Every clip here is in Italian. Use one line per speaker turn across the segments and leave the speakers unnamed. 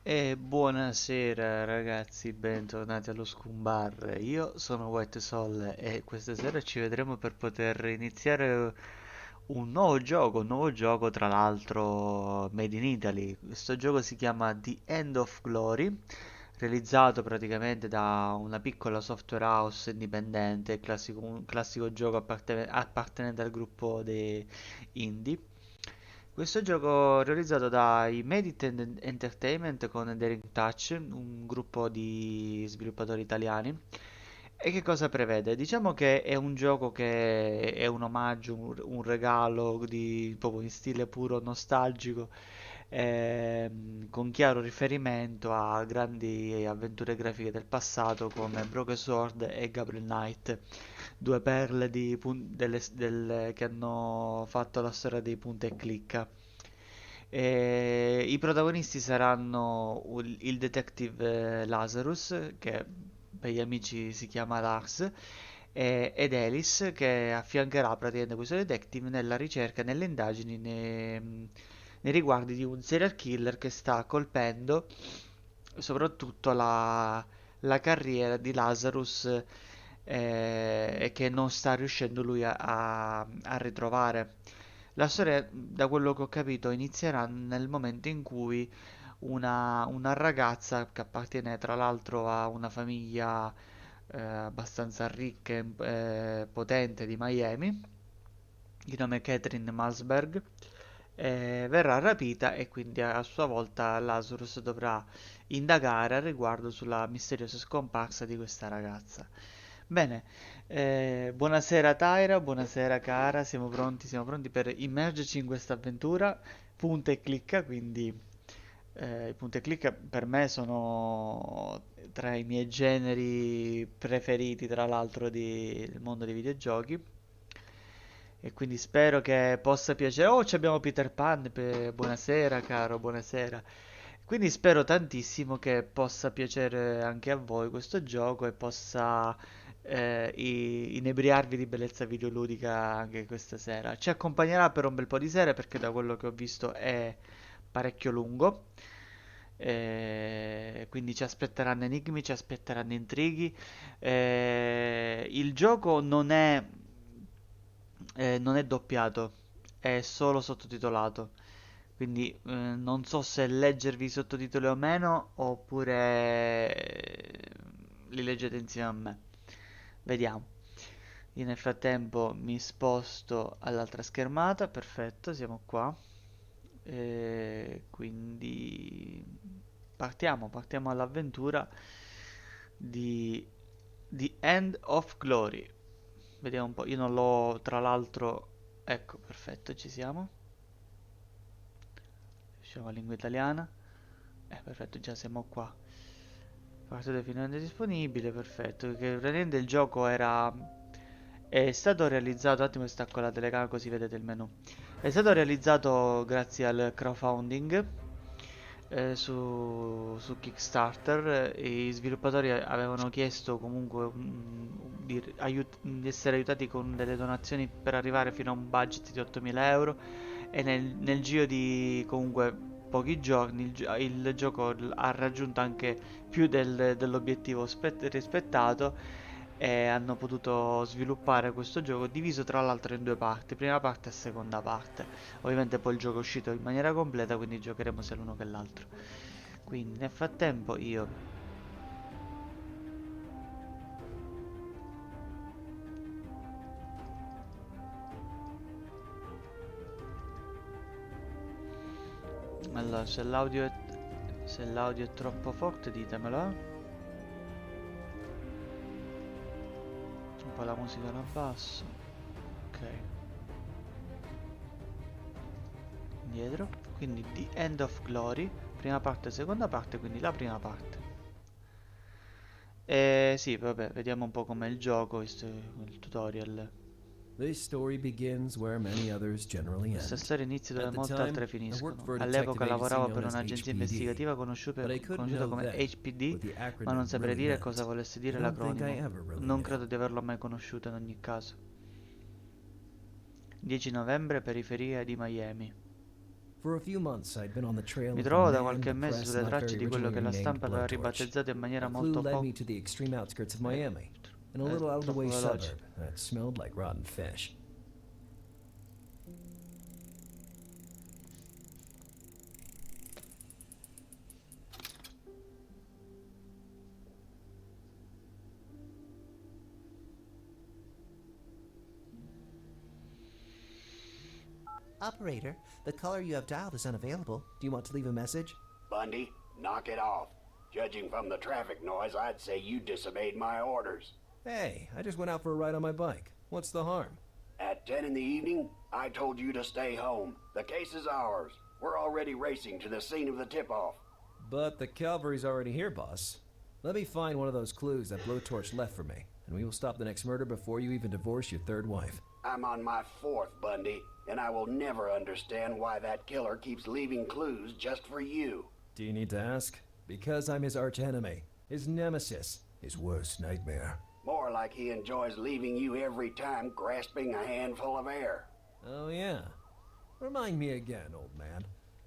E buonasera ragazzi, bentornati allo Scumbar. Io sono White Soul e questa sera ci vedremo per poter iniziare un nuovo gioco tra l'altro made in Italy. Questo gioco si chiama The End of Glory, realizzato praticamente da una piccola software house indipendente, un classico gioco appartenente al gruppo dei indie. Questo gioco realizzato dai Medit Entertainment con Daring Touch, un gruppo di sviluppatori italiani. E che cosa prevede? Diciamo che è un gioco che è un omaggio, un regalo proprio in stile puro nostalgico, con chiaro riferimento a grandi avventure grafiche del passato come Broken Sword e Gabriel Knight, due perle che hanno fatto la storia dei punta e clicca. I protagonisti saranno il detective Lazarus, che per gli amici si chiama Lars, ed Alice, che affiancherà praticamente questo detective nella ricerca e nelle indagini nei riguardi di un serial killer che sta colpendo soprattutto la carriera di Lazarus, e che non sta riuscendo lui a ritrovare. La storia, da quello che ho capito, inizierà nel momento in cui una ragazza che appartiene tra l'altro a una famiglia abbastanza ricca e potente di Miami, di nome Catherine Malsberg, verrà rapita e quindi a sua volta Lazarus dovrà indagare al riguardo sulla misteriosa scomparsa di questa ragazza. Bene, buonasera Tyra, buonasera cara, siamo pronti per immergerci in questa avventura. Punta e clicca, quindi i punta e clicca per me sono tra i miei generi preferiti, tra l'altro, del mondo dei videogiochi. E quindi spero che possa piacere. Oh, ci abbiamo Peter Pan, buonasera caro, buonasera. Quindi spero tantissimo che possa piacere anche a voi questo gioco e possa inebriarvi di bellezza videoludica anche questa sera. Ci accompagnerà per un bel po' di sere perché da quello che ho visto è parecchio lungo. Quindi ci aspetteranno enigmi, ci aspetteranno intrighi. Il gioco non è doppiato, è solo sottotitolato. Quindi non so se leggervi i sottotitoli o meno, oppure li leggete insieme a me. Vediamo. Io nel frattempo mi sposto all'altra schermata, perfetto, siamo qua. Quindi partiamo all'avventura di The End of Glory. Vediamo un po', io non l'ho tra l'altro... Ecco, perfetto, ci siamo. Usciamo a lingua italiana. Perfetto, già siamo qua. Partita finalmente disponibile, perfetto. Che praticamente il gioco era... È stato realizzato, un attimo che stacco la telecamera così vedete il menu. È stato realizzato grazie al crowdfunding su Kickstarter. I sviluppatori avevano chiesto comunque di essere aiutati con delle donazioni per arrivare fino a un budget di 8.000 euro e nel giro di comunque pochi giorni il gioco ha raggiunto anche più dell'obiettivo rispettato e hanno potuto sviluppare questo gioco diviso tra l'altro in due parti, prima parte e seconda parte. Ovviamente poi il gioco è uscito in maniera completa, quindi giocheremo sia l'uno che l'altro. Quindi nel frattempo io... Allora, se l'audio è troppo forte ditemelo, Un po' la musica la abbasso. Ok, indietro. Quindi The End of Glory, prima parte e seconda parte, quindi la prima parte. Sì, vabbè, vediamo un po' com'è il gioco, visto il tutorial.
This story begins where many others generally
Questa
end.
storia inizia dove
At the
molte
time,
altre
I worked
finiscono.
for a detective
All'epoca
agency
lavoravo
known
per
as
un'agenzia
HPD,
investigativa
but I couldn't
conosciuta
know
come
then
HPD,
what the
ma non
acronym
saprei
really
dire cosa
meant.
volesse
I
dire
don't think I
l'acronimo.
ever really
Non
knew.
credo di averlo mai conosciuto in ogni caso. 10 novembre, periferia di Miami.
For a few months, I'd been on the trail
Mi
of a
trovo da
man
qualche
the
mese
press
sulle
not
tracce
very
di quello
originally
che la
renamed
stampa aveva
Blowtorch.
ribattezzato in
A
maniera
clue
molto
led
poco...
me to the extreme outskirts of Miami, in a little
troppo
out-of-the-way
veloce.
suburb that smelled like rotten fish.
Operator, the caller you have dialed is unavailable. Do you want to leave a message?
Bundy, knock it off. Judging from the traffic noise, I'd say you disobeyed my orders.
Hey, I just went out for a ride on my bike. What's the harm?
At 10 in the evening, I told you to stay home. The case is ours. We're already racing to the scene of the tip-off.
But the cavalry's already here, boss. Let me find one of those clues that Blowtorch left for me, and we will stop the next murder before you even divorce your third wife.
I'm on my fourth, Bundy, and I will never understand why that killer keeps leaving clues just for you.
Do you need to ask? Because I'm his archenemy, his nemesis, his worst nightmare.
More like he enjoys leaving you every time grasping a handful of air.
Oh, yeah. Remind me again, old man.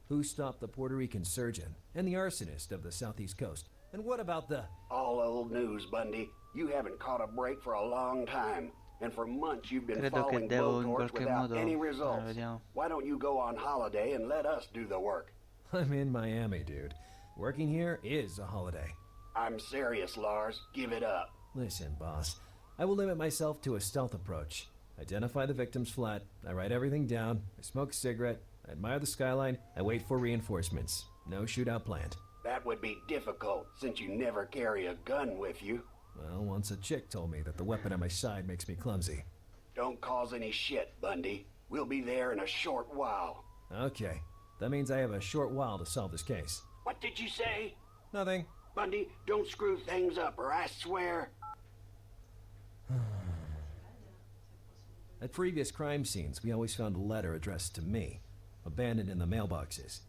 Who stopped the Puerto Rican surgeon and the arsonist of the southeast coast? And what about the...
All old news, Bundy. You haven't caught a break for a long time. And for months you've been
Credo che
following
devo in
Blowtorch
qualche
without
modo...
any results.
vediamo.
Why don't you go on holiday and let us do the work?
I'm in Miami, dude. Working here is a holiday.
I'm serious, Lars. Give it up.
Listen, boss. I will limit myself to a stealth approach. Identify the victim's flat. I write everything down. I smoke a cigarette. I admire the skyline. I wait for reinforcements. No shootout planned.
That would be difficult, since you never carry a gun with you.
Well, once a chick told me that the weapon at my side makes me clumsy.
Don't cause any shit, Bundy. We'll be there in a short while.
Okay. That means I have a short while to solve this case.
What did you say?
Nothing.
Bundy, don't screw things up, or I swear...
At previous crime scenes, we always found a letter addressed to me, abandoned in the mailboxes.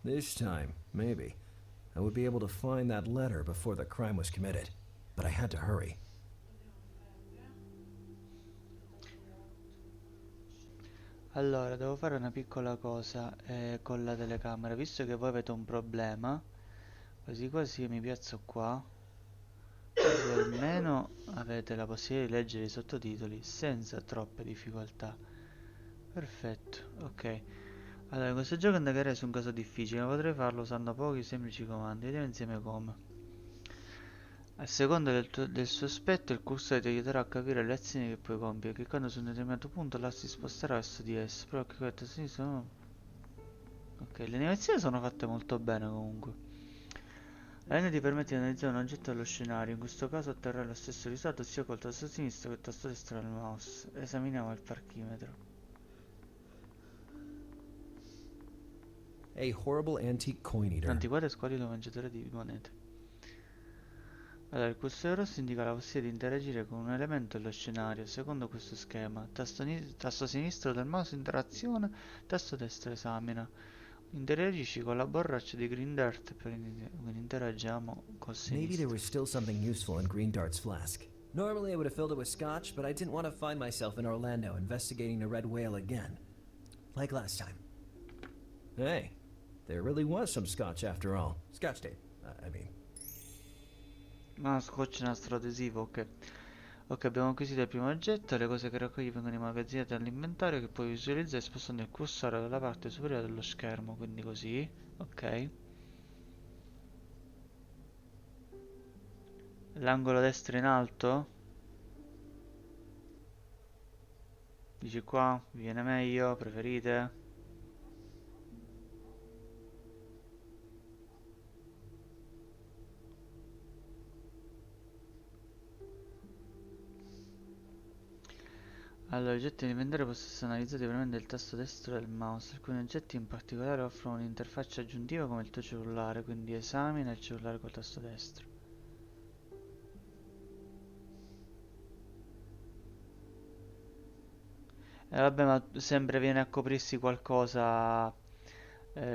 This time, maybe, I would be able to find that letter before the crime was committed. But I had to hurry.
Allora, devo fare una piccola cosa con la telecamera, visto che voi avete un problema, quasi quasi io mi piazzo qua, così almeno avete la possibilità di leggere i sottotitoli senza troppe difficoltà. Perfetto, ok. Allora, in questo gioco indagherei su un caso difficile, ma potrei farlo usando pochi semplici comandi. Vediamo insieme come. A seconda del suo aspetto, il cursore ti aiuterà a capire le azioni che puoi compiere. Cliccando su un determinato punto, l'asse si sposterà verso di esso. Però che a sinistra no. Ok, le animazioni sono fatte molto bene comunque. La linea ti permette di analizzare un oggetto dello scenario. In questo caso otterrai lo stesso risultato sia col tasto sinistro che il tasto destro del mouse. Esaminiamo il parchimetro.
A horrible antique coin eater.
Antiquato e squallido mangiatore di monete. Allora, il cursore rosso indica la possibilità di interagire con un elemento dello scenario, secondo questo schema. Tasto sinistro del mouse interazione, tasto destro esamina. Interagisci con la borraccia di Green Dirt, quindi interagiamo col
Maybe there
sinistro.
was still something useful in Green Dart's flask. Normally I would have filled it with scotch, but I didn't want to find myself in Orlando investigating the red whale again. Like last time. Hey, there really was some scotch after all. Scotch tape, I mean.
Ah, scotch nastro adesivo, ok. Ok, abbiamo acquisito il primo oggetto, le cose che raccogli vengono immagazzinate all'inventario che puoi visualizzare spostando il cursore dalla parte superiore dello schermo, quindi così, ok. L'angolo destro in alto? Dici qua, vi viene meglio, preferite? Allora, gli oggetti da inventario possono essere analizzati premendo il tasto destro del mouse. Alcuni oggetti in particolare offrono un'interfaccia aggiuntiva come il tuo cellulare, quindi esamina il cellulare col tasto destro. E vabbè, ma sempre viene a coprirsi qualcosa,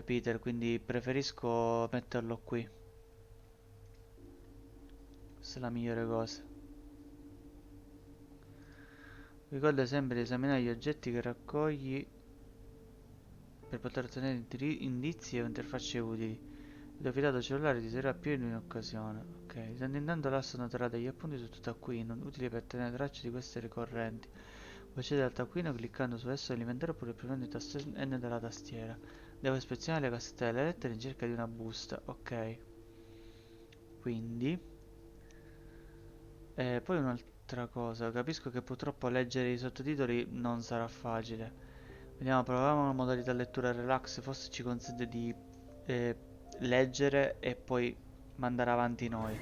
Peter, quindi preferisco metterlo qui. Questa è la migliore cosa. Ricorda sempre di esaminare gli oggetti che raccogli per poter ottenere indizi e interfacce utili. Il tuo fidato cellulare ti servirà più in un'occasione. Ok, di tanto in tanto l'asso noterà degli appunti su tuo taccuino, utili per tenere traccia di queste ricorrenti. Puoi accedere al taccuino cliccando su esso nell'inventario oppure premendo il tasto N della tastiera. Devo ispezionare le cassette delle lettere in cerca di una busta. Ok, quindi... poi un'altra cosa, capisco che purtroppo leggere i sottotitoli non sarà facile. Vediamo, proviamo la modalità lettura relax, forse ci consente di eh, leggere e poi mandare avanti noi.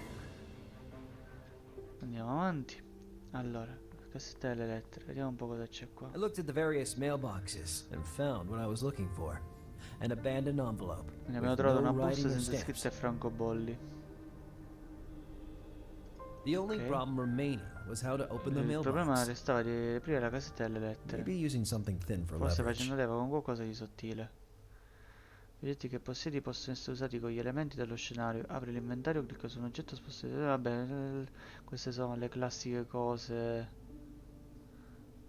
Andiamo avanti. Allora, cassetta delle lettere, vediamo un po' cosa c'è qua.
I looked at the various mailboxes and found what I was looking for. An abandoned envelope
Quindi abbiamo
with
trovato
no
una busta
writing or
senza
stamps.
scritte e francobolli.
The only
Ok.
problem remaining was how to open the
Il problema
mailbox.
restava di aprire la cassetta delle lettere.
Maybe using something thin for
Forse
leverage.
facendo leva con qualcosa di sottile. Gli oggetti che possiedi possono essere usati con gli elementi dello scenario. Apri l'inventario, clicca su un oggetto, sposta. Vabbè, queste sono le classiche cose.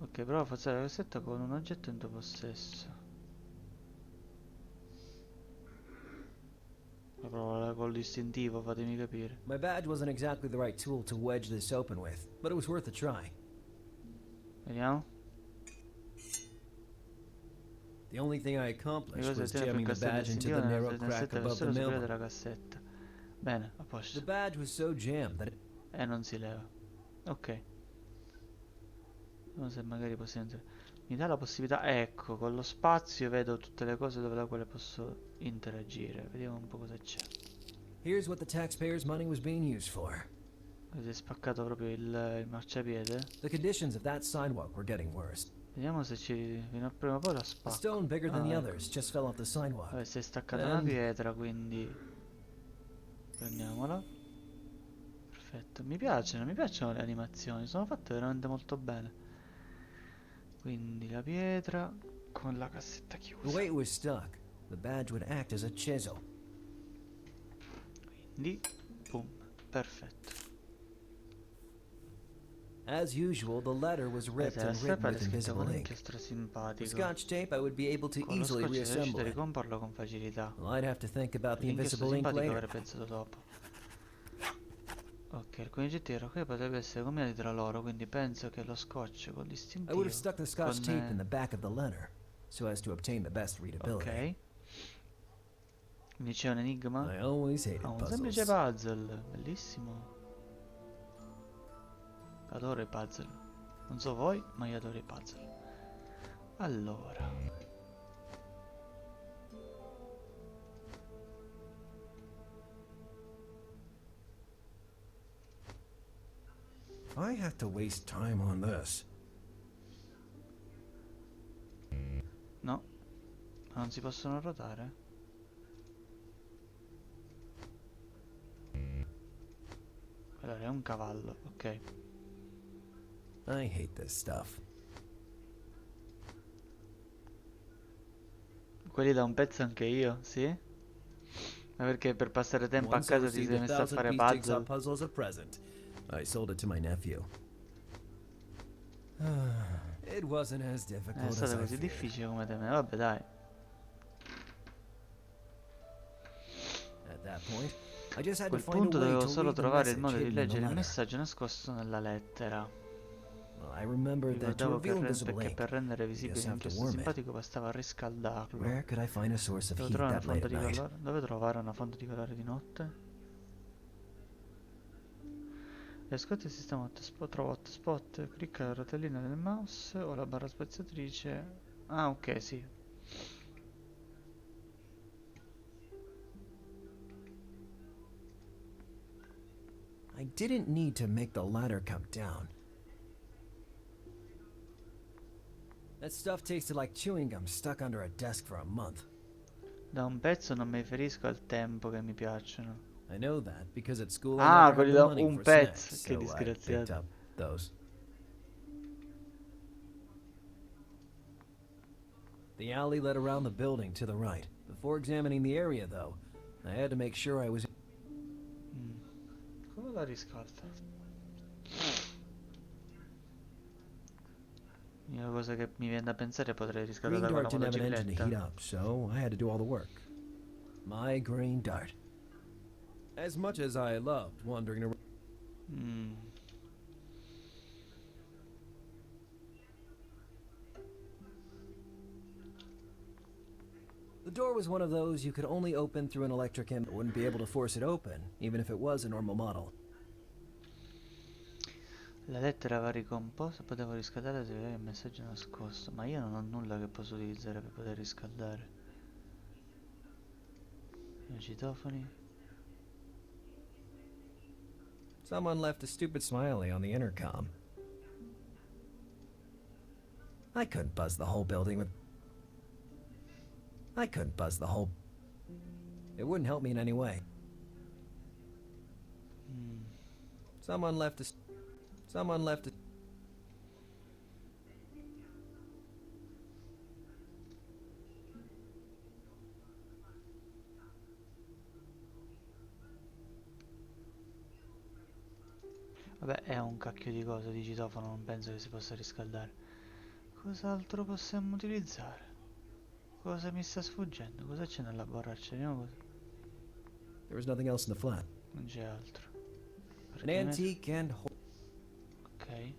Ok, prova a forzare la cassetta con un oggetto in tuo possesso. Ma prova col distintivo, fatemi capire.
My badge wasn't exactly the right tool to wedge this open with, but it was worth a try.
Vediamo.
The only thing I
Le
accomplished
cose
was
ottiene per
jamming the
cassetta
badge into
distintivo
the narrow
nel
crack
setto
above the
superiore superiore
mailbox.
della cassetta. Bene, a
The
posto.
badge was so jammed that it...
E non si leva. Ok. Vediamo se magari possiamo... Mi dà la possibilità... Ecco, con lo spazio vedo tutte le cose dove la quale posso interagire. Vediamo un po' cosa c'è.
Here's what the taxpayers' money was being used for.
Si è spaccato proprio il marciapiede.
The conditions of that sidewalk were getting worse.
Vediamo se ci... fino a prima o poi la
A
spacco.
stone bigger than the
Ecco.
others just fell off the sidewalk.
Vabbè, si è staccata una pietra, quindi... Prendiamola. Perfetto. Mi piacciono le animazioni. Sono fatte veramente molto bene. Quindi la pietra con la cassetta
The
chiusa.
way it was stuck, the badge would act as a chisel.
Quindi, boom, perfetto.
As usual, the letter was ripped
Vedete, la
and written
strappa è
with
scritta
invisible
con
ink.
inchiostro
With
simpatico.
scotch tape, I would be able to
Con lo
easily
scotch sei riuscito
reassemble
a
it.
ricomporlo con facilità.
Well, I'd have to think about the
L'inchiostro
invisible ink
simpatico
later.
avrei pensato dopo. Ok, alcuni oggetti che potrebbero essere combinati tra loro, quindi penso che lo scotch col
I
distintivo
would have stuck the scotch
con,
tape in the back of the letter, so as to obtain the best readability.
ok. Quindi c'è un enigma?
I always hated
Ah, un semplice
puzzles.
puzzle, bellissimo. Adoro i puzzle. Non so voi, ma io adoro i puzzle. Allora.
I have to waste time on this.
No, non si possono ruotare. Allora, è un cavallo, ok.
I hate this stuff.
Quelli da un pezzo anche io, sì? Ma perché per passare tempo a
Once I
casa ti
received
sei
a
messo a fare
1,000-piece jigsaw
puzzle?
puzzle as a present. I sold it to my nephew. It wasn't as
È
difficult as
stato
I
così
feared.
difficile come te me. Vabbè, dai.
At that point, I just
A
had to
quel
find a
punto
way
dovevo
to
solo
read the
trovare il
message
modo di
hidden in the
leggere il
letter.
messaggio nascosto nella lettera.
Well, I remembered that to
Ricordavo che,
reveal invisible ink,
per rendere
you just
visibile
have to
l'inchiostro
warm it.
simpatico bastava riscaldarlo.
Where could I find a source of
Devo
heat
trovare una
that late
fonte
at
di
night?
calore. Dove trovare una fonte di calore di notte? Ascolta il sistema hotspot, trovo hotspot, clicca la rotellina del mouse o la barra spaziatrice. Ah, ok, sì.
I didn't need to make the ladder come down. That stuff tasted like chewing gum stuck under a desk for a month.
Da un pezzo non mi riferisco al tempo che mi piacciono.
I know that because at school I
Ah,
never
quelli
had the
da
money
un
for
pezzo.
snacks,
Che
so I picked
disgraziato.
up those. The alley led around the building to the right. Before examining the area, though, I had to make sure I was...
Come la riscalda? L'unica cosa che mi viene da pensare è potrei
Green
riscaldarla con
Dart
la
didn't have an engine to heat
motocicletta.
up, so I had to do all the work. My Green Dart. As much as I loved wandering around.
Mm.
The door was one of those you could only open through an electric and wouldn't be able to force it open, even if it was a normal model.
La lettera va ricomposta, potevo riscaldare se avevi il messaggio nascosto, ma io non ho nulla che posso utilizzare per poter riscaldare. I citofoni.
Someone left a stupid smiley on the intercom. I couldn't buzz the whole building with. I couldn't buzz the whole. It wouldn't help me in any way.
Mm.
Someone left a. Someone left a.
Vabbè, è un cacchio di cosa di citofono, non penso che si possa riscaldare. Cos'altro possiamo utilizzare? Cosa mi sta sfuggendo? Cosa c'è nella borraccia? Vediamo cosa.
There was nothing else in the flat.
Non c'è altro.
An
Perché
antique and.
Ok.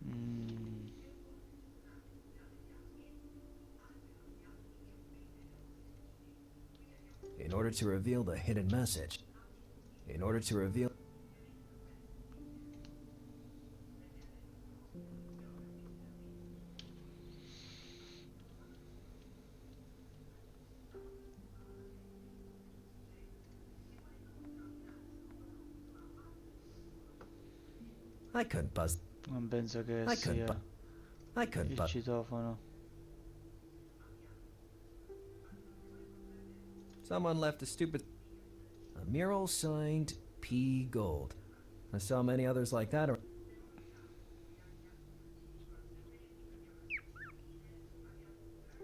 Mm.
In order to reveal the hidden message. In order to reveal. I couldn't buzz.
Non penso che
I couldn't
sia
buzz. I couldn't
il
buzz.
citofono.
Someone left a stupid. A mural signed P. Gold. I saw many others like that.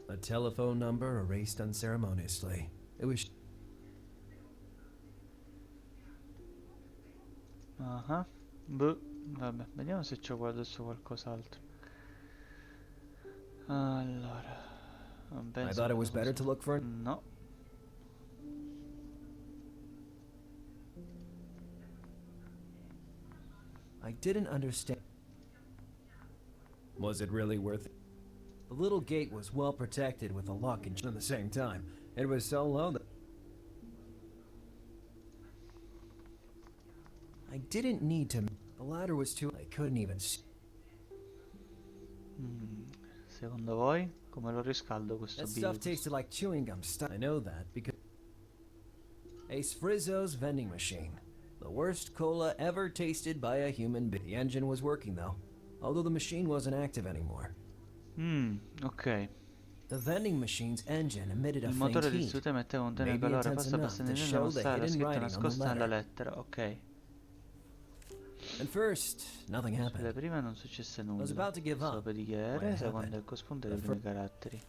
A telephone number erased unceremoniously. It was.
Ah, boh, vabbè, vediamo se c'ho qua adesso qualcos'altro. Allora, non
I
penso
thought it
che
was better to look for.
No.
I didn't understand. Was it really worth it? The little gate was well protected with a lock and at the same time. It was so low that I didn't need to. The ladder was too. I couldn't even see.
Secondo voi come lo riscaldo questo
That stuff
bivio?
tasted like chewing gum. I know that because Ace Frizzo's vending machine. The worst cola ever tasted by a human being. The engine was working though, although the machine wasn't active anymore.
Ok.
The vending machine's engine emitted a
Il
faint
motore
heat.
distrutto emette un contenere
Maybe
calore,
intense
passa
enough
abbastanza
to
a
show the
mostrare la
hidden
scritta
writing on the
nascosta nella
letter.
lettera. Ok.
At first, nothing
Sulle
happened.
prime non successe
I was
nulla.
about to give
Stavo
up
per dichiarare,
when it
secondo
happened.
ecco spunto i
The
primi caratteri.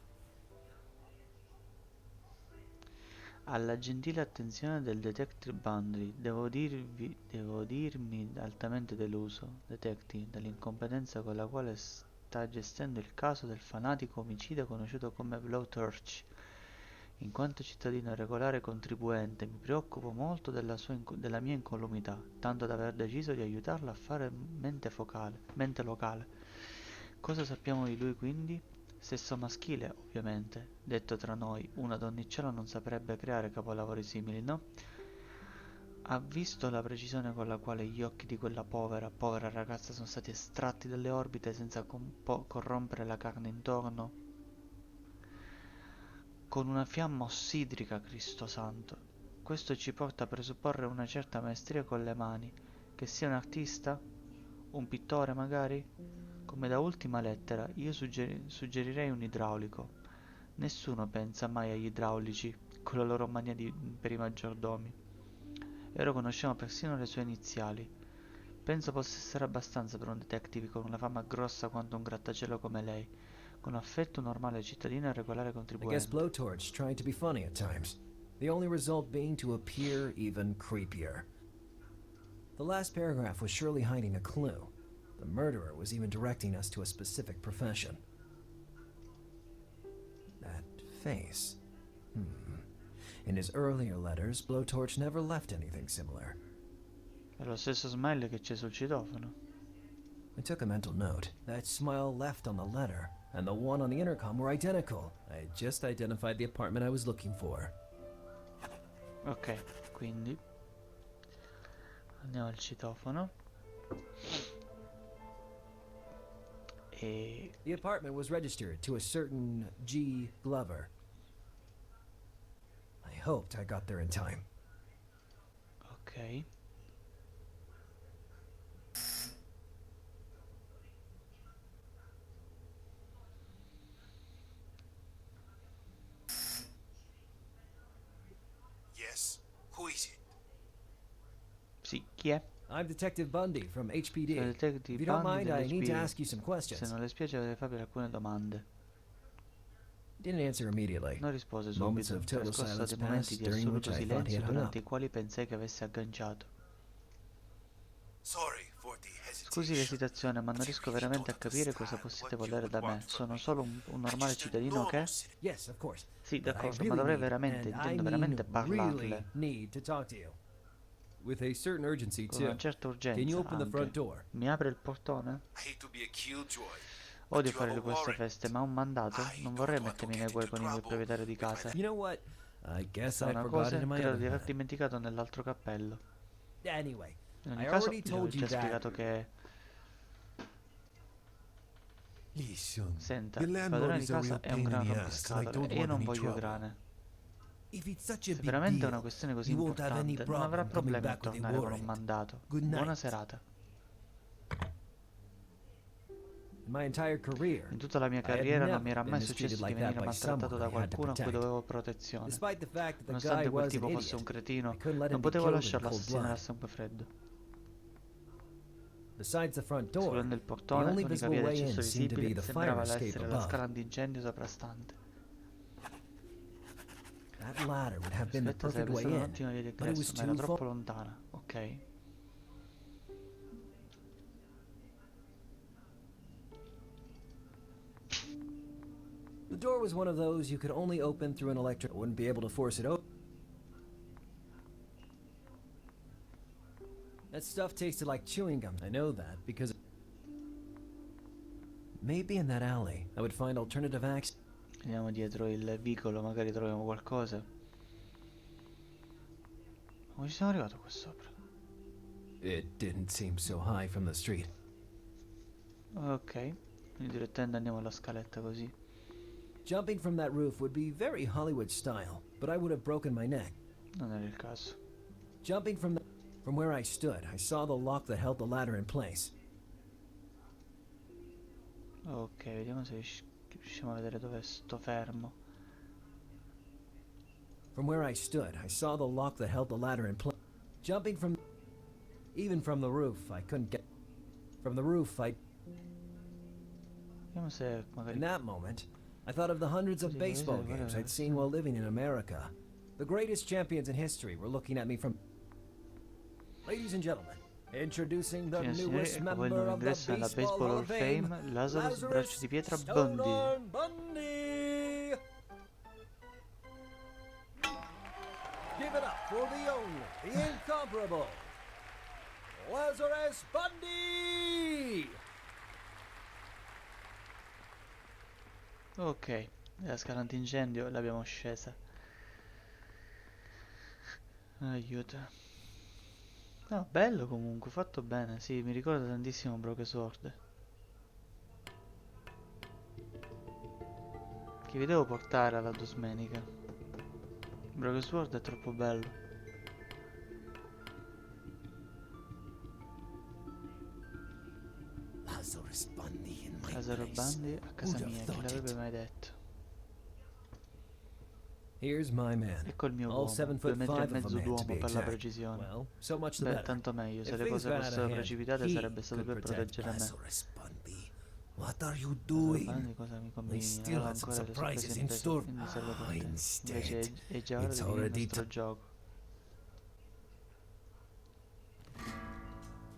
Alla gentile attenzione del Detective Boundary, devo dirmi altamente deluso, Detective, dall'incompetenza con la quale sta gestendo il caso del fanatico omicida conosciuto come Blowtorch. In quanto cittadino regolare contribuente, mi preoccupo molto della mia incolumità, tanto da aver deciso di aiutarlo a fare mente locale. Cosa sappiamo di lui quindi? Sesso maschile, ovviamente. Detto tra noi, una donnicella non saprebbe creare capolavori simili, no? Ha visto la precisione con la quale gli occhi di quella povera ragazza sono stati estratti dalle orbite senza corrompere la carne intorno? Con una fiamma ossidrica, Cristo santo. Questo ci porta a presupporre una certa maestria con le mani. Che sia un artista? Un pittore, magari? Come da ultima lettera, io suggerirei un idraulico. Nessuno pensa mai agli idraulici, con la loro mania per i maggiordomi. E ora conosciamo persino le sue iniziali. Penso possa essere abbastanza per un detective con una fama grossa quanto un grattacielo come lei, con affetto normale cittadino e regolare
I guess
contribuente.
Blowtorch tried to be funny at times, the only result being to appear even creepier. The last paragraph was surely hiding a clue. The murderer was even directing us to a specific profession. That face. In his earlier letters, Blowtorch never left anything similar.
È lo stesso smile che c'è sul citofono.
I took a mental note. That smile left on the letter and the one on the intercom were identical. I had just identified the apartment I was looking for.
Ok, quindi andiamo al citofono. E
The apartment was registered to a certain G. Glover. I hoped I got there in time.
ok.
Yes. Who is it?
Sì, chi è?
I'm Detective Bundy from HPD.
Sono
If
Detective
you don't
Bundy
mind, I need to
dell'HPD.
ask you some
Se
questions.
non le spiace vorrei farvi alcune domande.
Didn't answer immediately.
Non rispose
Moments
subito.
of total
Trascorsero
silence
dei momenti
passed,
di
during which
assoluto
I thought he
silenzio
had hung
durante
up.
i quali pensai che avesse agganciato.
Sorry for the hesitation.
Scusi l'esitazione, ma non riesco veramente a capire cosa possiate volere da me. Sono solo un normale cittadino che...
Yes, of course.
Sì,
But I
d'accordo, ma
really
dovrei
need,
veramente,
and I
intendo
mean
veramente
really
parlarle.
need to talk to you. With a certain urgency,
Con una
too.
certa
Can you
urgenza
open the front
anche.
door?
Mi apre il portone?
I hate to be a killjoy.
Odio fare queste feste, ma ho un mandato? Non vorrei mettermi nei guai con il proprietario di casa.
You know what? I guess
Sa
I
una
forgot
cosa?
it in my
Credo
other
di aver
hat.
dimenticato nell'altro cappello.
Anyway,
In
I
ogni caso,
already
gli ho
told you
già
that.
spiegato che...
Listen,
Senta,
the
il padrone
landlord
di
is a real
casa è un
pain in
gran
the ass, and I
rompiscatole
don't
e io
want
non
any
voglio
trouble.
grane.
If it's such a
Se
big
veramente è una
deal,
questione così
you won't have any
importante, non avrà
problem coming
problemi a
back with a
tornare con un
warrant.
mandato.
Good
Buona
night.
serata.
In my entire career,
In tutta la mia
I had
carriera non
never
mi era
been
mai
mistreated
successo di
like that
venire
by
maltrattato
someone
da
I had to
qualcuno a cui
protect.
dovevo protezione.
Despite the fact that the guy
Nonostante quel
was an
tipo fosse un
idiot,
cretino,
I couldn't let
non
him be
potevo
killed in
lasciarlo
cold
assassinare a
blood.
sangue freddo.
Besides the front door,
Escludendo il
the
portone,
only
l'unica
visible
via
way
d'accesso
in seemed to be
visibile
the fire
sembrava
escape
essere la scala
above.
antincendio soprastante.
That ladder would have been the
Aspetta,
perfect
sarebbe
way
stato un
in,
attimo di
but it
regresso,
was
ma era
too
troppo
far.
lontana. Ok.
The door was one of those you could only open through an electric. I wouldn't be able to force it open. That stuff tasted like chewing gum. I know that because maybe in that alley I would find alternative access.
Andiamo dietro il vicolo, magari troviamo qualcosa. Come ci siamo arrivati qua sopra?
It didn't seem so high from the street.
Ok. Quindi direttamente andiamo alla scaletta così.
Jumping from that roof would be very Hollywood style, but I would have broken my neck.
Non era il caso.
Jumping from where I stood, I saw the lock that held the ladder in place.
Ok, vediamo se riusciamo a vedere dove sto fermo.
From where I stood, I saw the lock that held the ladder in place. Jumping from even from the roof, I couldn't get from the roof.
Vediamo se magari...
In that moment, I thought of the hundreds of baseball games I'd seen while living in America. The greatest champions in history were looking at me from. Ladies and gentlemen, introducing the
Signore e signori,
newest
ecco poi il
member
nuovo
of the
ingresso nella
Baseball
Baseball
Hall
Hall
of
of
Fame,
Fame, Lazarus Braccio di Pietra
Stone
Bundy.
Arm Bundy. Give it up for the only, the incomparable, Lazarus Bundy!
Ok, la scala antincendio l'abbiamo scesa. Aiuto. No, bello comunque, fatto bene. Sì, mi ricorda tantissimo Broken Sword. Che vi devo portare alla domenica. Broken Sword è troppo bello.
Lazarus Bundy in my
Lazaro
place.
Bundy a casa
Who'd have
mia, chi
thought
l'avrebbe
it?
mai detto?
Here's my man.
Ecco il mio
All
uomo,
7
2
foot
metri e
5 of a
mezzo
man to
d'uomo
be
per la
exact.
precisione.
Well, so much the
Beh,
better.
tanto meglio, se
If
le
things
cose
got out of
fossero
hand,
precipitate
he
sarebbe stato
could
per
protect
proteggere me.
Lazarus Bundy, what are you
Lazaro
doing?
Bundy cosa mi
We
combini?
still
Aveva
have some
ancora le
surprises
sorprese
in store.
quindi serve per te.
Instead,
Invece è già ora
it's
di finire il
already
nostro gioco.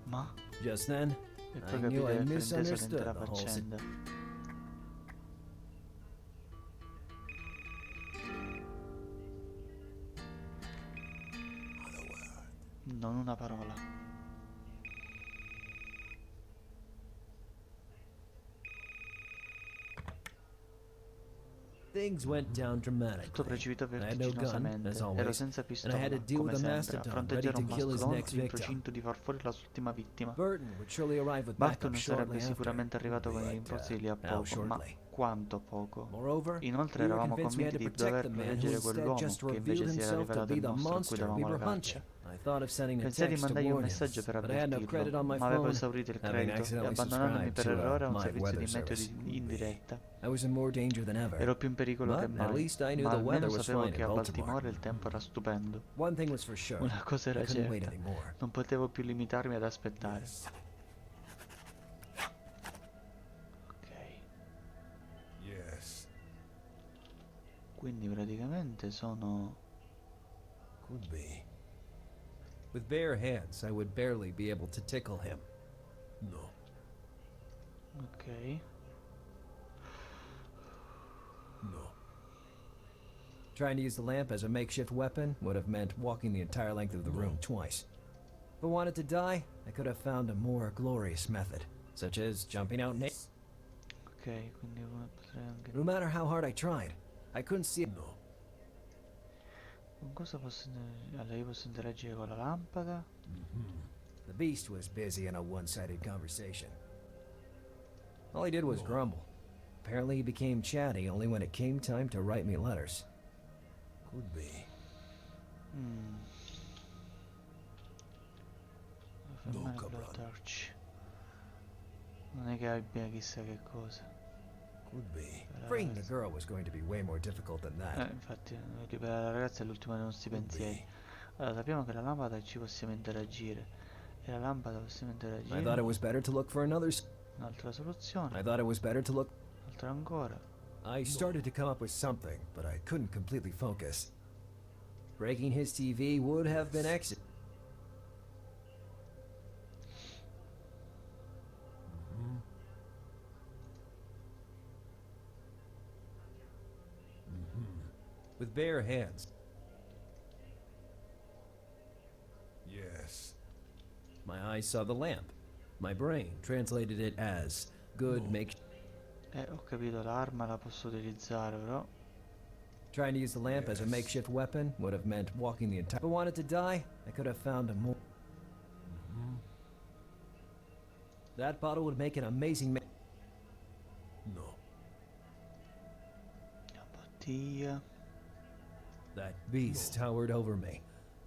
Ma?
Just then,
E
I
poi
knew
capite
I
che frainteso l'intera
misunderstood the whole
faccenda.
Not a word.
Non una parola.
Things went down
Tutto
dramatically.
precipitò
I had no gun, as
vertiginosamente. Ero
always,
senza
and I had to
pistola,
deal with
come
a
sempre, a
mastodon ready
fronteggiare
to
un
kill his next
mastodonte in
victim.
procinto di far fuori la sua ultima vittima.
Burton would surely arrive with backup
Barton
shortly
sarebbe
after.
sicuramente arrivato con i
But,
rinforzi di lì a
how
poco, ma
shortly?
quanto poco?
Moreover,
Inoltre
we were
eravamo
convinced we had
convinti
to
di
protect
dover
the man who
proteggere
instead
quell'uomo,
just
che invece
revealed
si era
himself to
rivelato
be
il
the
mostro a cui
monster we
davamo
were
la
hunting.
caccia.
I thought of sending a
Pensai di
text to
mandargli un
warn him,
messaggio per
but I had no credit
avvertirlo,
on my
ma avevo
phone,
esaurito il
having
credito e
accidentally
abbandonandomi
subscribed
per
to
errore a un
my
servizio
weather
di meteo
service.
in diretta.
I was in more danger than ever.
Ero più in pericolo che
But at
mai,
least I knew
ma
the
almeno
weather was
sapevo
fine
che
in
a
Baltimore.
Baltimore il tempo era stupendo.
One thing was for sure.
Una cosa
I
era
couldn't wait
certa,
anymore.
non potevo più limitarmi ad aspettare.
Yes.
Ok,
Yes.
quindi praticamente sono...
Could be. With bare hands, I would barely be able to tickle him. No.
Ok.
No. Trying to use the lamp as a makeshift weapon would have meant walking the entire length of the room twice. If I wanted to die, I could have found a more glorious method, such as jumping out naked.
Ok, quindi potrei anche...
No matter how hard I tried, I couldn't see. No.
Con cosa posso... Allora io posso interagire con la lampada.
The beast was busy in a one-sided conversation. All he did was grumble. Apparently he became chatty only when it came time to write me letters. Could be.
Fermare Blood Torch. Non è che abbia chissà che cosa.
Could be. Freeing the girl was going to be way more difficult than that.
Infatti, liberare la ragazza è l'ultimo dei nostri pensieri. Allora, sappiamo che la lampada ci possiamo interagire. E la lampada possiamo
I thought it
interagire.
was better to look for another.
Un'altra soluzione.
I thought it was better to look.
Altra ancora.
I started to come up with something, but I couldn't completely focus. Breaking his TV would have been excellent. With bare hands.
Yes.
My eyes saw the lamp. My brain translated it as good make.
Ho capito, l'arma la posso utilizzare, però.
Trying to use the lamp as a makeshift weapon would have meant walking the entire. If I wanted to die, I could have found a more. That bottle would make an amazing. No.
La bottiglia.
That beast towered over me,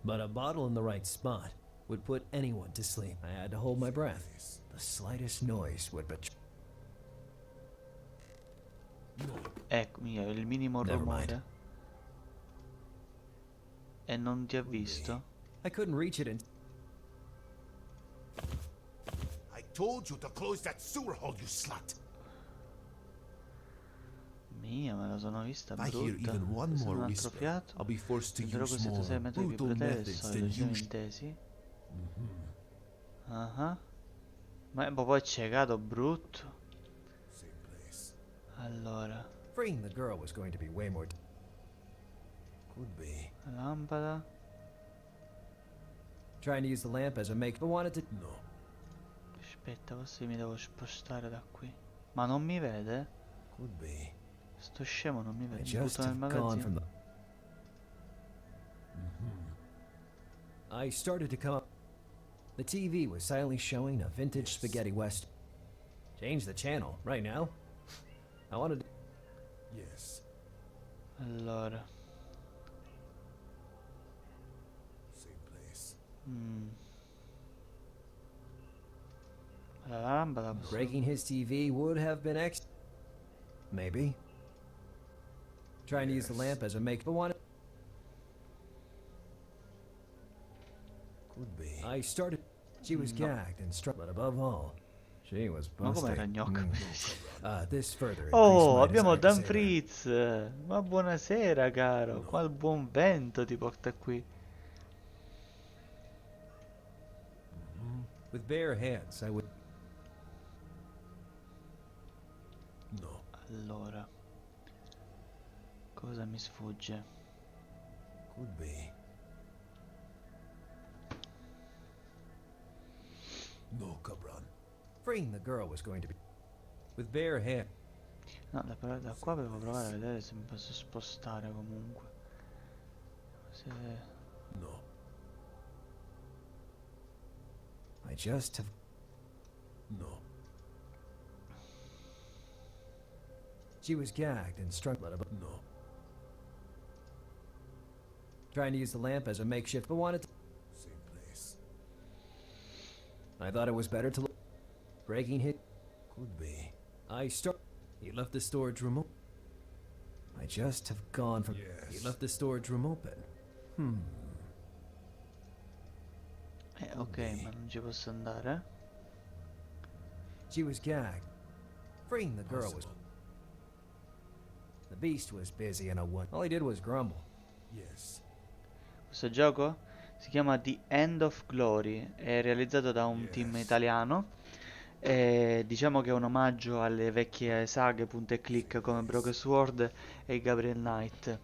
but a bottle in the right spot would put anyone to sleep. I had to hold my breath. The slightest noise would betray.
Ecco, il minimo
Never
rumore.
mind.
E non ti ha visto?
I couldn't reach it in.
I told you to close that sewer hole, you slut.
Mia, me la sono vista
If I hear
brutta.
even one
Questo è
more
un altro
whisper,
fiato.
I'll be forced to
Però
use
questi tu
more
sei metodi più
brutal
brutali del
methods
solito,
than
ci siamo
usual.
intesi? Ah. Ma è proprio ciecato, brutto.
Same place.
Allora,
Freeing the girl was going to be way more. Could be.
la lampada.
Trying to use the lamp as a make. I wanted to. No.
Aspetta, forse mi devo spostare da qui. Ma non mi vede?
Could be.
Sto scemo non mi
I
vede. Mi
just
butto nel
have gone from
magazzino.
the. I started to come up. The TV was silently showing a vintage spaghetti west. Change the channel right now. I wanted.
Yes.
Allora.
Same place.
Allora, la lampada posso...
Breaking his TV would have been ex. Maybe. Trying to use the lamp as a make. I wanted. Could be. I started. She was gagged and struck, but above all, she was
Ma
busted.
com'era gnocca?
This further.
Oh,
increased my
abbiamo
desire to
Dan
say that.
Fritz! Ma buonasera, caro. Qua il buon vento ti porta qui.
With bare hands, I would.
Allora, cosa mi sfugge?
Could be.
No, Cabran.
Freeing the girl was going to be with bare hair.
No, da qua devo provare a vedere se mi posso spostare comunque. Se...
No.
I just have.
No.
She was gagged and strung.
No.
Trying to use the lamp as a makeshift, but wanted to.
Same place.
I thought it was better to. Breaking hit.
Could be.
I start. You left the storage room open. I just have gone from.
Yes.
You left the storage room open.
Ok, ma non ci posso andare.
She was gagged. Freeing the girl was.
Possible.
The beast was busy and a one. All he did was grumble.
Yes.
Questo gioco si chiama The End of Glory, è realizzato da un team italiano e diciamo che è un omaggio alle vecchie saghe punta e click come Broken Sword e Gabriel Knight.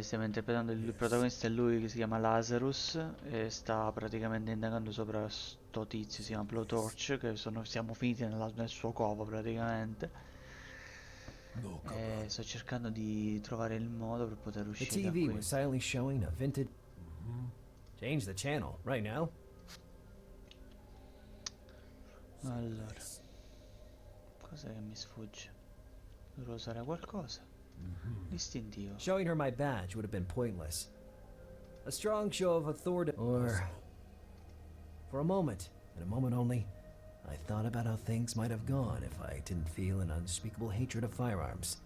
Stiamo interpretando il protagonista, è lui che si chiama Lazarus e sta praticamente indagando sopra sto tizio, si chiama Blowtorch, che siamo finiti nel suo covo praticamente.
No, Cabran.
Sto cercando di trovare il modo per poter
The
uscire da
TV
qui.
was silently showing a vintage. Change the channel right now.
Allora, cos'è che mi sfugge? Dovrò usare qualcosa. Distintivo.
Showing her my badge would have been pointless. A strong show of authority. Or. For a moment, and a moment only, I thought about how things might have gone if I didn't feel an unspeakable hatred of firearms.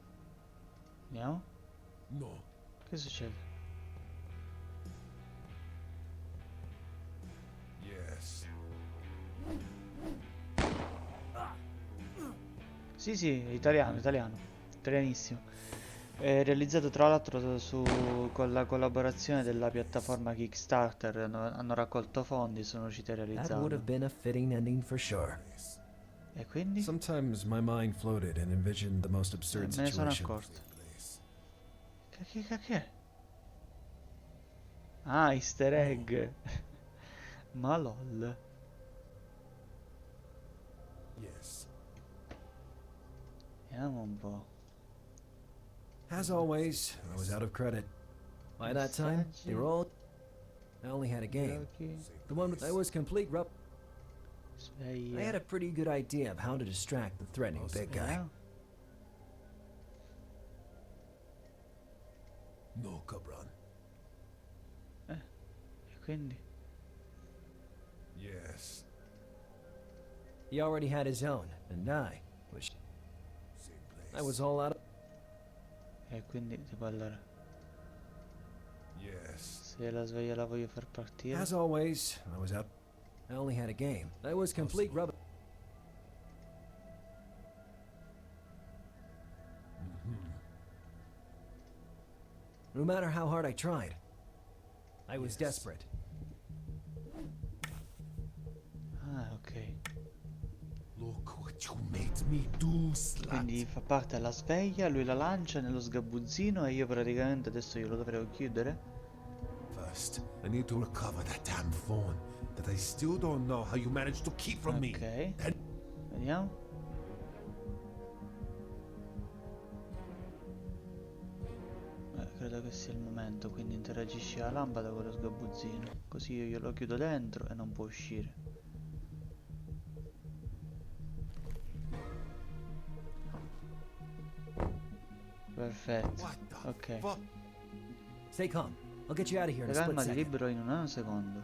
Vediamo.
No.
Che succede?
Yes.
Sì, sì, italiano, italianissimo. È realizzato tra l'altro con la collaborazione della piattaforma Kickstarter, hanno raccolto fondi e sono riusciti a
That would
realizzarlo.
have been a fitting ending for sure.
E quindi?
Sometimes my mind floated and envisioned the most absurd
Me ne sono
situation.
accorto. Che è? Ah, easter egg. Ma lol.
Yes.
Vediamo un po'.
As always, I was out of credit. By that time, they were all. I only had a game.
Giochi,
The one with I was complete rup. I had a
sveglia.
pretty good idea of how to distract the threatening big guy.
Vediamo.
No, Cabran.
E quindi?
Yes.
He already had his own, and I was.
Same place.
I was all out of.
E quindi, tipo allora,
Yes.
se la sveglia la voglio far partire.
As always, I was out. I only had a game. I was complete rubber. No matter how hard I tried, I was desperate.
Ah, ok.
Look what you made me do, slut.
Quindi fa parte della sveglia, lui la lancia nello sgabuzzino e io praticamente adesso glielo dovrei chiudere.
First, I need to recover that damn phone that I still don't know how you managed to keep from me.
Ok.
Then
Vediamo. Credo che sia il momento, quindi interagisci la lampada con lo sgabuzzino. Così io glielo chiudo dentro e non può uscire. Perfetto.
what the
Ok.
fuck?
Stay calm. I'll get you out of here in
La
a split
calma ti
second.
libero in un nanosecondo.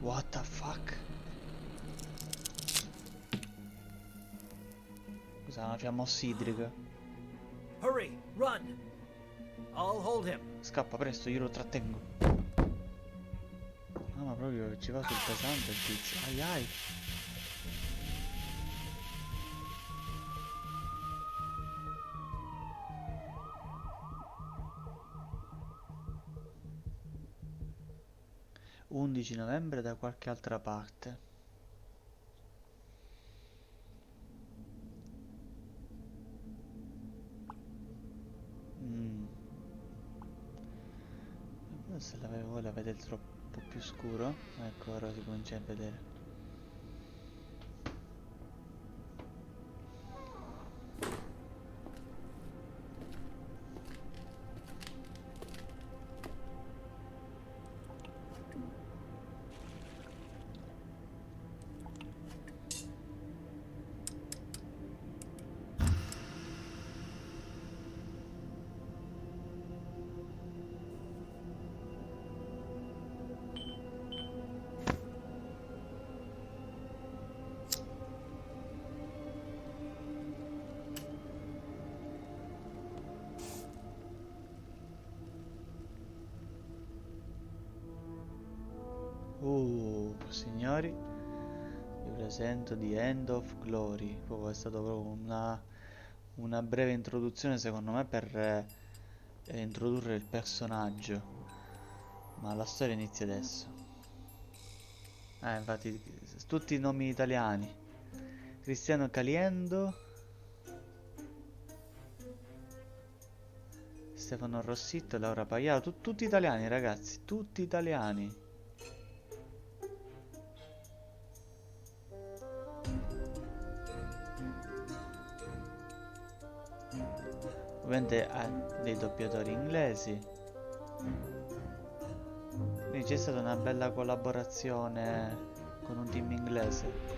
What the fuck? Cos'è una fiamma ossidrica?
Hurry! Run! I'll hold him.
Scappa presto, io lo trattengo. Ah, ma proprio ci va sul pesante il tizio. Ai ai. ...11 novembre da qualche altra parte. se la vede troppo più scuro. Ecco, ora si comincia a vedere. Signori, vi presento The End of Glory. Proprio è stato proprio una breve introduzione secondo me per introdurre il personaggio. Ma la storia inizia adesso. Infatti, tutti i nomi italiani. Cristiano Caliendo, Stefano Rossitto e Laura Paiano. Tutti italiani, ragazzi, tutti italiani. Ovviamente ha dei doppiatori inglesi. Quindi c'è stata una bella collaborazione con un team inglese.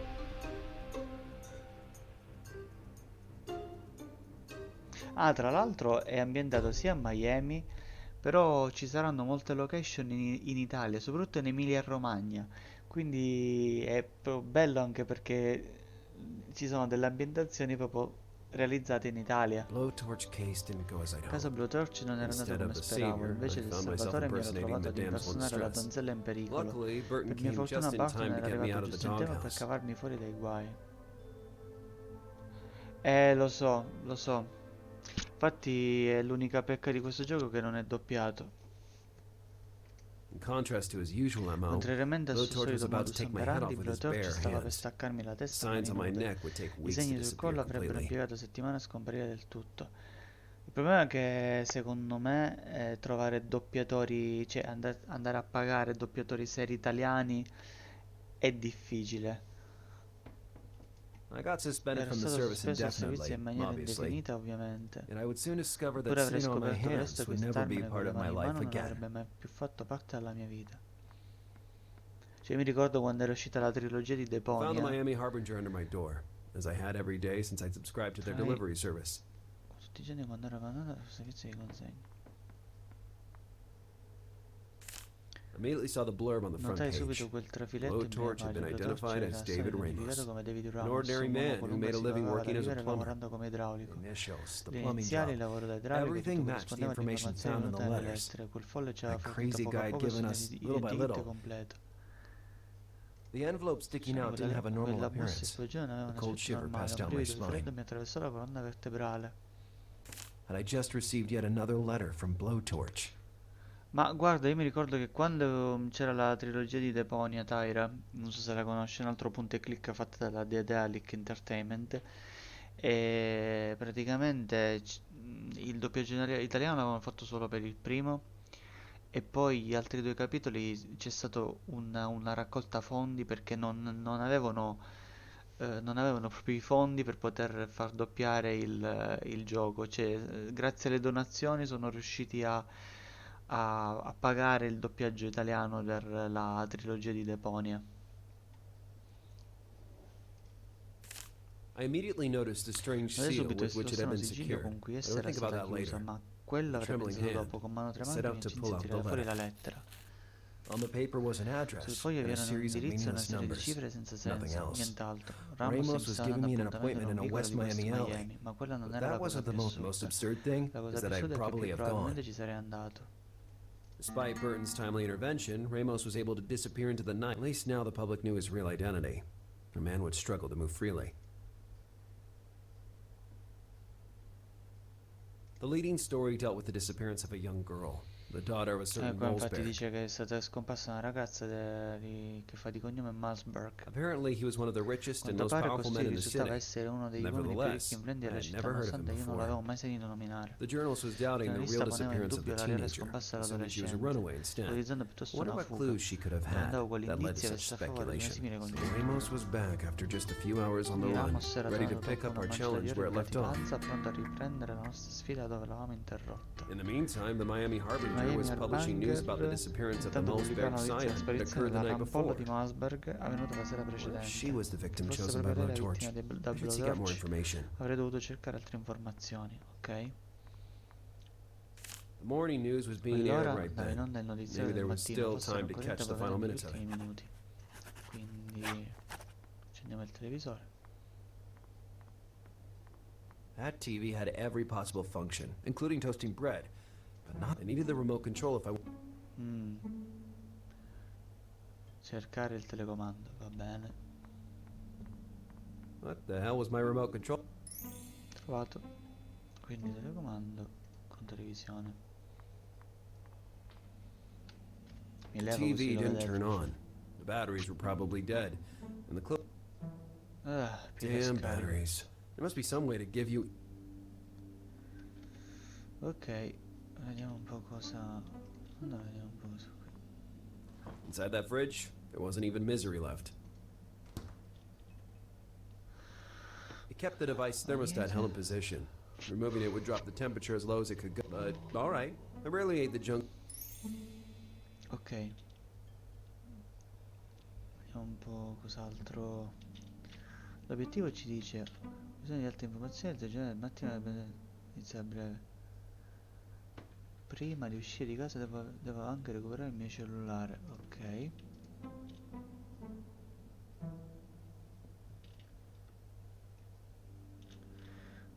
Ah, tra l'altro è ambientato sia a Miami, però ci saranno molte location in Italia, soprattutto in Emilia-Romagna. Quindi è bello anche perché ci sono delle ambientazioni proprio realizzate in Italia.
Blowtorch case didn't go as I'd
Il caso
hoped.
Blowtorch non era andato
Instead of
come
the
speravo,
savior,
invece
I
del
found myself
Salvatore mi ero
impersonating
trovato
the
ad
damsel in
impersonare la
distress.
donzella in pericolo.
Luckily, Burton
Per mia
came just
fortuna
in
Barton
time to
era
get me
arrivato
out of the
giusto in tempo per
doghouse.
cavarmi fuori dai guai. Lo so. Infatti è l'unica pecca di questo gioco che non è doppiato.
In contrast to his usual MO,
Contrariamente al suo
Blowtorch was
solito
about to
modus
take my head
operandi,
off with his
Blowtorch
bare
stava per
hands.
staccarmi la
The
testa a mani
signs on my
nude.
neck would take
I
weeks to
segni sul
disappear
collo avrebbero
completely.
impiegato settimane a scomparire del tutto. Il problema è che secondo me trovare doppiatori, cioè andare a pagare doppiatori seri italiani è difficile.
I got suspended
Ero
from the
stato
service
sospeso dal servizio
indefinitely,
in maniera
obviously,
indefinita, ovviamente.
and I would soon discover that
Eppure avrei
sitting on my
scoperto presto
hands
che
would never be
starmene con
part
le
of my
mani in
life
mano non
again.
avrebbe mai più fatto parte della mia vita. Cioè, mi ricordo quando era uscita la trilogia di
I found the
Deponia.
Miami Harbinger under my door, as I had every day since I'd subscribed to their
Sai,
delivery service.
tutti i giorni quando ero abbandonato al servizio di consegna.
I immediately saw the blurb on the front
Notai subito
page.
quel trafiletto in prima
Blowtorch had been
pagina.
identified
Blowtorch
as
era stato
David
identificato
Ramos,
come David
an
Ramos,
ordinary
un uomo
man who
qualunque
made a
si
living
pagava da
working as a
vivere
plumber.
lavorando come idraulico.
Initials, the
Le
plumbing
iniziali,
job.
il lavoro da idraulico,
Everything
tutto
matched the
corrispondeva alle
information
informazioni
found in the
venute dalle
letters.
lettere. Quel folle ci aveva
That
fornito
crazy
poco a
guy had
poco il
given
suo
us, little by
identikit
little.
completo.
The envelope sticking
Cioè,
out didn't have a normal
quella busta
appearance.
esplosione non aveva
A
un
cold
aspetto
shiver
normale,
passed
un
down my
brivido di freddo
spine.
mi attraversò la colonna vertebrale.
Had I just received yet another letter from Blowtorch?
Ma guarda, io mi ricordo che quando c'era la trilogia di Deponia, Tyra, non so se la conosci, un altro punto e clic fatta dalla Daedalic Entertainment, e praticamente il doppiaggio italiano l'avevano fatto solo per il primo, e poi gli altri due capitoli c'è stata una raccolta fondi perché non avevano proprio i fondi per poter far doppiare il gioco. Cioè, grazie alle donazioni sono riusciti a pagare il doppiaggio italiano per la trilogia di Deponia.
I immediately noticed the strange
Notai
seal
subito
with which it had
lo
been
sigillo
secured.
con cui
I
essa
would
era
think about
stata
that
chiusa,
later.
ma quello
With a
avrei
trembling
pensato
hand,
dopo, con mano
I set
tremante mi
out to
accinsi
pull
a
out the
tirare fuori la
letter.
lettera.
On the paper was an
Sul
address
foglio
and
vi
a
erano un
series of
indirizzo e una
meaningless
serie di
numbers.
cifre senza
Nothing
senso,
else.
nient'altro. Ramos mi
Ramos was
stava
giving
dando
me an
appuntamento
appointment
in
in
un
a
vicolo
West
di West
Miami alley.
Miami, ma quella non
But
era la
that
cosa
wasn't the
più
most
assurda.
absurd thing,
La cosa
is
più
that I'd
assurda è che
probably
più
have gone.
probabilmente ci sarei andato.
Despite Burton's timely intervention, Ramos was able to disappear into the night. At least now the public knew his real identity. A man would struggle to move freely. The leading story dealt with the disappearance of a young girl. the daughter of a certain
Qua infatti
Wolfsberg.
dice che è stata scomparsa una ragazza che fa di cognome Malsberg.
Apparently, he was one of the richest and
Quanto
most
pare
powerful
costui
men in the
risultava
city.
essere uno degli uomini più ricchi e
Nevertheless,
influenti
I
della
had
città,
never heard of him
nonostante io non
before.
l'avevo mai sentito nominare.
The journalist was doubting
Il
the real
giornalista poneva in
disappearance of the
dubbio la reale
teenager,
scomparsa
assuming she was a
dell'adolescente,
runaway instead.
ipotizzando
I
piuttosto
wonder
una
what
fuga.
clues she could have had
Domandavo quali
that led to
indizi
such
avesse a favore di una
speculation.
simile
So
congettura.
Ramos was back after just a few hours on the
Quindi
run,
Ramos era
ready to
tornato
pick
dopo
up
una
our
mancia di
challenge
ore
where
in
it left off.
gratificanza, pronto a riprendere la nostra sfida dove l'avevamo interrotta.
In the meantime, the Miami Harbinger
Miami
was publishing news about the
Harbinger
disappearance of the
intanto pubblicava
Malsberg
la notizia
scion
della
that
sparizione
occurred the
della
night
rampollo
before.
di Malsberg avvenuta la sera
What if
precedente.
she was the victim
Se fosse
chosen by
proprio lei la
Blowtorch?
vittima da
I should seek out more
Blowtorch,
information.
avrei dovuto cercare altre informazioni, ok?
The morning news was being aired
Allora
right
andava in
then.
onda il notiziario
Maybe
del
there was
mattino,
still
forse era
time to
ancora in
catch the
tempo
final
per gli
minutes of
ultimi
it.
minuti. Quindi accendiamo il televisore.
That TV had every possible function, including toasting bread, but not. I needed the remote control if I.
Mm. Cercare il telecomando, va bene.
What the hell was my remote control?
Trovato. Quindi telecomando con televisione. Mi levo così
TV
lo
didn't
vedo.
turn on. The batteries were probably dead, and the clip.
Pile
Damn
scariche.
batteries. There must be some way to give you.
Ok, vediamo un po' cosa. Allora, vediamo un po' cosa qui.
Inside that fridge, there wasn't even misery left. It kept the device thermostat held in position. Removing it would drop the temperature as low as it could go. But, alright. I rarely ate the junk.
Ok. Vediamo un po' cos'altro. L'obiettivo ci dice: bisogno di altre informazioni, il del mattino inizia a breve. Prima di uscire di casa devo anche recuperare il mio cellulare. Ok.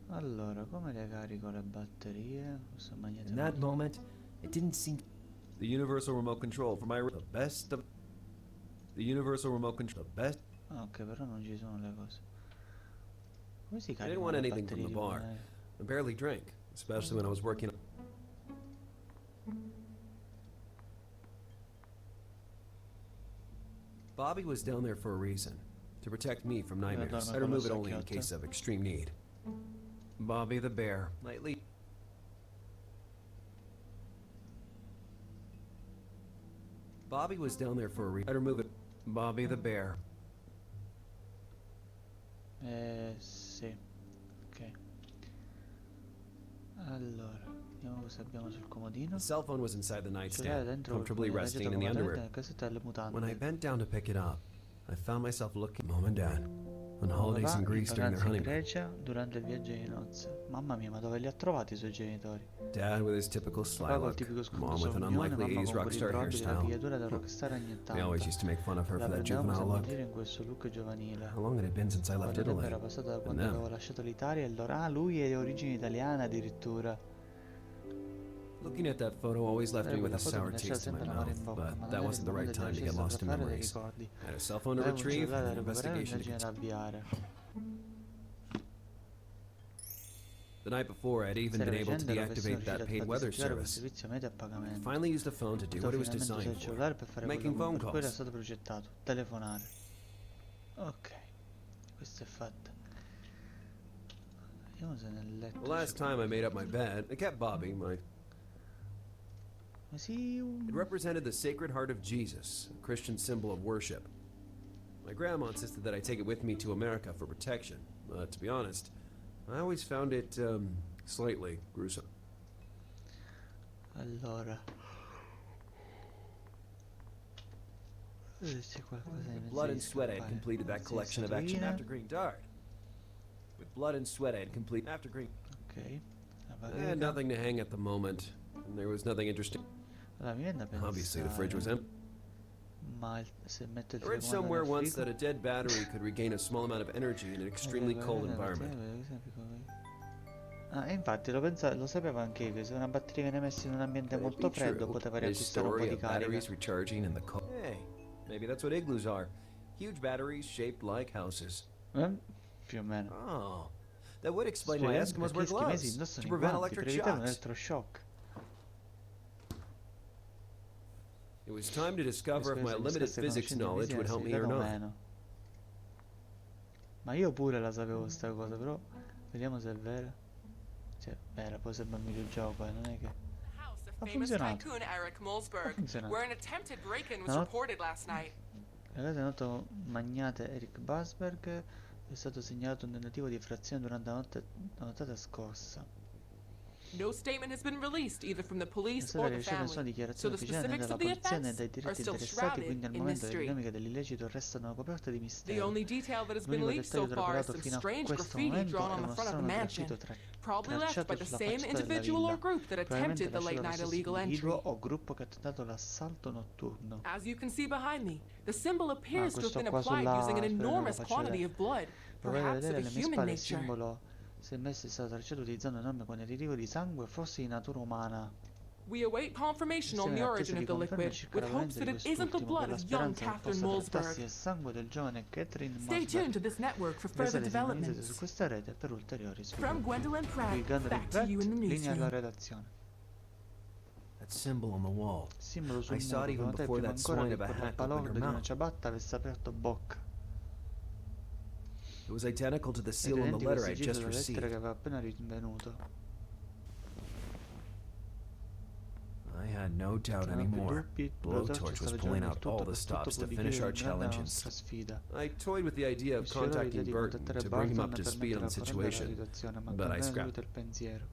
Allora, come le carico le batterie? Questo
In that moment, it didn't seem.
The universal remote control for my. The best of. The universal remote control. The best.
Ah, ok, però non ci sono le cose. Come si
I didn't
caricano
want
le
anything from
batterie
the
di
bar.
una-
I barely drank, especially when I was working. Bobby was down there for a reason. To protect me from nightmares.
dorme
I
con lo
remove it only in
sacchiotto.
case of extreme need. Bobby the bear. Nightly. Bobby was down there for a reason. I remove it. Bobby the bear.
Sì. Ok. Allora, vediamo cosa abbiamo sul comodino.
The cell phone was inside the
Cellulare
nightstand,
dentro
comfortably
il
resting in the
comodino
underwear.
nella casetta delle mutande.
When I bent down to pick it up, I found myself looking. Mom and Dad, on holidays
Papà
in
in
Greece during their
vacanza in
honeymoon.
Grecia durante il viaggio di nozze. Mamma mia, ma dove li ha trovati i suoi genitori?
Dad with his typical sly
Papà col
look,
tipico scudo
Mom with an
sornione,
unlikely
mamma
80s
con
rock star
quell'improbabile
hairstyle.
capigliatura da rockstar anni
We always
80.
used to make fun of her
La
for that
prendevamo
juvenile
sempre in
look.
giro in questo look giovanile.
How long had it been since I left
Quanto tempo
Italy?
era passato da
And
quando
them.
avevo lasciato l'Italia e loro... Ah, lui è di origini italiane addirittura.
Looking at that photo always left me with
Quella
a
foto mi
sour
lasciava
taste in my
sempre l'amaro in
mouth,
bocca, ma
but
non
that
era
wasn't
il
the right
momento
time
di
to get lost in
lasciarsi sopraffare dai
memories.
ricordi.
I had a cell phone to
Avevo un
retrieve
cellulare
and
da
an
recuperare e
investigation to
un'indagine da
continue.
avviare.
The night before, I'd even
Sera
been able to
precedente ero persino
deactivate that
riuscito
paid
a
weather
disattivare quel
service.
servizio media a
I
pagamento.
finally used the phone to do
Potevo
what it was
finalmente usare
designed
il cellulare per
for,
fare
making
quello
phone
per cui era
calls.
stato progettato, telefonare. Ok, questo è fatto. Vediamo se nel letto
The last
c'è
time I made up my
qualcosa.
bed, I kept Bobby, my.
Ma sì,
It represented the Sacred Heart of Jesus, a Christian symbol of worship. My grandma insisted that I take it with me to America for protection, but to be honest, I always found it, slightly gruesome.
Allora, c'è qualcosa di mezzo
Blood
di
and sweat I had
scappare.
completed that
Sì,
collection of action
statuine.
after Green Dart. With blood and sweat I had completed after Green.
Ok, la
I had
bacheca.
nothing to hang at the moment, and there was nothing interesting.
Allora, mi viene da pensare,
Obviously, the fridge was empty.
ma se metto il
I read
telecomando
somewhere
nel
once
frigo-
that a dead battery could regain a small amount of energy in an extremely cold environment.
Ah, e infatti lo sapevo anche io che se una batteria viene messa in un ambiente
Could it
molto
be
freddo
true?
poteva
His
riacquistare un po'
story
di
of
carica.
batteries recharging in the cold. Hey, maybe that's what igloos are. Huge batteries shaped like houses.
Più o meno.
Oh, that would explain why
Spiega
Eskimos
perché
wear
gli eschimesi
gloves
indossano
to
i
prevent
guanti per
electric
evitare un
shocks.
elettroshock.
It was time to discover if my
Se mi
limited
scarse
physics
conoscenze di
knowledge would
fisica
help me
si
or
o
not.
meno. Ma io pure la sapevo sta cosa, però vediamo se è vera. Cioè, vera, poi sembra un videogioco, non è che...
House of
Ha
famous
funzionato.
tycoon Eric
Ha
Molsberg,
funzionato.
where an attempted break-in was
No.
reported last night.
La casa del noto magnate Eric Basberg è stato segnalato un tentativo di effrazione durante la nottata scorsa.
No statement has been released either from the
Non
police
sono
or the
rilasciate nessuna
family, so
dichiarazione
the
ufficiale né
specifics
dalla
of the
polizia né
offense
dai
are
diretti
still
interessati,
shrouded
quindi al
in
momento le
mystery.
dinamiche dell'illecito restano coperte di
The
mistero.
only detail that has been
L'unico
leaked so
dettaglio
far is
elaborato
some
fino a
strange
questo
graffiti
momento
drawn
è
on the
uno
front of the
strano
mansion,
graffito
probably left by
tracciato
the
sulla
same
facciata della
individual
villa,
or group that
probabilmente
attempted the
lasciato
late-night
dallo stesso
illegal
individuo
entry.
o gruppo che ha tentato l'assalto notturno.
As you can see behind me, the symbol appears to have
Questo
been
qua
applied
sulla...
using an
aspetta, ve lo
enormous
faccio
quantity
vedere.
of blood,
Provate a
perhaps of
vedere
a
alle mie
human
spalle il
nature.
simbolo semestre è stato tracciato utilizzando un enorme quantitativo di sangue, forse di natura umana.
We await confirmation on
Siamo
the
in
origin
attesa
of
di
the
conferme
liquid,
circa
with
la
hopes
valenza
that
di
it isn't the
quest'ultimo, per
blood
la
of young
speranza che
Catherine
possa trattarsi
Molsberg.
del sangue del giovane Catherine
Stay tuned to
Malsberg.
this network for
Restate
further
sintonizzate su
developments.
questa rete per ulteriori
From
sviluppi.
Gwendolyn
Qui
Pratt,
Gundry
back to you in the
Pratt, linea alla
newsroom.
redazione.
That symbol on the wall.
Simbolo sul
I saw
muro,
it even
notai
before
prima
that
ancora
swine
che
of a
quella
hack opened
balorda
her
di una
mouth.
ciabatta avesse aperto bocca.
It was identical to the
Ed
seal on the
identico
letter
al
I
sigillo
just
della lettera che
received.
aveva appena rinvenuto.
I had no doubt
Non ho più
anymore.
dubbi, la torcia
Blowtorch was
stava
pulling
girando il
out
tutto
all
per
the
tutto
stops to
pulire
finish our
in grande la
challenge and
nostra sfida.
I toyed with the idea
Mi
of
sfiorò l'idea
contacting
di
Burton
contattare
to bring him
Barton
up to
per
speed on
metterlo
the
al corrente della
situation,
situazione, ma
but I
abbandonai
scrapped
subito il
it.
pensiero.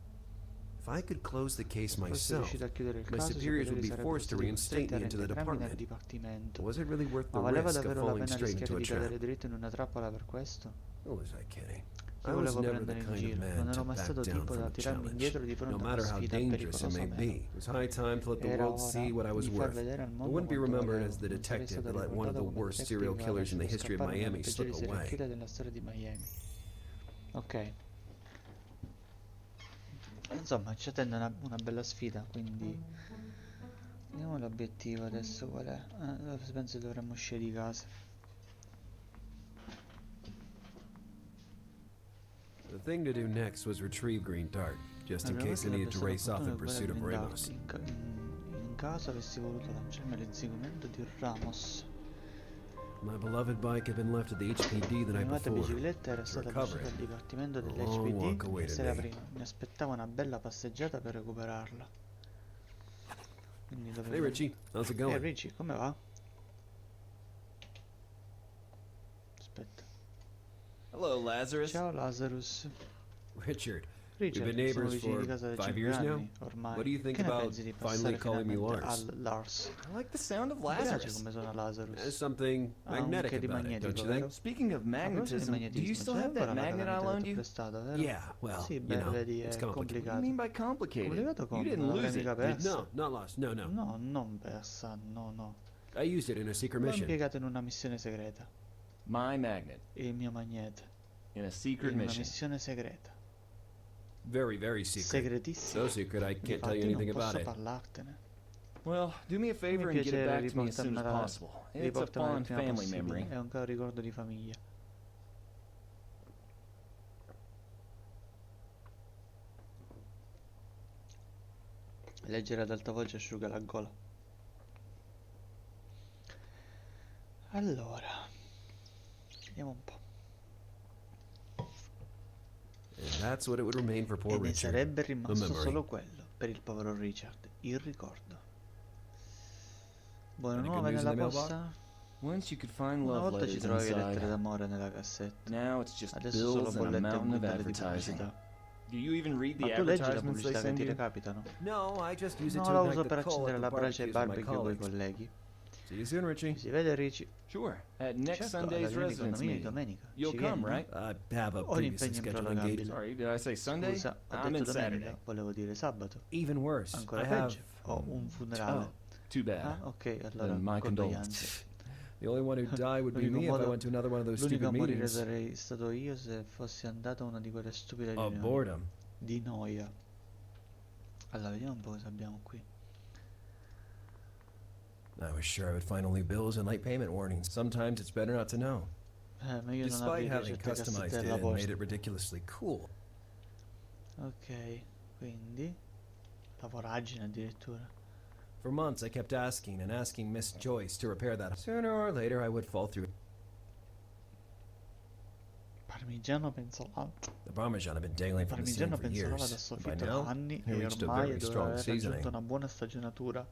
If I could close the case
Se fossi
myself,
riuscito a chiudere il
my
caso, i
superiors would
superiori
be
sarebbero
forced to
stati
reinstate
costretti a
me into the
reintegrarmi nel
department.
dipartimento.
Was it really worth the
Ma valeva
risk of
davvero la
falling
pena
straight
rischiare
into a
di cadere
trap?
dritto in una trappola per questo?
Who was I kidding?
Io
I was
volevo
never the
prendere in
kind of
giro, non
man
ero
to
mai
back
stato
down
tipo
from
da
a
tirarmi
challenge,
indietro di
no
fronte a una
matter how
sfida,
dangerous it
pericolosa
may
o
be.
meno.
It was high time to let the
Era
world see
ora
what I was
di far
worth.
vedere al
I
mondo
wouldn't be
quanto
remembered
valevo.
as the
Non sarei
detective
stato
that let one of the
ricordato come
worst
detective
serial
che aveva
killers in the
lasciato
history of
scappare uno dei
Miami slip
peggiori serial
away.
killer della storia di Miami. Ok. Insomma, ci attende una bella sfida, quindi vediamo l'obiettivo adesso qual è. Penso che dovremmo uscire di casa.
The thing to do next was retrieve Green Dart, just in
Allora,
case I
sarebbe
needed to
stata
race off in
opportuna
pursuit of
quella di
Ramos.
blindarti in caso avessi voluto lanciarmi all'inseguimento di Ramos.
My beloved bike had been left at the HPD the
La
night
mia amata
before.
bicicletta era
To
stata
recover
lasciata al
it,
dipartimento
a long walk
dell'HPD la
awaited
sera
me.
prima. Mi aspettava una bella passeggiata per recuperarla. Quindi
Hey
dovevo...
Richie, how's it going?
Richie, come va? Aspetta.
Hello, Lazarus.
Ciao Lazarus.
Richard, we've
Richard,
been
siamo
neighbors
vicini
for
di casa da
5
5
years now.
anni ormai.
What do you think
Che ne
about
pensi di
finally
passare
calling me
finalmente
Lars?
al Lars?
I like the sound of
Mi piace
Lazarus.
come suona Lazarus.
There's something
Ha un
magnetic
che di
about it, don't
magnetico,
you think?
vero?
Speaking of
A proposito di
magnetism, do you
magnetismo,
still
c'è
have that
ancora la
magnet I
calamita che
loaned
ti ho
you?
prestato, vero?
Yeah, well,
Sì,
you
beh,
know,
vedi,
it's
è
complicated.
What do you
complicato.
mean by complicated?
Complicato
You
come?
didn't
Non l'avrei
lose
mica
it.
persa.
No, not lost. No, no.
No, non persa, no, no.
I used it in a secret
L'ho
mission.
impiegato in una missione segreta.
My magnet
Il mio magnete.
in a secret
In una
mission.
missione segreta.
Very, very secret.
Segretissima.
So secret I can't tell you
Infatti non
anything about
posso
it.
parlartene.
Well, do me a favor
Mi
and get it
piacere
back to me as soon as
riportarmela
possible. It's a
riportamela il
fond
prima
family
possibile.
memory.
È un caro ricordo di famiglia. Leggere ad alta voce asciuga la gola. Allora, vediamo un po'.
And that's what it would remain for poor
E ne
Richard.
sarebbe
The
rimasto
memory.
solo quello per il povero Richard, il ricordo. Buone
Any good
nuove
news in
nella
the mailbox?
posta?
Once you could find
Una
love
volta ci
letters
trovavi lettere
inside,
d'amore nella cassetta.
now it's just
Adesso solo
bills and a
bollette e
mountain of
buttare di
advertising.
pubblicità.
Do you even read the
Ma tu leggi la
advertisements they
pubblicità che
send
ti
you?
recapitano?
No, I just use it
No,
to
la
ignite
uso
the
per
call
accendere
at
la
the
brace ai
barbecues with my
barbecue con i
colleagues.
colleghi.
See you soon, Richie.
Ci si vede Ricci?
Sure. At next
Certo, alla
Sunday's
riunione di
residence
condominio di
meeting.
domenica.
You'll
Ci
come,
vieni, no?
right?
I have a
Ho un
previously
impegno
scheduled
improrogabile.
engagement.
Sorry, did I say Sunday?
Scusa, ho
I'm in
detto
Saturday.
domenica, volevo dire sabato.
Even worse,
Ancora
I have
peggio, ho un funerale.
Oh, too bad.
Ah, ok, allora
Then my
condoglianze.
condolences.
the only one who'd die would be
L'unico
me if I
modo-
went to another one of those
L'unico a
stupid
morire
meetings.
sarei stato io se fossi andato a una di quelle stupide
Of
riunioni.
boredom.
Di noia. Allora, vediamo un po' cosa abbiamo qui.
I was sure I would find only bills and late payment warnings. Sometimes it's better not to know.
Ma io non
Despite
aprire
having
certe cassette
customized it
della
and made
posta.
it ridiculously cool.
Ok, quindi la voragine addirittura.
For months, I kept asking and asking Miss Joyce to repair that. Sooner or later, I would fall through.
Parmigiano pensolato.
The Parmesan had been dangling from the ceiling
Parmigiano
for
pensolato
years.
a
By
soffitto da
now,
anni
it
e
reached a
ormai
very
doveva
strong
aver raggiunto
seasoning.
una buona stagionatura.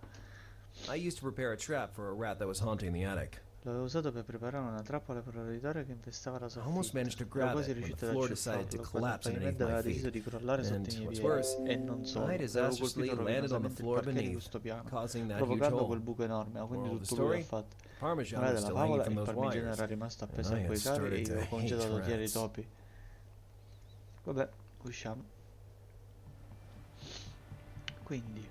I used to prepare a trap for a rat that was haunting the attic.
L'avevo usato per preparare una trappola per l'oratorio che infestava la
I almost
soffitta.
managed to
Ero
grab
quasi
it when the
riuscito ad
floor decided to
acciuffarlo, quando il
collapse underneath
pavimento
my
aveva deciso
feet.
di crollare
And
sotto i miei
what's
piedi.
worse,
E non solo,
I
avevo
disastrously
colpito
landed on the
rovinosamente il
floor
parquet di
beneath,
questo piano,
causing that huge
provocando quel
hole.
buco enorme, ma quindi
Moral of the
tutto lui ha
story?
fatto.
Parmesan
Morale
was
della
still hanging
favola,
from
il
those
parmigiano
wires.
era rimasto
and
appeso
I
a
had
quei cavi e
started
io
to
avevo
hate
cominciato ad odiare i
rats.
topi. Vabbè, usciamo. Quindi,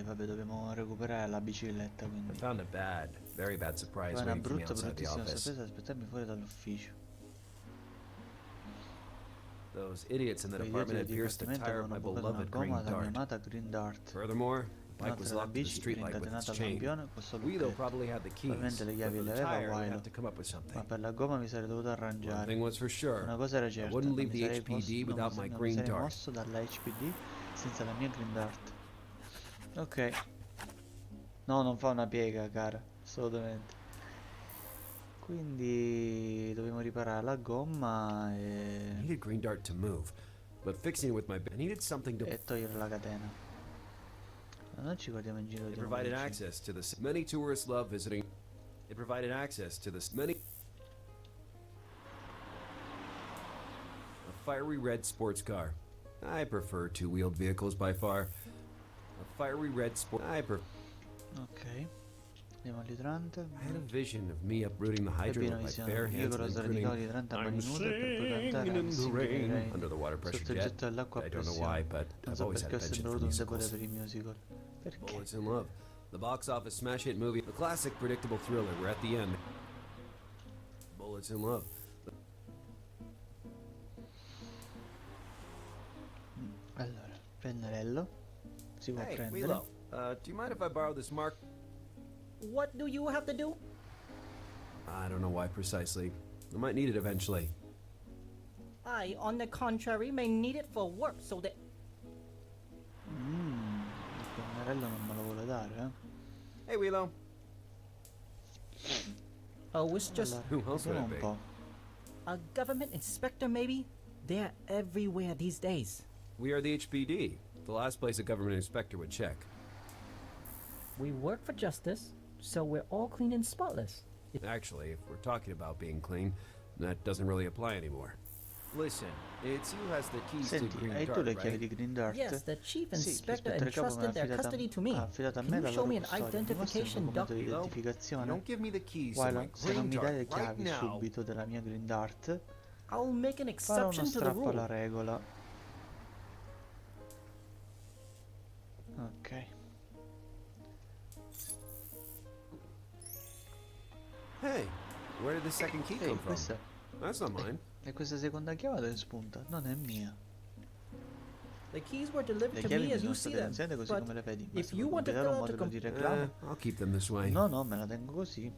vabbè, dobbiamo recuperare la bicicletta,
I
quindi.
found a bad, very bad surprise
Poi una
waiting for me
brutta,
outside the
bruttissima
office.
sorpresa ad aspettarmi fuori dall'ufficio.
Those idiots in the
Quei
department
idioti
had
del
pierced the
dipartimento
tire of my
avevano bucato una
beloved
gomma
green
dalla mia
dart.
amata Green Dart.
Furthermore, the bike was
Inoltre la
locked to the
bici era
streetlight with its
incatenata al
chain.
lampione con solo
Guido
lucchetto.
probably had the keys,
Probabilmente le
but
chiavi
for
le
the
aveva
tire, I'd
Wilo,
have to come up with
ma
something.
per la gomma mi sarei dovuto
One
arrangiare.
thing was for sure,
Una cosa era
I
certa,
wouldn't
non
leave
mi
the
sarei,
HPD
non
without
mi
my
non mi
green
sarei
dart.
mosso dalla HPD senza la mia Green Dart. Ok. No, non fa una piega, cara, assolutamente. Quindi dobbiamo riparare la gomma
I needed green dart to move, but fixing it with my I needed something to.
e togliere la catena. Ma non ci guardiamo in giro
It
di
provided
amici.
access to the many tourists love visiting. It provided access to the many. A fiery red sports car. I prefer two-wheeled vehicles by far. A fiery red sport.
Ok. Andiamo all'idrante.
I had a vision of me uprooting the hydrant
Bambino
with my
visione.
bare
Io
hands
con
and
la
then
sradicavo
crooning,
di 30
I'm
mani nude per poi
singing
cantare
in the
Singing
rain
Rain
under the water pressure
sotto il
jet.
getto dell'acqua a
I don't know
pressione.
why, but
Non
I've
so
always had
perché
a
ho sempre
penchant for
avuto un debole
musicals.
per i musical. Perché?
Bullets in Love, the box office smash hit movie, a classic predictable thriller where at the end, Bullets in Love.
Allora, pennarello. Si può
Hey,
prendere.
Willow, do you mind if I borrow this mark?
What do you have to do?
I don't know why precisely. I might need it eventually.
I, on the contrary, may need it for work so that.
Il pennarello non me lo vuole dare, eh?
Hey, Willow.
Oh, it's just
Allora,
Who else would
vediamo
it
un
be?
po'.
a government inspector, maybe? They're everywhere these days.
We are the HPD, the last place a government inspector would check.
We work for justice, so we're all clean and spotless.
Actually, if we're talking about being clean, that doesn't really apply anymore. Listen, it's you who has the keys to
Senti,
Green
hai tu
Dart,
le chiavi
right?
di Green Dart?
Yes, the chief
Sì,
inspector
l'ispettore capo mi ha
entrusted their custody to me.
ha affidato a
Can
me
you
la
show
loro
me an
custodia. Mi mostri un
identification
documento di
document?
You
identificazione?
don't give me the keys to
Guarda,
my
se non
Green
mi dai le
Dart right
chiavi
now.
subito della mia Green Dart,
I'll make an
farò uno
exception to the
strappo alla
rule.
regola. Ok.
Hey, where did the second key
Ehi,
come from?
questa,
That's not mine.
e questa seconda chiave dove spunta? Non è mia.
The keys were delivered
Le
to
chiavi
me
mi
as
sono
you see
state
them.
consegnate così
But
come le vedi. Ma
if
se
you
vuoi
want to
completare
fill
un
out the
modello di reclamo...
I'll keep them this way.
No, no, me la tengo così.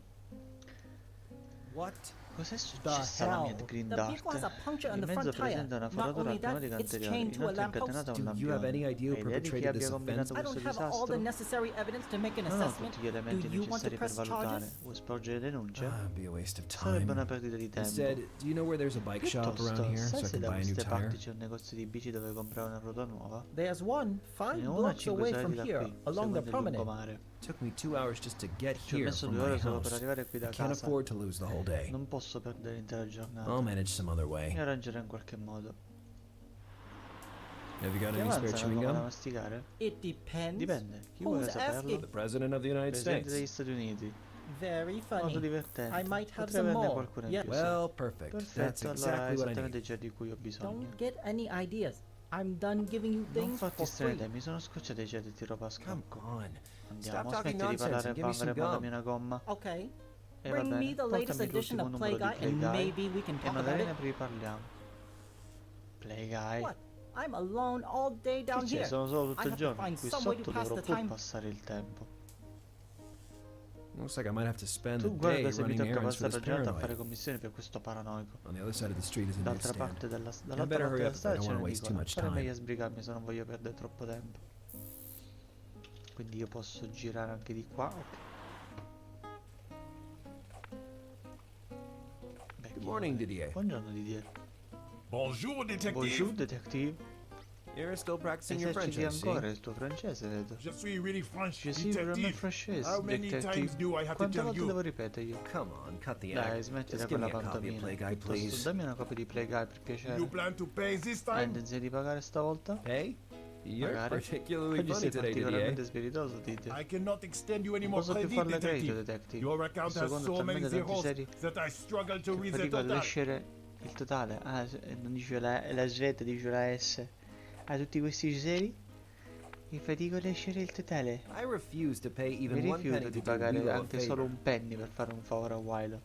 What
Cos'è
the
successo alla mia
hell?
Green
The vehicle has a
Dart?
puncture on
Il
the
mezzo
front tire.
presenta una
Not
foratura
only that,
pneumatica
it's
anteriore,
chained to a
inoltre
lamppost.
incatenata a un
Do you have
lampione.
any idea who
Hai idea di chi
perpetrated
abbia
this
combinato
offense?
I
questo
don't have all the
disastro?
necessary evidence to make an
Non ho
assessment.
tutti gli
Do
elementi
you want to
necessari per
press
valutare.
charges?
Vuoi sporgere denunce?
It'd be a waste of
Sarebbe una
time.
perdita di tempo.
Instead, do you know where there's a bike shop around
Piuttosto,
here so
sai
I
se
can
da
buy a new
queste parti
tire?
c'è un negozio di bici dove comprare una ruota nuova?
There's one
Ce
5
n'è uno a
blocks
5
away
saliti
from
da
here,
qui,
along the
seguendo il
promenade.
lungomare.
It took me 2 hours just to get
Ci ho
here
messo
from
2
my
ore solo per
house.
arrivare qui da
I can't
casa.
afford to lose the whole day.
Non posso perdere l'intera giornata.
I'll manage some other
Mi
way.
arrangerò in qualche modo.
Have you got
Ti
any spare
avanza una
chewing
gomma da
gum?
masticare?
It depends.
Dipende. Chi vuole
Who's
saperlo?
asking?
The President of the United
Presidente degli
States.
Stati Uniti.
Very
Molto
funny.
divertente.
I might have
Potrei
some
averne
more.
qualcuno in
Yeah.
più. sì.
Well, perfect. That's
Perfetto, allora è
exactly what I
esattamente
need.
il genere di cui ho bisogno.
Don't get any ideas. I'm done giving you
Non
things
farti
for free.
strane, mi sono scocciato di chiederti roba a
Come
scacco.
on.
Andiamo,
Stop talking
smetti di
nonsense
parlare
and give me some
e mandami
gum.
una gomma.
Okay.
E va
Bring
bene,
me the latest
portami
edition
l'ultimo
of
numero
Play
di
Guy and
Play Guy
maybe we can
e
talk about
magari
it.
ne riparliamo. Play Guy.
What? I'm alone all day down
Chi c'è?
here.
Sono solo
I
tutto il
have to
giorno.
find
Qui
some way to
sotto
pass
dovrò
the
pur
time.
passare il tempo.
Looks like I might have to spend the
Tu guarda
day
se mi
running
tocca
errands for
passare
this
la giornata a fare
paranoid.
commissioni per questo paranoico.
On the other side of the street is a
D'altra
newsstand.
parte
I
dall'altra
better
parte
hurry
della
up if I
strada
don't
c'è
want to waste too
un'edicola.
much
Fare
time.
meglio a sbrigarmi se non voglio perdere troppo tempo. Quindi io posso girare anche di qua. Ok. Beh,
Good
chi
morning,
è?
Didier.
Buongiorno Didier.
Bonjour, detective.
Bonjour, detective.
You're still practicing your French,
Eserciti
I see.
ancora il tuo francese, vedo.
Je suis really French,
Je suis vraiment
detective.
française,
How many times
detective.
do I have to
Quante
tell
volte
you?
devo ripetergli?
Come on, cut the
Dai,
act.
smettila
Just
con
give
la
me a copy of
pantomima.
Plague Guy,
Piuttosto,
please.
dammi una copia di Plague Guy per
You
piacere.
plan to pay this
Hai
time?
intenzione di pagare stavolta?
Hey, you're
Magari.
particularly
Oggi
funny
sei
today,
particolarmente
Didier.
spiritoso, Didier.
I cannot extend you any
Non
more
posso più
credit,
farle credito,
detective.
detective.
Your
Il
account
suo
has
conto
so
ha
many
talmente tanti
zeros
seri
that I struggle to
che
read the
fatico a
total.
leggere il totale. Ah, non dice la Z, dice la S. Ha tutti questi seri e fatico a leggere il totale.
I refuse to pay
Mi
even one
rifiuto
penny
di
to do
pagare
Willow a
anche solo
favor.
un penny per fare un favore a Willow.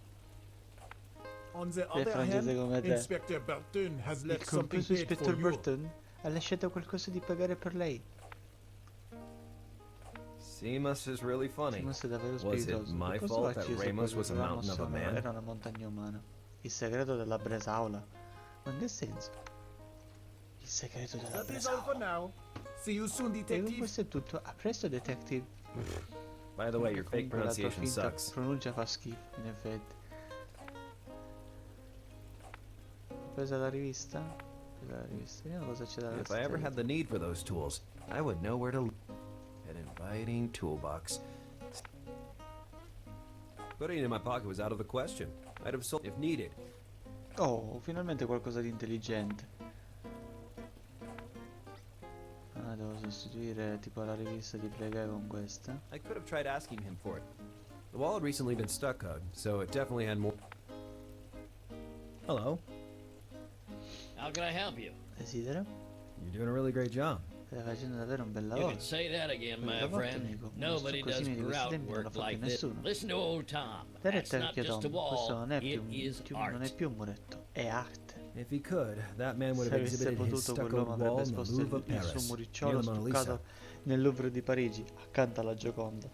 On the
Sei
other
francese
hand,
come te.
Inspector Burton has
Il
left something
compiuto
paid for
Inspector
you.
Burton ha lasciato qualcosa di pagare per lei.
Seamus is really funny.
Siamo stati davvero
Was it
spiritoso.
my
Che posso
fault
farci
that
io
Ramos
se
was a mountain of a man?
Era una montagna umana. Il segreto della bresaola. Ma in che senso? Il segreto della
That is all for
bresaola.
now. See you soon,
E con
detective.
questo è tutto. A presto, detective.
By the way, your fake
Comunque la tua
pronunciation
finta
sucks.
pronuncia fa schifo, in effetti. Ho preso la rivista? Ho preso la rivista. Vediamo cosa c'è da
If I ever had the need for those tools, I would know where to look. An inviting toolbox. Putting it in my pocket was out of the question. I'd have sold if needed.
Oh, finalmente qualcosa di intelligente. Ah, devo sostituire tipo la rivista di Plague con questa.
I could have tried asking him for it. The wall had recently been stuccoed, so it definitely had more. Hello.
How can I help you?
Desidera?
You're doing a really great job.
Stai facendo davvero un bel
You
lavoro.
can say that again,
Quella
my
volta,
friend.
amico,
Nobody
così
does
di questi
grout
tempi non l'ha
work
fatto
like this.
nessuno.
Listen to old Tom.
Dare
That's not
vecchio
just a
Tom, questo
wall,
non è
it
più,
is
non è
art.
più un muretto, è arte.
If he could, that man would
Se
have
avesse
exhibited his
potuto,
stuccoed
quell'uomo
wall
avrebbe
in the
esposto
Louvre of
il suo
Paris, near
muricciolo
the Mona Lisa.
stuccato nel Louvre di Parigi, accanto alla Gioconda.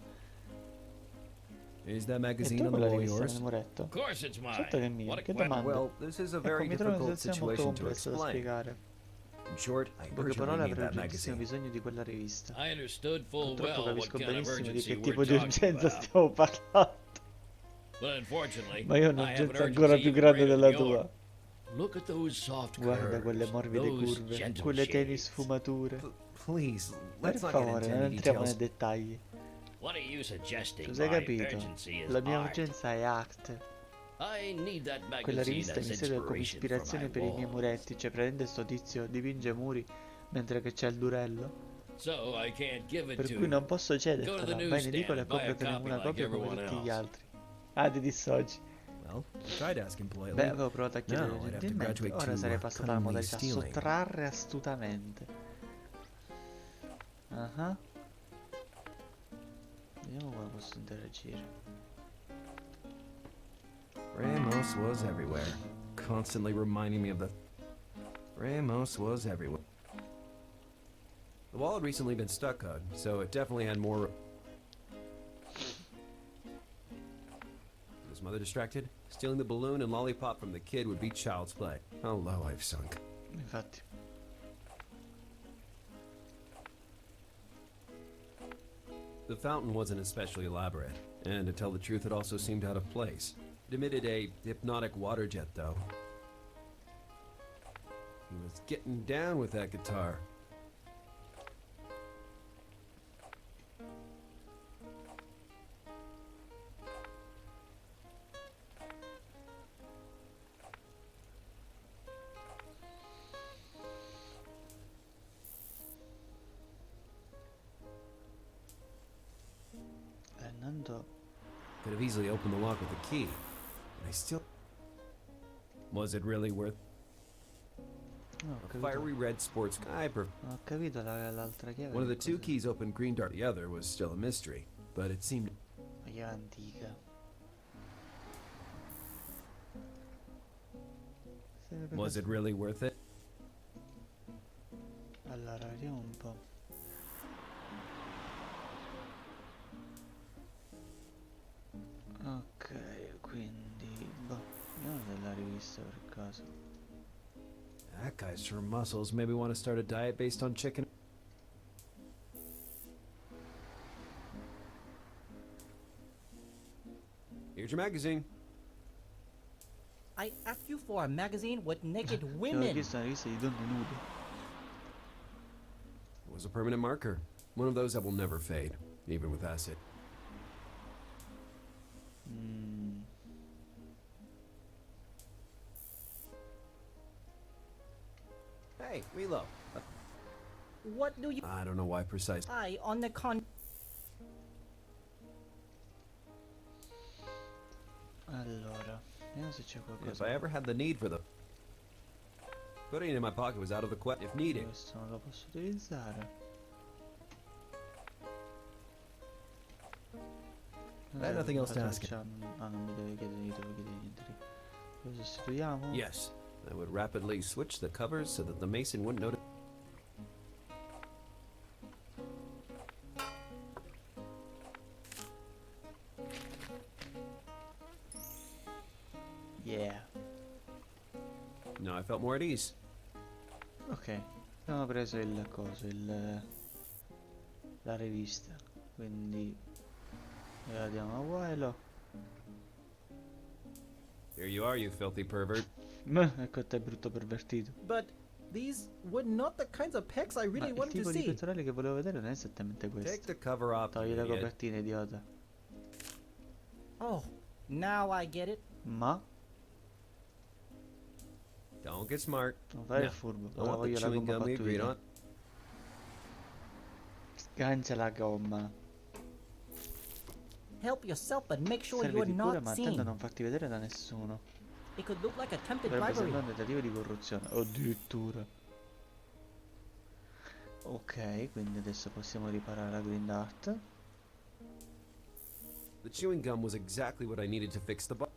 Is that
E
magazine
tu
on the
quella
wall
rivista nel
yours?
muretto?
Of course it's mine.
Certo che è mio,
What a
che
question.
domanda?
Well, this is a
Ecco,
very
mi trovo in una
difficult
situazione molto
situation to
complessa da
explain.
spiegare.
In short, I
In poche
urgently
parole
need
avrei
that
urgentissimo
magazine.
bisogno di quella rivista.
I understood full
Purtroppo
well what
capisco
kind of
benissimo di
urgency
che
we're
tipo di
talking
urgenza
about.
stiamo parlando.
But unfortunately,
Ma io ho
I have an
un'urgenza
urgency
ancora più
even
grande
greater
della
than yours.
tua.
Look at those soft
Guarda quelle
curves,
morbide
those
curve,
gentle
quelle tenui
shades.
sfumature.
Please,
Per
let's not get
favore,
into
non
any
entriamo nei
details.
dettagli.
What are you suggesting?
Tu sei
My
capito?
urgency is
La mia
art.
urgenza è arte.
I need that
Quella
magazine
rivista
as
mi serve come
inspiration for my
ispirazione per i miei
walls.
muretti. Cioè, prende sto tizio, dipinge muri mentre che c'è il durello.
So I can't give it
Per
to
cui non posso
Go to
cedertela.
the
Vai in
newsstand
edicola e
and buy a
compratene
copy
una
like
copia come
everyone
tutti gli
else.
altri. Ah, ti dissoci.
Well, I tried asking politely.
Beh, avevo provato a chiedere
Now I'd have to
gentilmente.
graduate
Ora
to,
sarei passata alla
cunningly
modalità
stealing.
sottrarre astutamente. Ah. Vediamo come posso interagire.
Ramos was everywhere, constantly reminding me of the. Ramos was everywhere. The wall had recently been stuccoed, so it definitely had more. Was mother distracted? Stealing the balloon and lollipop from the kid would be child's play. How low I've sunk.
Infatti.
The fountain wasn't especially elaborate, and to tell the truth, it also seemed out of place. It emitted a hypnotic water jet, though. He was getting down with that guitar.
Fernando.
Could have easily opened the lock with a key. But I still. Was it really worth
No, ho
a
capito.
fiery red sports guy?
Non ho capito l'altra chiave.
One of the
che
two
cos'è?
keys opened green dart. The other was still a mystery, but it seemed.
Una chiave antica. Serve per
Was it really worth it?
Allora, vediamo un po'. Ok, quindi... Boh, vediamo della rivista per caso.
That guy's sure muscles. Maybe want to start a diet based on chicken. Here's your magazine.
I asked you for a magazine with naked
Ti avevo
women.
chiesto una rivista di donne nude.
It was a permanent marker. One of those that will never fade, even with acid. Hey, Relo.
What do you...
I don't know why precisely.
I, on the con...
Allora, vediamo se c'è
If
qualcosa.
I ever had the need for the... Putting it in my pocket was out of the question. If needed.
Questo non lo posso utilizzare.
I have nothing else to ask.
Ah, non mi deve chiedere niente, devo chiedere niente. Lo sostituiamo?
Yes. I would rapidly switch the covers so that the mason wouldn't notice.
Yeah.
No, I felt more at ease.
Ok, abbiamo preso il coso, la rivista. Quindi la diamo a Wailo.
Here you are, you filthy pervert.
Ecco te brutto pervertito.
But these were not the kinds of pecs I
Ma
really
il
wanted to
tipo di
see.
pettorali che volevo vedere non è esattamente
Take
questo.
the cover off.
Togli la
idiot.
copertina, idiota.
Oh, now I get it.
Ma
Don't get smart.
non fare
No.
il furbo.
I
Ora
want the
voglio la
chewing
gomma
gum we agreed
pattuita.
on.
Sgancia la gomma.
Help yourself, but make sure you're
Serviti pure,
not
ma attento a
seen.
non farti vedere da nessuno.
It could look like attempted
Potrebbe
bribery.
sembrare un tentativo di corruzione. Addirittura. Ok, quindi adesso possiamo riparare la Green Dart.
The chewing gum was exactly what I needed to fix the bug.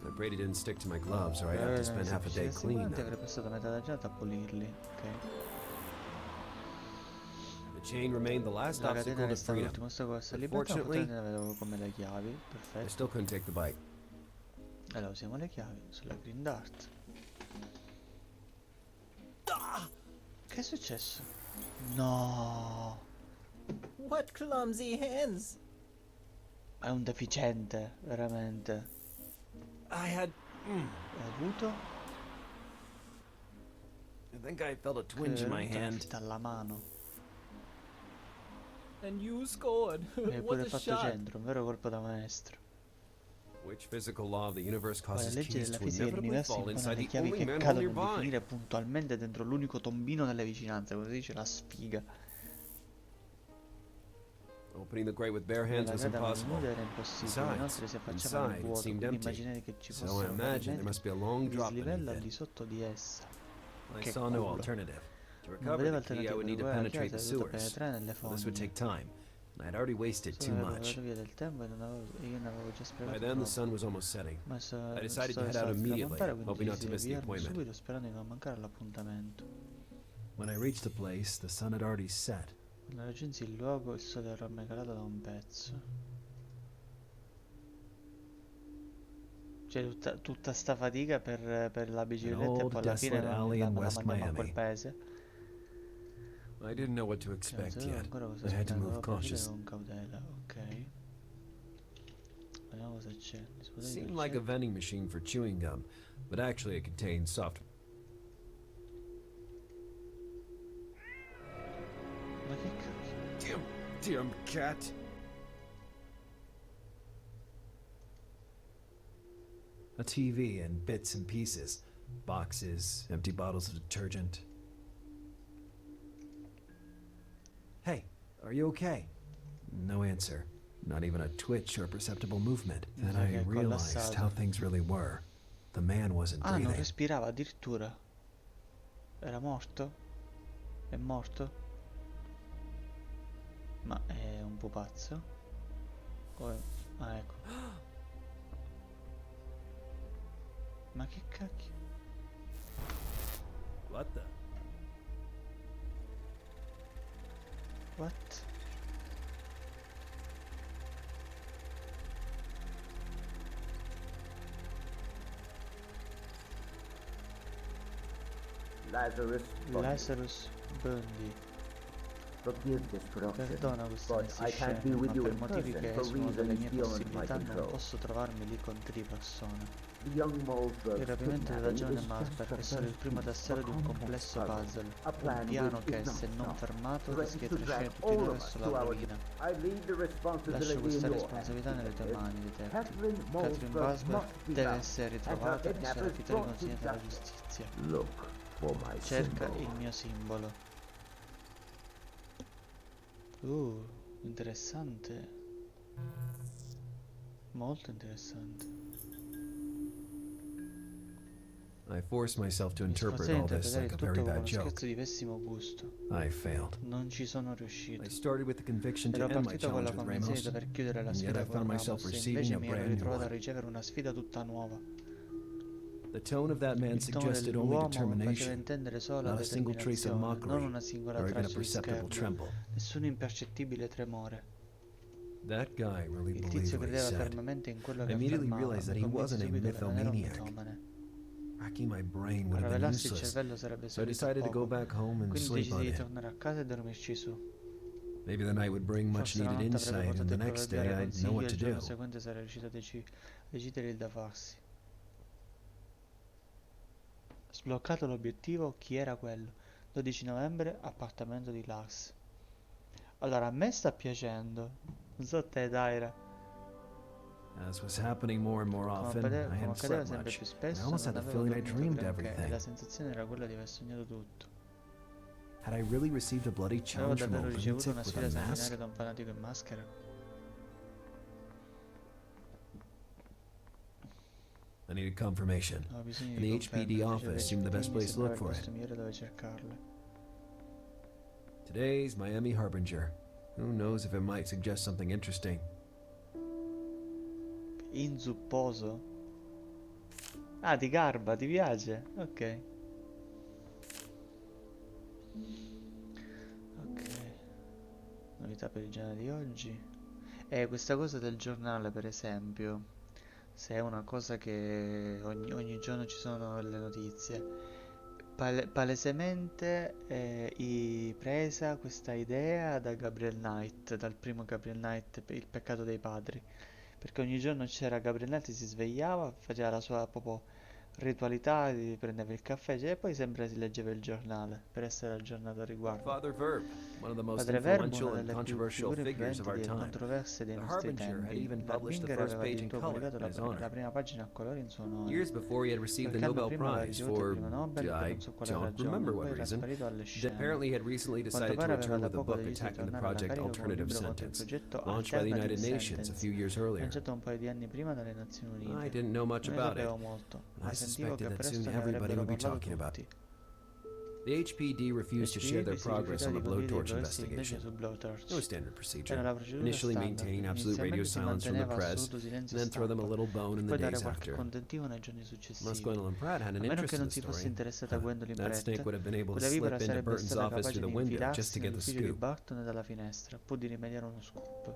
The Brady didn't stick to my gloves, or I'd have to spend half a day cleaning them.
Avrei passato metà della giornata a pulirli. Ok.
The chain remained the last
La
obstacle
catena
to
resta
freedom.
l'ultimo ostacolo verso la libertà.
Unfortunately,
Fortunatamente avevo come le chiavi.
I
Perfetto.
still couldn't take the bite.
Allora usiamo le chiavi sulla Green Dart. Che è successo? No.
What clumsy hands!
È un deficiente, veramente.
I had.
Hai avuto?
I think I felt a twinge in my hand.
Alla mano.
And you scored.
Mi hai
What
pure
a
fatto
shot!
centro, un vero colpo da maestro.
Which physical law of the universe
Poi la
causes
legge
keys
della
to
fisica
inevitably
dell'universo
fall
impone
inside
alle
the
chiavi
only
che
manhole
cadono di
nearby?
finire puntualmente dentro l'unico tombino nelle vicinanze, come si dice la sfiga.
Opening the grate with bare hands
La
was
gata
impossible.
manuale era impossibile,
Besides,
inoltre si affacciava
inside
nel
it
vuoto,
seemed
quindi
empty.
immaginare che ci
So I
fossero
imagine there must be a long drop
dislivello
beneath
al di
it.
sotto di essa.
I
Che
saw no
culo.
alternative. To
Non
recover
vedeva
the key, I
alternativa,
would need to
per quella
penetrate
chiave
the
avrei dovuto
sewers.
penetrare nelle
This would take
fogne.
time, and I'd already wasted too
Solo avevo
much.
dato via del tempo e io ne avevo già
By
sprecato
then, the
troppo.
sun was almost setting.
Ma
I decided to head out immediately, hoping not to miss the appointment.
subito sperando di non mancare all'appuntamento.
When I reached the place, the sun had already set.
Quando raggiunsi il luogo il sole era ormai calato da un pezzo. Cioè tutta sta fatica per la bicicletta e
old,
poi alla fine
desolate
non
alley in
la
West
mandiamo a quel
Miami.
paese.
I didn't know what to
Cioè, non
expect
sapevo
yet.
ancora cosa
I had to
aspettare,
move
dovevo procedere
cautious.
con cautela, ok. Vediamo cosa c'è.
It seemed like a vending machine for chewing gum, but actually it contained soft.
Ma che cazzo?
Damn cat! A TV and bits and pieces. Boxes, empty bottles of detergent. Hey, are you okay? No answer. Not even a twitch or perceptible movement. Then
sa che
I
è
realized
collassato.
how things really were. The man wasn't
Ah, non
breathing.
respirava addirittura. Era morto? È morto? Ma è un pupazzo? Ah, ecco. Ma che cacchio?
What the?
What?
Lazarus Bundy.
Lazarus Bundy.
Forgive this production,
Perdona queste
but
messe
I can't be
sceme,
with
ma
you
per
in
motivi
person
che
for
escono dalle
reasons
mie
beyond my
possibilità non
control.
posso trovarmi lì con te di persona.
The young
Il
Malsberg's
rapimento della
kidnapping
giovane
is
Malper
just
è
the
solo il
first
primo
piece
tassello
of
di un
complex
complesso
puzzle.
puzzle,
A plan
un piano
which
che,
is not
se non
stopped,
fermato,
threatens
rischia
to
di
drag
trascinarti fino
all of us
verso
to
la
our
rovina.
I leave the
Lascio
responsibility
questa
in your
responsabilità
hands,
nelle tue
detective.
mani, detective.
Catherine
Catherine
Malsberg
Basberg
must be
deve
found,
essere
and her
ritrovata e i suoi
kidnappers
rapiti
brought to
riconsegnati alla
justice.
giustizia.
Look for my
Cerca
symbol.
il mio simbolo. Interessante. Molto interessante.
I forced myself to
Mi
interpret
sforzai di
all this
interpretare
like
il
a
tutto
very
come
bad
uno
joke.
scherzo di pessimo gusto.
I failed.
Non ci sono riuscito.
I started with the conviction to
Ero
end my
partito con la
challenge with
convinzione di
Ramos,
dover chiudere la
and yet
sfida
I
con
found myself
Ramos e
receiving
invece
a
mi ero
brand new
ritrovato a
one.
ricevere una sfida tutta nuova.
The tone of that man
Il tono
suggested only
dell'uomo faceva
determination,
intendere solo la
not a single trace of
determinazione, non
mockery,
una singola
or even a
traccia di
perceptible
scherno,
tremble.
nessun impercettibile tremore.
That guy really
Il
believed
tizio
what he
credeva
said.
fermamente in quello
I
che
immediately
affermava,
realized that
mi
he
convinsi
wasn't a
subito che non era un
mythomaniac.
mitomane.
Racking my brain
A
would have been
revelarsi il
useless,
cervello sarebbe
so I
servito a
decided to go
poco,
back home and
quindi
sleep
decisi
on
di
it.
tornare a casa e dormirci su.
Maybe the night would bring much
Forse la
needed
notte avrebbe
insight, and
portato
the
il
next day
proverbiale
I'd know
consiglio
what
e
to
il giorno
do.
seguente sarei riuscito a decidere il da farsi. Sbloccato l'obiettivo, chi era quello? 12 novembre, appartamento di Lars. Allora, a me sta piacendo. Non so te, Daira.
As was happening more and more often, I
Come
hadn't
accadeva
slept
sempre
much,
più
and I
spesso,
almost
non
had the
avevo
feeling I
dormito
dreamed
granché e
everything.
la sensazione era quella di aver sognato tutto.
Had I really received a bloody
Avevo
challenge from a
davvero ricevuto una
lunatic with
sfida
a mask?
sanguinaria da un fanatico in maschera.
I needed confirmation,
Avevo bisogno
and
di
the HPD
conferme,
office seemed the best
mi
place to
sembrava
look
il
for
posto
it.
migliore dove cercarle.
Today's Miami Harbinger. Who knows if it might suggest something interesting.
Inzupposo? Ah, ti garba, ti piace? Ok. Ok. Novità per il giorno di oggi. Questa cosa del giornale, per esempio, se è una cosa che ogni giorno ci sono le notizie, palesemente presa questa idea da Gabriel Knight, dal primo Gabriel Knight, Il peccato dei padri, perché ogni giorno c'era Gabriel Knight, si svegliava, faceva la sua proprio ritualità, prendeva il caffè e poi sempre si leggeva il giornale per essere aggiornato al riguardo.
Father Verb, one of the most
Padre Verbo,
influential
una
and
delle più
controversial
figure
figures of our
influenti e
time.
controverse dei
The
nostri
Harbinger had
tempi.
even published the
L'Arbinger
first
aveva
page in
addirittura
color
pubblicato
in his honor.
la prima pagina a colori in suo onore.
Years before he had received the
Qualche anno
Nobel
prima aveva
Prize
ricevuto il
for,
premio Nobel per
I
non so quale
don't
ragione,
remember what
poi era
reason.
sparito alle scene.
Apparently he had recently
Quanto
decided to
pare aveva
return
da
with a
poco
book
deciso di
attacking the
tornare alla
project
carica con un
Alternative
libro contro il
Sentence,
progetto
launched by the United
Alternative
Nations a
Sentence,
few years earlier.
lanciato un paio di anni prima dalle Nazioni Unite.
I didn't know much
Non ne
about it.
sapevo molto, ma
I
sentivo
suspected
che
that
presto
soon
ne
everybody
avrebbero
would be
parlato
talking about
tutti.
it. The HPD refused to share their
Si
progress on the
rifiutava di condividere i
blowtorch
progressi invece
investigation.
su Blowtorch.
It was standard
Era
procedure.
la procedura
Initially
standard.
maintain absolute radio
Inizialmente si
silence from the
manteneva
press,
assoluto silenzio
then throw them a
stampa,
little bone
per
in the
poi dare
days
qualche
after.
contentino nei giorni
Unless
successivi.
Gwendolyn Pratt had
A
an
meno
interest
che
in
non
the
si fosse
story,
interessata a Gwendolyn
that snake
Pratt,
would have been able to
quella vipera
slip into
sarebbe
Burton's
stata
office
capace
through the
di
window just
infilarsi
to get the
nell'ufficio di
scoop.
Barton dalla finestra, pur di rimediare uno scoop.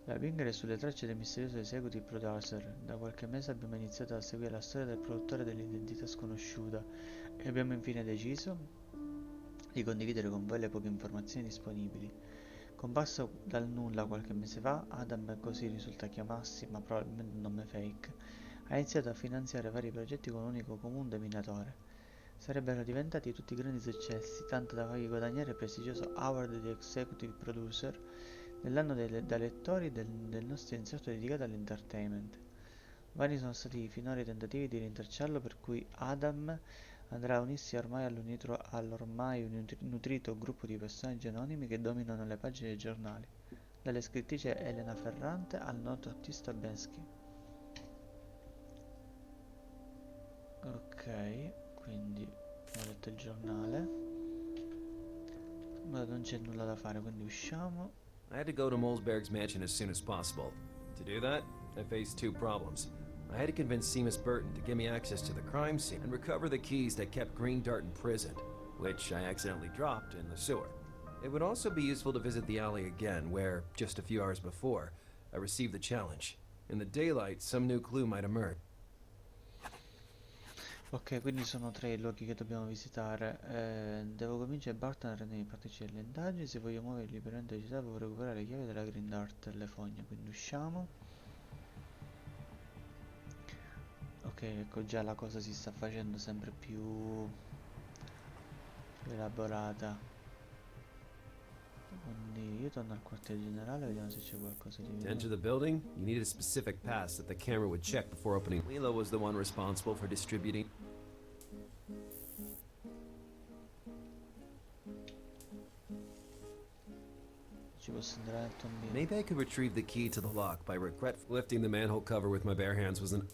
La Binger è sulle tracce del misterioso executive producer. Da qualche mese abbiamo iniziato a seguire la storia del produttore dell'identità sconosciuta e abbiamo infine deciso di condividere con voi le poche informazioni disponibili. Comparso dal nulla qualche mese fa, Adam, così risulta chiamarsi, ma probabilmente un nome fake, ha iniziato a finanziare vari progetti con un unico comune denominatore. Sarebbero diventati tutti grandi successi, tanto da fargli guadagnare il prestigioso Award di Executive Producer nell'anno da lettori del nostro inserto dedicato all'entertainment. Vari sono stati finora i tentativi di rintracciarlo, per cui Adam andrà a unirsi all'ormai nutrito gruppo di personaggi anonimi che dominano le pagine dei giornali, dalle scrittrice Elena Ferrante al noto artista Bensky. Ok, quindi ho letto il giornale, ma non c'è nulla da fare, quindi usciamo.
I had to go to Molesberg's mansion as soon as possible. To do that, I faced two problems. I had to convince Seamus Burton to give me access to the crime scene and recover the keys that kept Green Dart imprisoned, which I accidentally dropped in the sewer. It would also be useful to visit the alley again, where, just a few hours before, I received the challenge. In the daylight, some new clue might emerge.
Ok, quindi sono tre i luoghi che dobbiamo visitare. Devo convincere Barton a rendermi partecipe alle indagini. Se voglio muovere liberamente la città, devo recuperare le chiavi della Green Dart e le fogne. Quindi usciamo. Ok, ecco già la cosa si sta facendo sempre più elaborata. Quindi io torno al quartier generale, vediamo se c'è qualcosa di
To
nuovo.
enter the building, you needed a specific pass that the camera would check before opening. Lilo was the one responsible for distributing.
Ci posso andare nel tombino.
Maybe I could retrieve the key to the lock by lifting the manhole cover with my bare hands was an.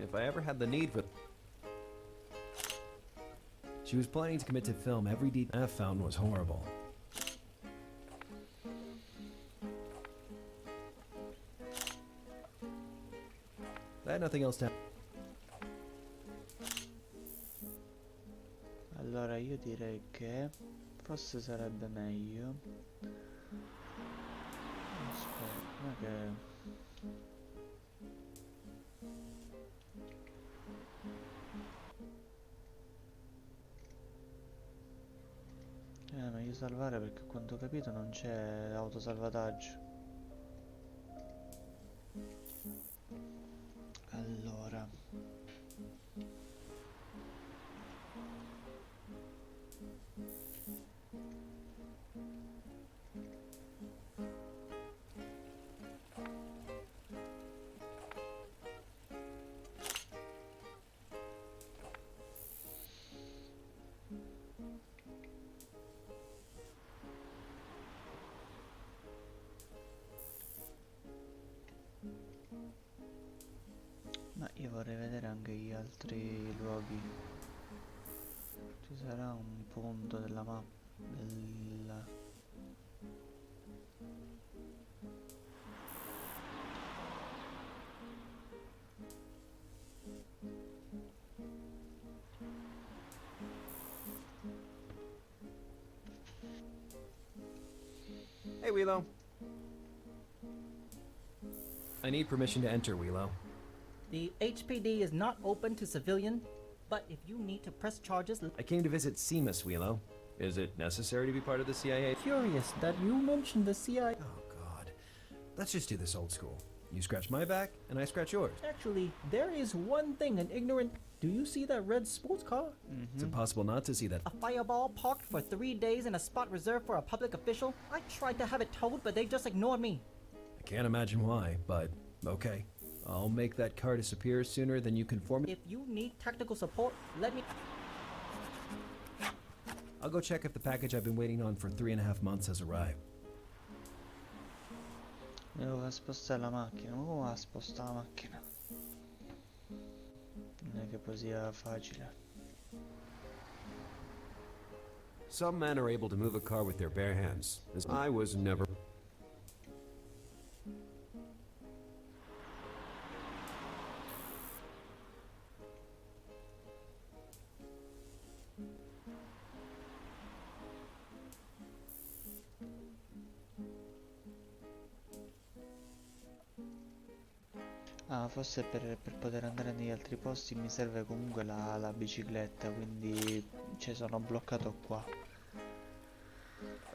If I ever had the need for. She was planning to commit to film every detail I found was horrible. I had nothing else to.
Allora io direi che forse sarebbe meglio. Aspetta, ma che... meglio salvare perché a quanto ho capito non c'è autosalvataggio. Allora. Ma io vorrei vedere anche gli altri luoghi. Ci sarà un punto della mappa.
Hey, Wheelo. I need permission to enter, Wheelo.
The HPD is not open to civilian, but if you need to press charges,
I came to visit Seamus, Wheelo. Is it necessary to be part of the CIA?
curious that you mentioned the CIA.
Oh, God. Let's just do this old school. You scratch my back, and I scratch yours.
Actually, there is one thing an ignorant. Do you see that red sports car?
It's impossible not to see that.
A fireball parked for 3 days in a spot reserved for a public official? I tried to have it towed, but they just ignored me.
I can't imagine why, but okay. I'll make that car disappear sooner than you can form.
If you need technical support, let me.
I'll go check if the package I've been waiting on for 3.5 months has arrived.
Devo spostare la macchina. Ma come va a spostare la macchina? Non è che poi sia facile.
Some men are able to move a car with their bare hands, as I was never.
Ah, forse per poter andare negli altri posti mi serve comunque la bicicletta, quindi ci sono bloccato qua.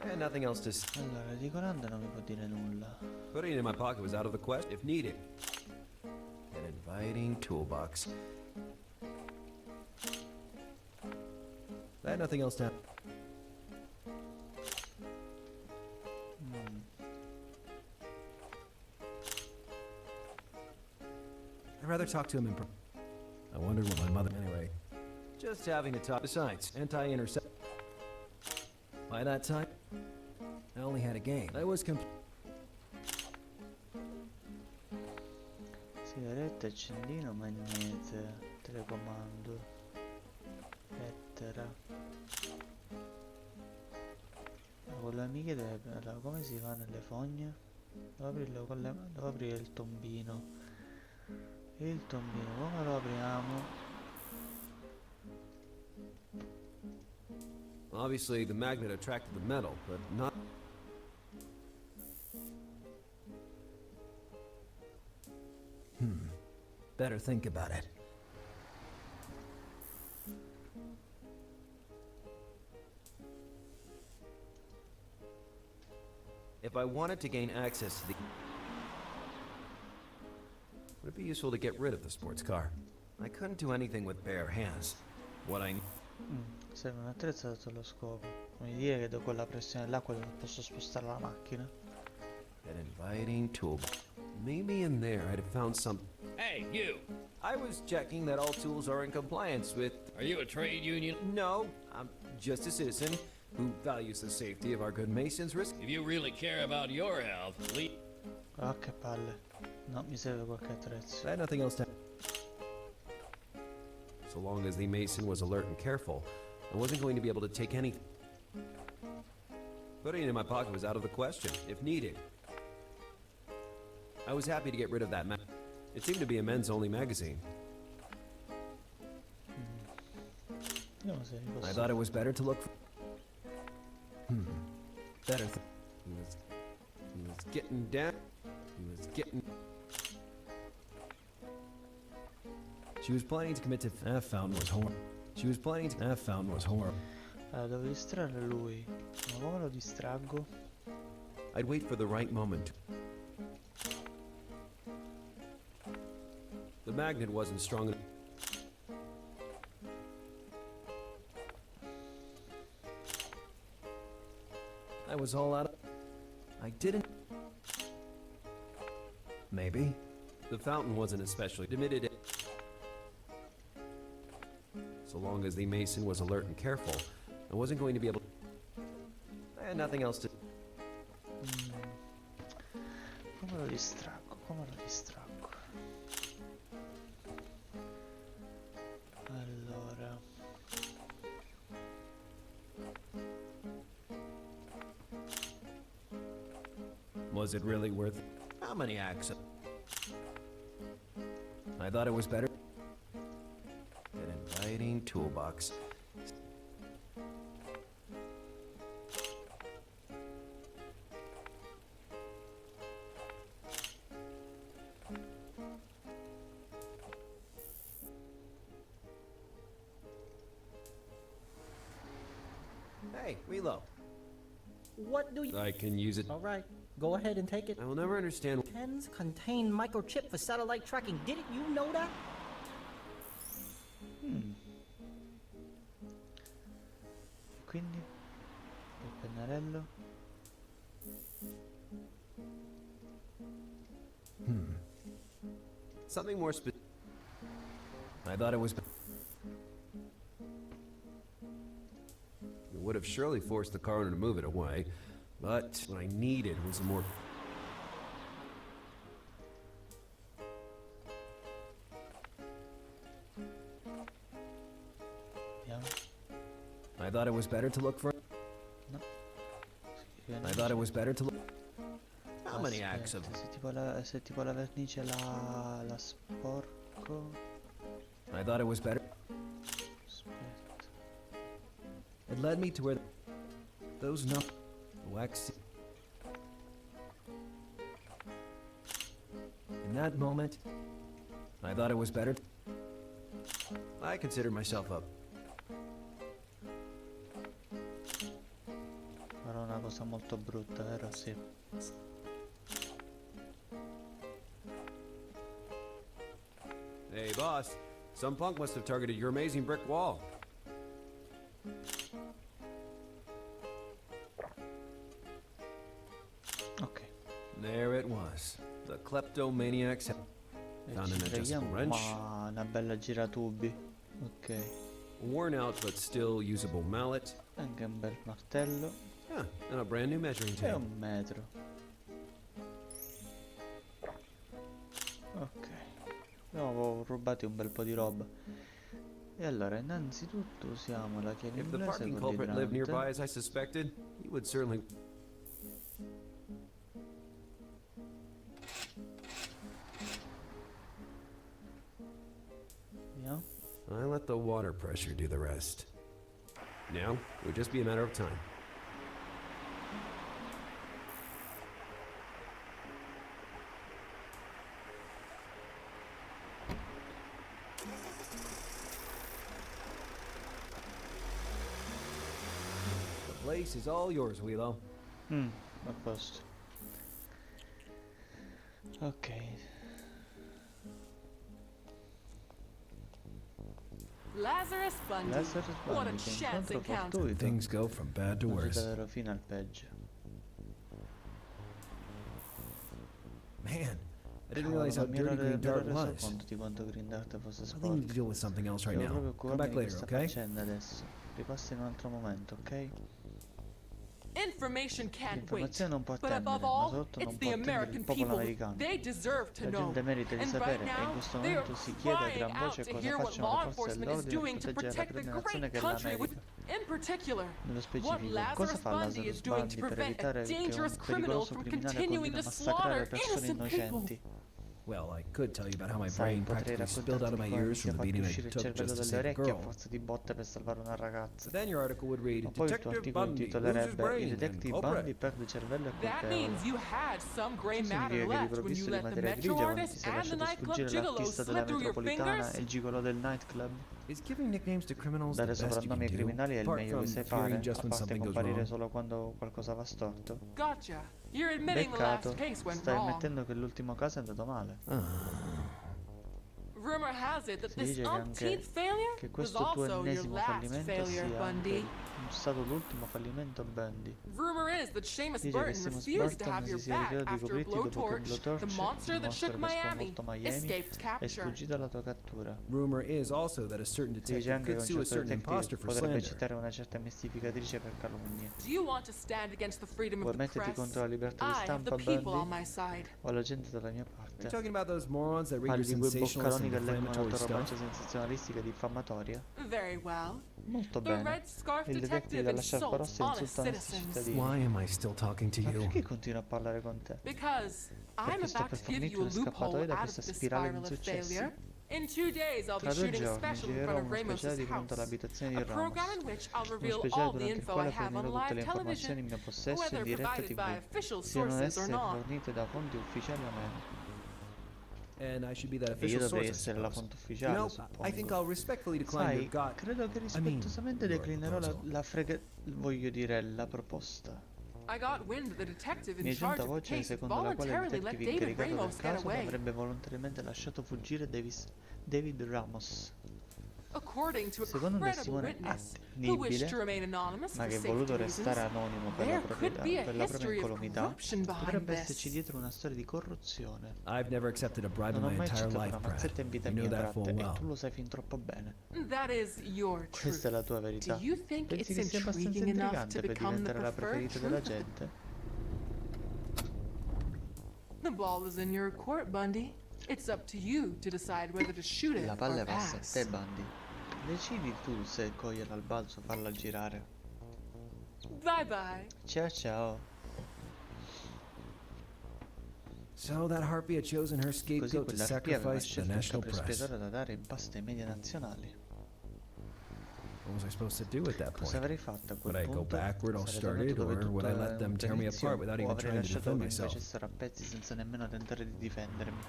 And nothing else to
Allora, di Colanda non mi può dire nulla.
Putting it in my pocket was out of the question if needed. An inviting toolbox. I had nothing else to. I'd rather talk to him in I wondered what my mother. Anyway, just having to talk. Besides, anti-intercept. By that time, I only had a game. I was
Sigaretta, accendino, ma niente. Telecomando. Lettera. Ma con le amiche deve... Allora, come si fa nelle fogne? Devo aprirlo con le... Devo aprire il tombino. Il tombino, come lo apriamo?
Obviously, the magnet attracted the metal, but not. Better think about it. If I wanted to gain access to the... Would it be useful to get rid of the sports car? I couldn't do anything with bare hands. What I...
Serve un attrezzato allo scopo. Come dire che con la pressione dell'acqua posso spostare la macchina.
An inviting tool. Maybe in there I'd have found some...
Hey, you!
I was checking that all tools are in compliance with...
Are you a trade union?
No, I'm just a citizen who values the safety of our good masons. Risk...
If you really care about your health, leave.
Ah, che palle. No, mi serve qualche attrezzo.
I had nothing else to... So long as the mason was alert and careful, I wasn't going to be able to take anything. Putting it in my pocket was out of the question, if needed. I was happy to get rid of that It seemed to be a men's-only magazine.
Vediamo se mi
I
posso...
thought it was better to look for... Better he was getting down. He was getting... She was planning to commit to... That fountain was horrible. She was planning to... That fountain was horrible.
Allora, devo distrarre lui. Ma come lo distraggo?
I'd wait for the right moment. The magnet wasn't strong enough. I was all out of... I didn't... Maybe. The fountain wasn't especially admitted it. So long as the mason was alert and careful, I wasn't going to be able... I had nothing else to...
Come lo distraggo? Come lo distraggo? Allora...
Was it really worth... How many acts? I thought it was better... An inviting toolbox. Hey, Relo.
What do you...
I can use it.
Alright, go ahead and take it.
I will never understand...
Pens contain microchip for satellite tracking. Didn't you know that?
Quindi... il pennarello...
Something more I thought it was... It would have surely forced the coroner to move it away, but what I needed was a more...
Vediamo.
I thought it was better to look for...
No.
I thought it was better to look... How many acts of...
Aspetta, se tipo la vernice la sporco...
I thought it was better...
Aspetta...
It led me to where... Those no... Wax... In that moment, I thought it was better... I considered myself up.
Era una cosa molto brutta, vero? Sì.
Hey, boss. Some punk must have targeted your amazing brick wall.
Ok.
There it was. The kleptomaniacs had
E
found
ci
an adjustable
freghiamo,
wrench,
ma una bella giratubi. Ok.
a worn out but still usable mallet,
Anche un bel martello.
yeah, and a brand new measuring
E
tape.
un metro. Ok. Abbiamo rubati un bel po' di roba. E allora, innanzitutto usiamo la chiave
If the
inglese
parking
con
culprit lived
l'idrante.
nearby as I suspected, he would certainly...
Vediamo.
I let the water pressure do the rest. Now, it would just be a matter of time. base is all yours, Willow.
A posto. Ok.
Lazarus Bundy.
Lazarus
What a
Bundy, che
chance
incontro
encounter.
fortuito.
Things go from bad to
Non c'è
worse.
davvero fine al peggio.
Man, I didn't
Cavolo,
realize how
non mi ero
dirty Green Dart
reso
was.
conto di quanto Green Dart fosse
I think we
sporco.
need to deal with something else right
Devo
now.
proprio
Come
occuparmi
back
di
later,
questa
okay?
faccenda adesso. Ripassa in un altro momento, ok?
Information can't wait.
L'informazione non può
But
attendere,
above
ma
all,
soprattutto
it's
non
the
può attendere il
American
popolo
people.
americano.
They deserve to
La
know.
gente merita di
And
sapere
right
e in
now,
questo
they are
momento si chiede a
crying
gran
out
voce
to
cosa
hear what
facciano
law
le forze
enforcement is
dell'ordine
doing
per
to
proteggere
protect
la
the
prima nazione
great
che è
country with,
l'America.
in particular,
Nello
what
specifico, cosa
Lazarus
fa
Bundy
Lazarus
is doing
Bundy
to
per
prevent a
evitare che
dangerous
un
criminal
pericoloso
from
criminale
continuing
continui a
to
massacrare
slaughter
persone
innocent people.
innocenti?
Well, I could tell you about how my
Sai,
brain
potrei
practically spilled out
raccontarti
of
di
my
come mi
ears
sia
from the
fatto
beating I
uscire il
took
cervello
just to
dalle
save a
orecchie a
girl.
forza di botte per salvare una ragazza.
Then your article would read,
Ma poi il tuo
Detective
articolo
Bundy loses
intitolerebbe I
brain and
detective
culprit.
Bundy perde cervello e
That
colpevole.
means you had some gray
Ciò
matter
significa che eri
left when you
provvisto di
let the
materia
metro
grigia quando ti
artist
sei
and the
lasciato
nightclub
sfuggire
gigolo
l'artista
slip
della
through your
metropolitana
fingers.
e il gigolo del nightclub.
Is giving nicknames to criminals the
Dare
best you can
soprannomi ai
do,
criminali è il
apart
meglio che
from
sai
appearing
fare,
just
a
when
parte
something goes
comparire
wrong?
solo quando qualcosa va storto.
Gotcha. You're admitting the last
Peccato,
case went
stai
wrong.
ammettendo che l'ultimo caso è andato male.
Rumor has it that
Si
this
dice che anche
umpteenth failure
che
was
questo tuo
also your
ennesimo
last
fallimento
failure,
sia anche
Bundy.
stato l'ultimo fallimento Bundy.
Rumor is that Seamus
Dice che
Burton
Seamus
refused to
Burton
have
si
your
sia
back
rifiutato di
after a
coprirti dopo che
blowtorch, the
Blowtorch,
monster
il
that shook
mostro che ha
Miami,
sconvolto Miami,
escaped
è
capture.
sfuggito alla tua cattura.
Rumor is also that a certain
Si dice
detective
anche che
could
un
sue a
certo
certain imposter
detective
for
potrebbe
slander.
citare una certa mistificatrice per calunnia.
Do you want to stand against the freedom
Vuoi
of the
metterti
press?
contro la libertà di
I have the
stampa,
people on
Bundy?
my side.
Ho la gente dalla mia
Are you
parte.
talking about those morons that read
Parli
your
di quei
sensationalist
boccaloni
and
che leggono la
defamatory
tua robaccia
stuff?
sensazionalistica e diffamatoria?
Very well.
Molto
The
bene.
Red Scarf
Il detective
Detective
dalla sciarpa
insults
rossa
honest
insulta onesti
citizens.
cittadini.
Why am I still talking to
Ma
you?
perché continua a parlare con te?
Because I'm
Perché sto
about
per
to give
fornirti
you a
uno scappatoio
loophole
da
out
questa
of this
spirale
spiral
di
of
insuccessi.
failure. In 2 days, I'll be
Tra 2
shooting a
giorni
special in
girerò
front of
uno
Ramos's
speciale di fronte
house.
all'abitazione
A
di
program
Ramos.
in which I'll
Uno
reveal
speciale
all the
durante il
info I
quale
have on
fornirò tutte le
live
informazioni in
television,
mio possesso in
whether
diretta
provided by
TV,
official
siano
sources or
esse
not.
fornite da fonti ufficiali o meno.
And I should be that
E io
official
dovrei
source, I
essere la
suppose.
fonte
You
ufficiale,
know, I
suppongo.
think I'll respectfully decline your
Sai,
god.
credo che rispettosamente
your
declinerò
proposal.
voglio dire, la proposta.
I got wind that the detective
Mi
in
è giunta
charge of the
voce
case
secondo la quale il
voluntarily let
detective
David
incaricato del
Ramos get
caso
away.
avrebbe volontariamente lasciato fuggire David Ramos.
According to a
Secondo un
credible
testimone
witness who wished to
attendibile,
remain anonymous
ma
for
che è
safety
voluto
reasons,
restare anonimo per
there
la
could be a
per la propria
history of
incolumità,
corruption behind
potrebbe esserci
this.
dietro una storia di corruzione.
I've never accepted a bribe
Non
in
ho
my
mai
entire
accettato
life,
una
Brad.
mazzetta in vita
You know
mia,
that
Pratt,
full
e
well.
tu lo sai fin troppo bene.
That is your
Questa è
truth.
la tua
Do
verità.
you think
Pensi
it's
che sia abbastanza
intriguing enough to
intrigante per
become the
diventare la
preferred
preferita della
truth?
gente?
The ball is in your court, Bundy. It's up to you to decide whether to shoot it
La palla
or
passa a
pass.
te, Bundy. Decidi tu se coglierla al balzo o farla girare.
Bye bye.
Ciao ciao.
So that harpy had chosen her
Così
scapegoat to
quell'arpia aveva
sacrifice the
scelto il
national
capro
press.
espiatorio da dare in pasto ai media nazionali.
What was I supposed to do at that
Cosa
point?
avrei fatto a quel
Would I go
punto?
backward all
Sarei tornato
started,
dove
or
tutto
would I
era
let them
un
tear me
inizio,
apart without
o
even
avrei
trying to
lasciato
defend
che mi
myself?
facessero a pezzi senza nemmeno tentare di difendermi.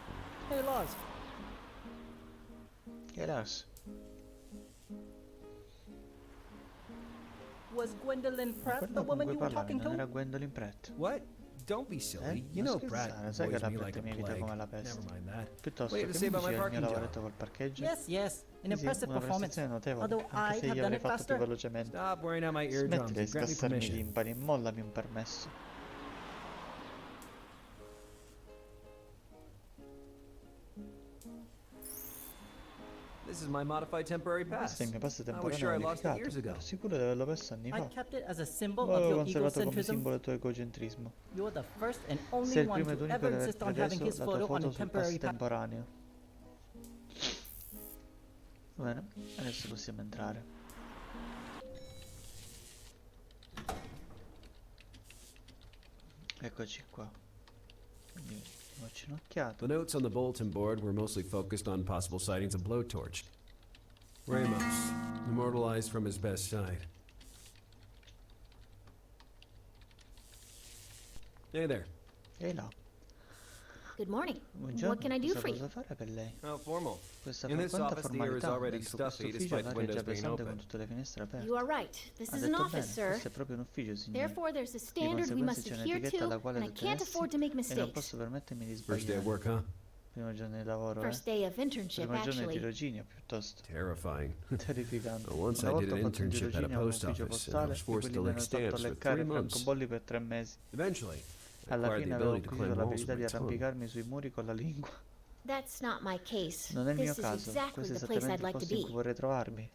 Hey, Lars.
E Lars,
Was Gwendolyn Pratt
quello
the
con
woman
cui
you were
parlavi
talking
non era
to?
Gwendolyn Pratt?
What? Don't be silly. You
Non
know
scherzare,
Brad
sai che
avoids
la
me
Pratt
like a
mi evita
plague.
come la peste.
Never mind that.
Piuttosto,
Wait,
che
to
mi
say about
dici
my
del mio
parking
lavoretto
job.
col parcheggio?
Yes, yes. An
Sì,
impressive
una
performance.
prestazione notevole,
Although
anche
I
se
have
io
done
avrei
it
fatto più
faster.
velocemente.
Stop wearing out my eardrums
Smettila di
and grant me
scassarmi i
permission.
timpani, mollami un permesso.
This is my modified temporary pass.
Questo è il mio passo
I was
temporaneo
sure I lost it
modificato.
years ago.
Ero sicuro di averlo perso anni
I
fa.
kept it as a symbol
Lo
of
avevo
your
conservato come
egocentrism.
simbolo del tuo egocentrismo.
You're the first and
Sei
only
il
one
primo ed
to
unico
ever
ad aver
insist on having
preso
his
la tua
photo on
foto
a
sul pass
temporary pass.
temporaneo. Bene, adesso possiamo entrare. Eccoci qua. Quindi diamoci un'occhiata.
The notes on the bulletin board were mostly focused on possible sightings of blowtorch. Ramos, immortalized from his best side.
Hey there.
E là.
Good morning.
Buongiorno,
What can I do
cosa
for you?
posso fare per lei?
How formal.
Questa
In this
quanta
office, the air is
formalità,
already
dentro questo
stuffy
ufficio
despite the
l'aria è già
windows being
pesante con
open.
tutte le finestre aperte.
You are right. This
Ha
is an
detto
office,
bene,
sir.
questo è proprio un ufficio, signore.
Therefore, there's a
Di
standard we
conseguenza
must
c'è
adhere
un'etichetta
to,
alla quale
and I can't
tenersi
afford to make
e non
mistakes.
posso permettermi di
First day of
sbagliare.
work, huh?
Primo giorno di lavoro,
First day of internship,
Primo giorno di
actually.
tirocinio, piuttosto.
Terrifying.
Terrificante.
Once
Una
I did
volta
an
ho fatto un
internship at a
tirocinio a un
post
ufficio
office, and I
postale
was
e
forced
quelli
to
mi
lick
hanno fatto
stamps for
leccare
3 months.
francobolli per 3 mesi.
Eventually, I
Alla
acquired
fine
the
avevo
ability to
acquisito
climb walls
l'abilità
with
di
my tongue.
arrampicarmi sui muri con la lingua.
That's not my case.
Non è il mio
This is
caso,
exactly
questo è
the place I'd
esattamente il
like to
posto in cui
be.
vorrei trovarmi.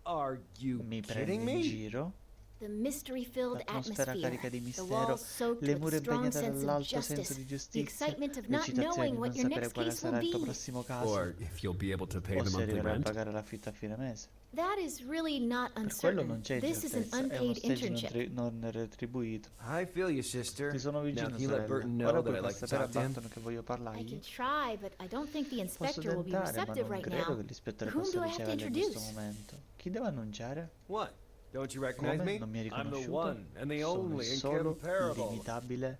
Are you
Mi
kidding
prendi in
me?
giro?
The mystery-filled
L'atmosfera
atmosphere,
carica di
the
mistero,
walls soaked
le
with
mura
strong
impregnate
sense of
dall'alto senso
justice,
di
the
giustizia,
excitement of
le
not
citazioni
knowing
di non
what your
sapere
next
quale
case will
sarà il tuo
be.
prossimo caso,
Or if you'll be able to pay
o
the
se
monthly
arriverai a
rent.
pagare l'affitto a fine mese.
That is really not
Per quello non
uncertain.
c'è
This is an
incertezza, è uno
unpaid
stage
internship.
non retribuito.
I feel you, sister.
Ti sono
Now,
vicino,
can you let
sorella.
Burton know
Ora
that
puoi
I'd
far
like to
sapere a
talk to him?
Barton che voglio
I
parlargli.
can try, but I don't think the
Posso
inspector will be
tentare, ma
receptive
non
right
credo
now.
che l'ispettore
Whom
possa
do I have to
riceverla in questo
introduce?
momento. Chi devo annunciare?
What? Don't you recognize
Come?
me?
Non mi hai
I'm the
riconosciuto?
one and the
Sono il
only
solo,
incomparable
l'imitabile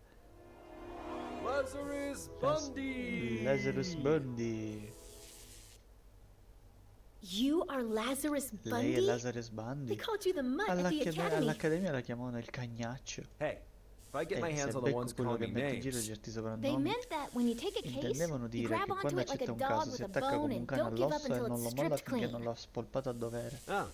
Lazarus Bundy.
Lazarus Bundy.
You are Lazarus
Lei è
Bundy?
Lazarus
They
Bundy.
called you the mutt at the academy.
All'accademia la chiamavano il cagnaccio.
Hey, if I get my
Se
hands on the
becco
ones
quello
calling
che
me
mette in giro
names,
certi
They
soprannomi,
meant that when you take a case,
intendevano
you
dire
grab
che
onto
quando
it like
accetta
a
un
dog
caso
with
si
a
attacca
bone
come un
and
cane
don't give up
all'osso e
until
non
it's
lo molla
stripped
finché
clean.
non l'ho spolpato a dovere.
oh,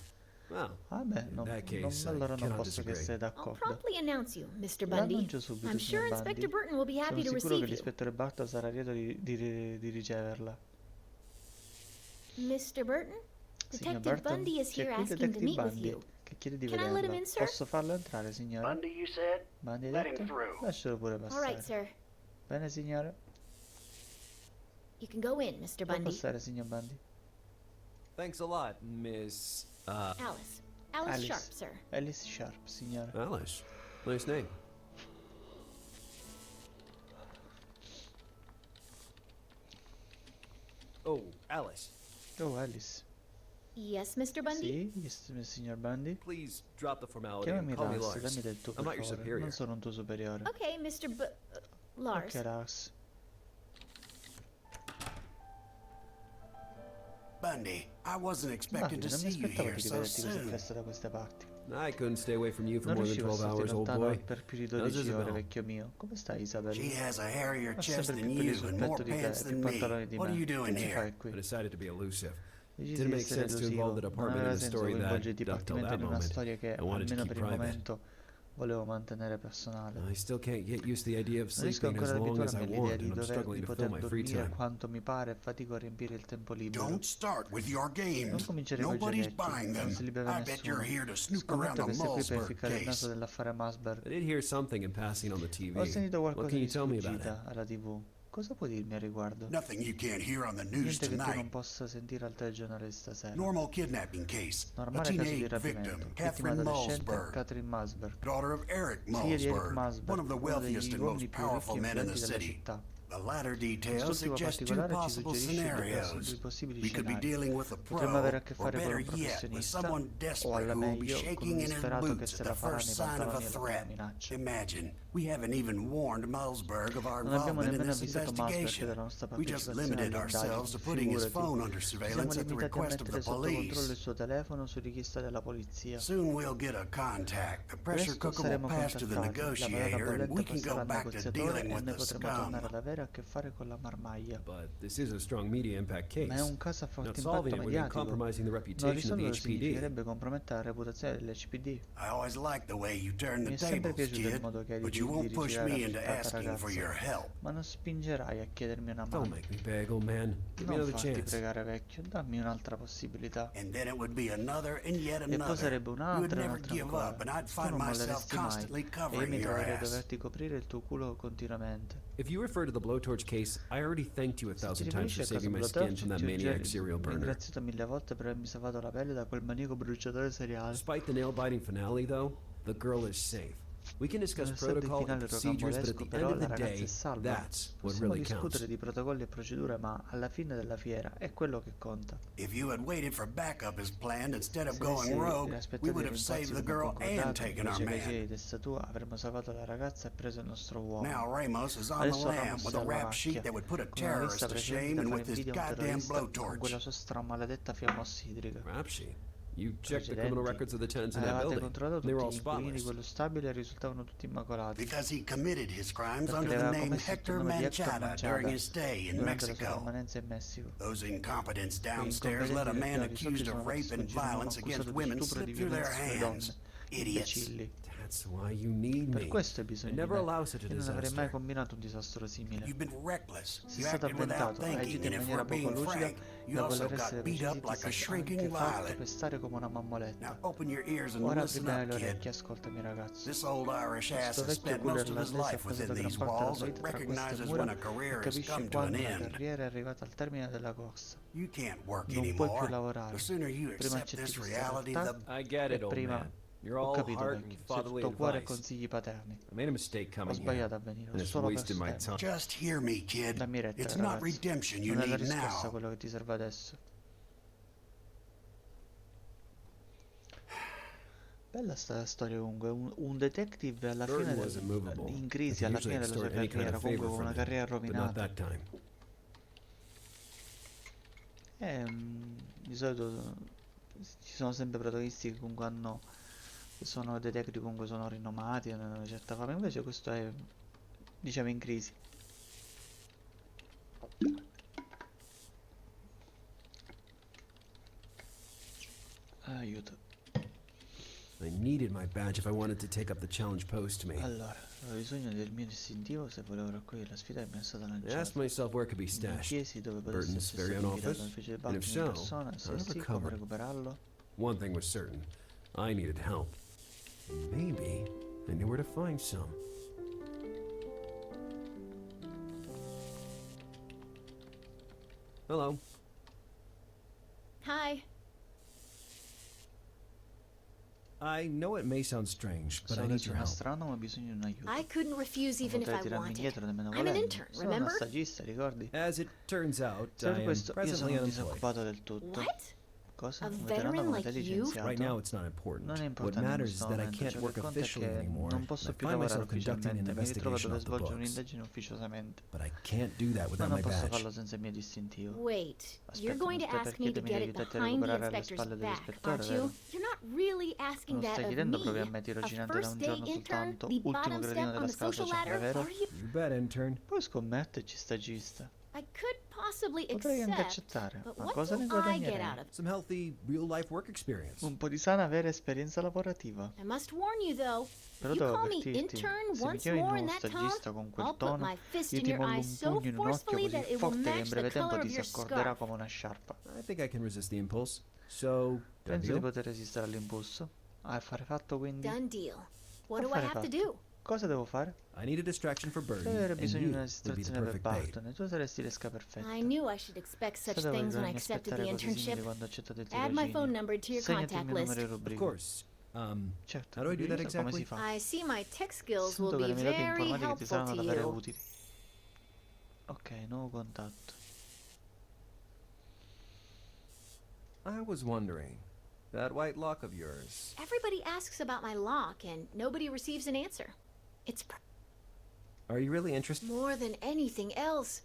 well,
Vabbè, allora non
cannot
posso che
disagree.
essere
I'll
d'accordo.
promptly announce you, Mr. Bundy.
L'annuncio subito,
I'm
signor
sure
Bundy.
Inspector Burton will be happy
Sono
to
sicuro che
receive you.
l'ispettore Barton sarà lieto di riceverla.
Mr. Burton?
Signor
Detective
Barton,
Bundy is
c'è
here
qui
asking to
Detective
meet with
Bundy
you.
che chiede di
Can I let him
vederla.
in, sir?
Posso farlo entrare, signore?
Bundy, you said?
Bundy, hai
Let him
detto?
through.
Lascialo pure
All right,
passare.
sir.
Bene, signore?
You can go in, Mr.
Può
Bundy.
passare, signor Bundy?
thanks a lot, Miss.
Alice. Alice Sharp, sir.
Alice Sharp, signore.
Alice. Nice name.
Oh, Alice.
Oh, Alice.
Yes, Mr. Bundy?
Sì, signor Bundy?
Please drop the formality
Chiamami
and call me
Lars,
Lars.
dammi del tu
I'm
per
not your
favore.
superior.
Non sono un tuo superiore.
Okay, Mr. Lars.
Ok, Lars.
Bundy, I wasn't expecting
Bundy,
to
non mi
see you
aspettavo
here
di
so
rivederti così
soon.
presto da queste parti.
I couldn't stay away from you for
Non
more than
riuscivo a
12
starti
hours, old
lontano
boy.
per più di
How's
12 ore,
Isabel?
vecchio mio. Come stai, Isabel?
She has a hairier
Ha
chest
sempre
than
più peli
you
sul
and
petto
more
di te,
pants
più
than
pantaloni
me.
di
What
me.
are you doing
Che ci
here?
fai
I
qui?
decided to be elusive.
Decisi
Didn't
di
make
essere
sense to
elusivo.
involve the
Non
department
aveva
in a
senso
story
coinvolgere il
that, up till
dipartimento
that
in una
moment,
storia che,
I wanted to
almeno
keep
per il
private.
momento, volevo mantenere personale.
I still can't get used to the idea of
Non riesco
sleeping as
ancora ad
long as I
abituarmi all'idea
want,
di
and I'm
dover
struggling
di
to fill
poter
my free
dormire
time.
quanto mi pare e fatico a riempire il tempo libero.
Don't start with your
Non
games.
cominciare con i
Nobody's
giochetti,
buying
non
them.
si li beve
I bet you're
nessuno.
here to snoop around
Scommetto
the
che sei qui per
Malsberg
ficcare il naso
case.
dell'affare Masberg.
I did hear something in passing on the TV.
Ho sentito
What
qualcosa
can you
di
tell me about it?
sfuggita alla TV. Cosa puoi dirmi a riguardo?
Nothing you can't hear on the news
Niente che tu non
tonight.
possa sentire al telegiornale stasera.
Normal kidnapping case. A
Normale caso di
teenage
rapimento.
victim,
Vittima
Catherine
adolescente
Malsberg,
Catherine Masberg.
daughter of Eric
Figlia di Eric
Malsberg,
Masberg,
one of the
uno
wealthiest
degli
and
uomini
most
più ricchi
powerful
e
men in the
influenti della
city.
città.
The latter details
Quest'ultimo
suggest two
particolare ci
possible
suggerisce due
scenarios.
possibili
We could be
scenari.
dealing with a pro,
Potremmo avere a che
or
fare con
better
un
yet, with
professionista
someone
o
desperate
alla
who will be
meglio con
shaking
un
in his
disperato che
boots
se
at
la
the
farà
first
nei
sign of a
pantaloni alla prima
threat.
minaccia.
Imagine, we haven't even warned Malsberg of our
Non abbiamo
involvement in
nemmeno
this
avvisato Masberg
investigation.
della nostra
We just
partecipazione
limited
all'indagine.
ourselves to putting his
Figurati.
phone under
Ci siamo
surveillance at the
limitati a
request of the
mettere sotto controllo il
police.
suo telefono su richiesta della polizia.
Soon we'll get a contact. The pressure
Presto
cooker will
saremo
pass to the
contattati, la padrona
negotiator, and we
bollente
can
passerà
go
al
back to
negoziatore
dealing
e
with
noi
the
potremo
scum.
tornare ad avere a che fare con la marmaglia.
But this is a strong media impact case.
Ma è un caso a
Not
forte
solving
impatto
it would be
mediatico.
compromising the
Non
reputation of the
risolverlo
HPD.
significherebbe compromettere la reputazione dell'HPD.
I always liked the way you turn
Mi
the
è sempre
tables,
piaciuto il
kid,
modo che hai
but you won't push
girare
me
la
into
fittata
asking for your
ragazza.
help.
Ma non spingerai a chiedermi una
Don't
mano.
make me beg, old man. Give me
Non
another
farti
chance.
pregare, vecchio, dammi un'altra possibilità.
And then it would be another and yet
E poi
another.
sarebbe
You would
un'altra e
never
un'altra
give
ancora.
up, and I'd
Tu
find
non
myself
molleresti mai
constantly
e io
covering
mi
your
troverei a
ass.
doverti coprire il tuo culo continuamente.
If you refer to the blowtorch case, I already thanked you a
Se ti
thousand times
riferisci
for
a caso
saving my skin
Bloodtorch,
from that
ti ho già
maniac serial burner.
ringraziato 1000 volte per avermi salvato la pelle da quel maniaco bruciatore seriale.
Despite the nail-biting finale, though, the girl is safe.
We can discuss
Nonostante il
protocol and
finale
procedures, but at
rocambolesco,
the end
però,
of
la
the
ragazza è
day,
salva.
that's what
Possiamo
really counts.
discutere di protocolli e procedure, ma alla fine della fiera è quello che conta.
If you had waited for backup as planned instead of
Se avessi
going rogue, we
aspettato
would
i
have
rinforzi
saved the
come
girl and
concordato,
taken our
invece che sia
man.
di testa tua, avremmo salvato la ragazza e preso il nostro uomo.
Now Ramos is on the
Adesso
lam
Ramos
with
è
a
alla
rap
macchia,
sheet that would put a
con una lista
terrorist to
precedente
shame
da
and
fare
with his
invidia a un
goddamn
terrorista con quella
blowtorch.
sua stramaledetta fiamma ossidrica.
Rap sheet. You checked the criminal
Precedenti.
records of the tenants in that
Avevate
building.
controllato
They were all
tutti gli inquilini di
spotless.
quello stabile e risultavano tutti immacolati.
Because he committed his crimes
Perché
under
li
the
aveva
name
commessi sotto il
Hector
nome di Hector
Manchada during
Manchada
his stay in
durante la sua
Mexico.
permanenza in Messico.
Those incompetents
Quei
downstairs let a
incompetenti
man
del piano di
accused
sotto
of
sono
rape
fatti
and
sfuggire un uomo
violence against
accusato di
women
stupro e
slip
di
through their
violenza sulle
hands.
donne.
Idiots.
Imbecilli.
That's why you need
Per
me.
questo hai
I
bisogno di
never
me.
allow such a
Io non avrei mai
disaster.
combinato un disastro simile.
You've been reckless.
Sei
You
stato
acted without
avventato, hai
thinking,
agito
and
in
if
maniera
we're
poco
being
lucida,
frank, you
da
also
voler essere
got beat
precisi
up
ti
like a
sei
shrinking
anche fatto
violet.
pestare come una mammoletta.
Now open your ears and
Ora apri
listen
bene
up,
le
kid.
orecchie, ascoltami ragazzo.
This old Irish ass
Questo
has
vecchio
spent
culo
most of his
irlandese ha
life
passato
within
gran
these
parte della
walls
sua
and
vita tra queste
recognizes
mura
when a
e
career has
capisce
come to an
quando la
end.
carriera è arrivata al termine della corsa.
You can't work
Non puoi più
anymore.
lavorare.
The sooner you
Prima
accept
accetti
this
questa
reality,
realtà
the
I get
e
it, old
prima
man. You're
ho
all
capito
heart
vecchio,
and
sei
fatherly
tutto cuore e
advice.
consigli paterni.
I made a mistake
Ho
coming
sbagliato
here,
a venire,
and it's
solo per
wasted my
tempo.
time.
just hear me, kid.
Dammi retta
It's not
ragazzo,
redemption you
non è la
need
riscossa
now.
quello che ti serve adesso. Bella sta storia comunque, un detective alla
Burton
fine
was immovable.
in
I
crisi
could
alla
usually
fine della sua
extort any kind
carriera,
of
comunque
favor
con una
from him,
carriera
but not
rovinata.
that time.
Di solito ci sono sempre protagonisti che comunque hanno, che sono detective, comunque sono rinomati, hanno una certa fama, invece questo è, diciamo, in crisi. Aiuto.
I needed my badge if I wanted to take up the challenge posed to me.
Allora, avevo bisogno del mio distintivo se volevo raccogliere la sfida che mi è stata
I asked
lanciata.
myself where it could be
Mi
stashed.
chiesi dove potesse
Burton's
essere
very
stato
own
inviato
office?
all'ufficio di
And if
Buckingham in
so,
persona, se
how to
sì, come
recover it?
recuperarlo.
One thing was certain. I needed help. Maybe I knew where to find some. Hello.
Hi.
I know it may sound strange, but I
So
need
adesso
your
è
help.
strano, ma ho bisogno di un aiuto.
I couldn't refuse
Non
even if
potrei
I
tirarmi
wanted.
indietro nemmeno
I'm an
volendo.
intern,
Sono un
remember?
assagista, ricordi?
As it turns out,
Per
I am
questo io
presently
sono
unemployed.
disoccupato del tutto.
What?
Cosa?
A
Un veterano
veteran
come te
like you?
licenziato?
Right now, it's not important.
Non è
What
importante in
matters is
questo
that I
momento,
can't
ciò
work
che conta è
officially
che
anymore.
non
and
posso
I
più
find
lavorare
myself conducting an
ufficialmente, mi ritrovo a
investigation
dover
off the
svolgere
books.
un'indagine ufficiosamente.
But I can't do that
Ma
without
non
my
posso
badge.
farlo senza il mio distintivo.
Wait, you're
Aspetta,
going to
non stai
ask
per
me to
chiedermi di
get it
aiutarti a
behind the
recuperare alle
inspector's
spalle
back,
dell'ispettore,
aren't
vero?
you? You're not really asking
Non lo
that
stai
of
chiedendo proprio a
me,
me,
a
tirocinante da
first
un
day
giorno
intern,
soltanto,
the
ultimo
bottom
gradino
step on
della
the
scala
social
sociale,
ladder,
vero?
are you?
You bet, intern.
Puoi scommetterci, stagista.
I could possibly
Potrei anche
accept,
accettare,
but
ma
what
cosa ne
do I get
guadagnerei?
out of it?
Some healthy, real-life work experience.
Un po' di sana vera esperienza lavorativa.
I must warn you though,
Però
if you
devo
call me
avvertirti,
intern
se mi
once
chiami di
more in
nuovo
that tone,
stagista con quel
I'll put
tono,
my fist
io
in
ti
your
mollo
eye
un
so
pugno in un occhio
forcefully
così
that it will
forte che in
match the
breve tempo
color
ti
of
si
your
accorderà
scarf.
come una sciarpa.
I think I can resist the impulse. So, done
Penso di
deal?
poter resistere all'impulso. Affare fatto quindi?
Done deal. What do I
Affare
have to
fatto.
do?
Cosa devo fare?
I need a distraction for Burton,
Devo avere
and
bisogno di
you
una
would be the
distrazione per
perfect bait.
Barton e tu saresti l'esca perfetta.
I knew I should expect such
Sapevo che
things when I
bisogna
accepted
aspettare
the
cose simili
internship.
quando ho accettato il
Add my phone
tirocinio.
number to your
Segnati il
contact
mio numero in
list.
Of
rubrica.
course.
Certo,
How do I do that
so come si
exactly?
fa?
I see my tech skills will
Sento che
be
le mie doti
very
informatiche ti
helpful
saranno
to
davvero
you.
utili. Ok, nuovo contatto.
I was wondering, that white lock of yours.
Everybody asks about my lock and nobody receives an answer. It's
Are you really interested?
more than anything else.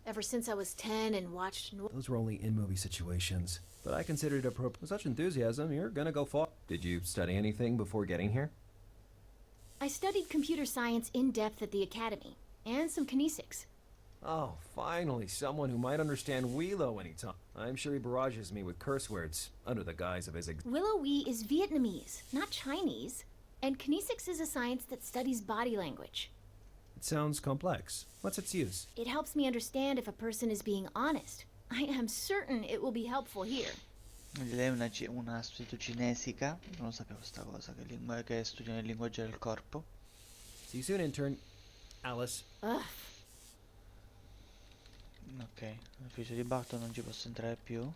Ever since I was 10 and watched
Those were only in-movie situations, but I considered it appropriate. With such enthusiasm, you're gonna go far.
Did you study anything before getting here?
I studied computer science in depth at the academy, and some kinesics.
Oh, finally, someone who might understand Wheelo anytime. I'm sure he barrages me with curse words under the guise of his
Willow Wee is Vietnamese, not Chinese, and kinesics is a science that studies body language.
It sounds complex. What's its use?
It helps me understand if a person is being honest. I am certain it will be helpful here.
Lei è una studio cinesica, non lo sapevo sta cosa, che studia il linguaggio del corpo.
See you soon, intern. Alice.
Ugh.
Ok, l'ufficio di Barton non ci posso entrare più.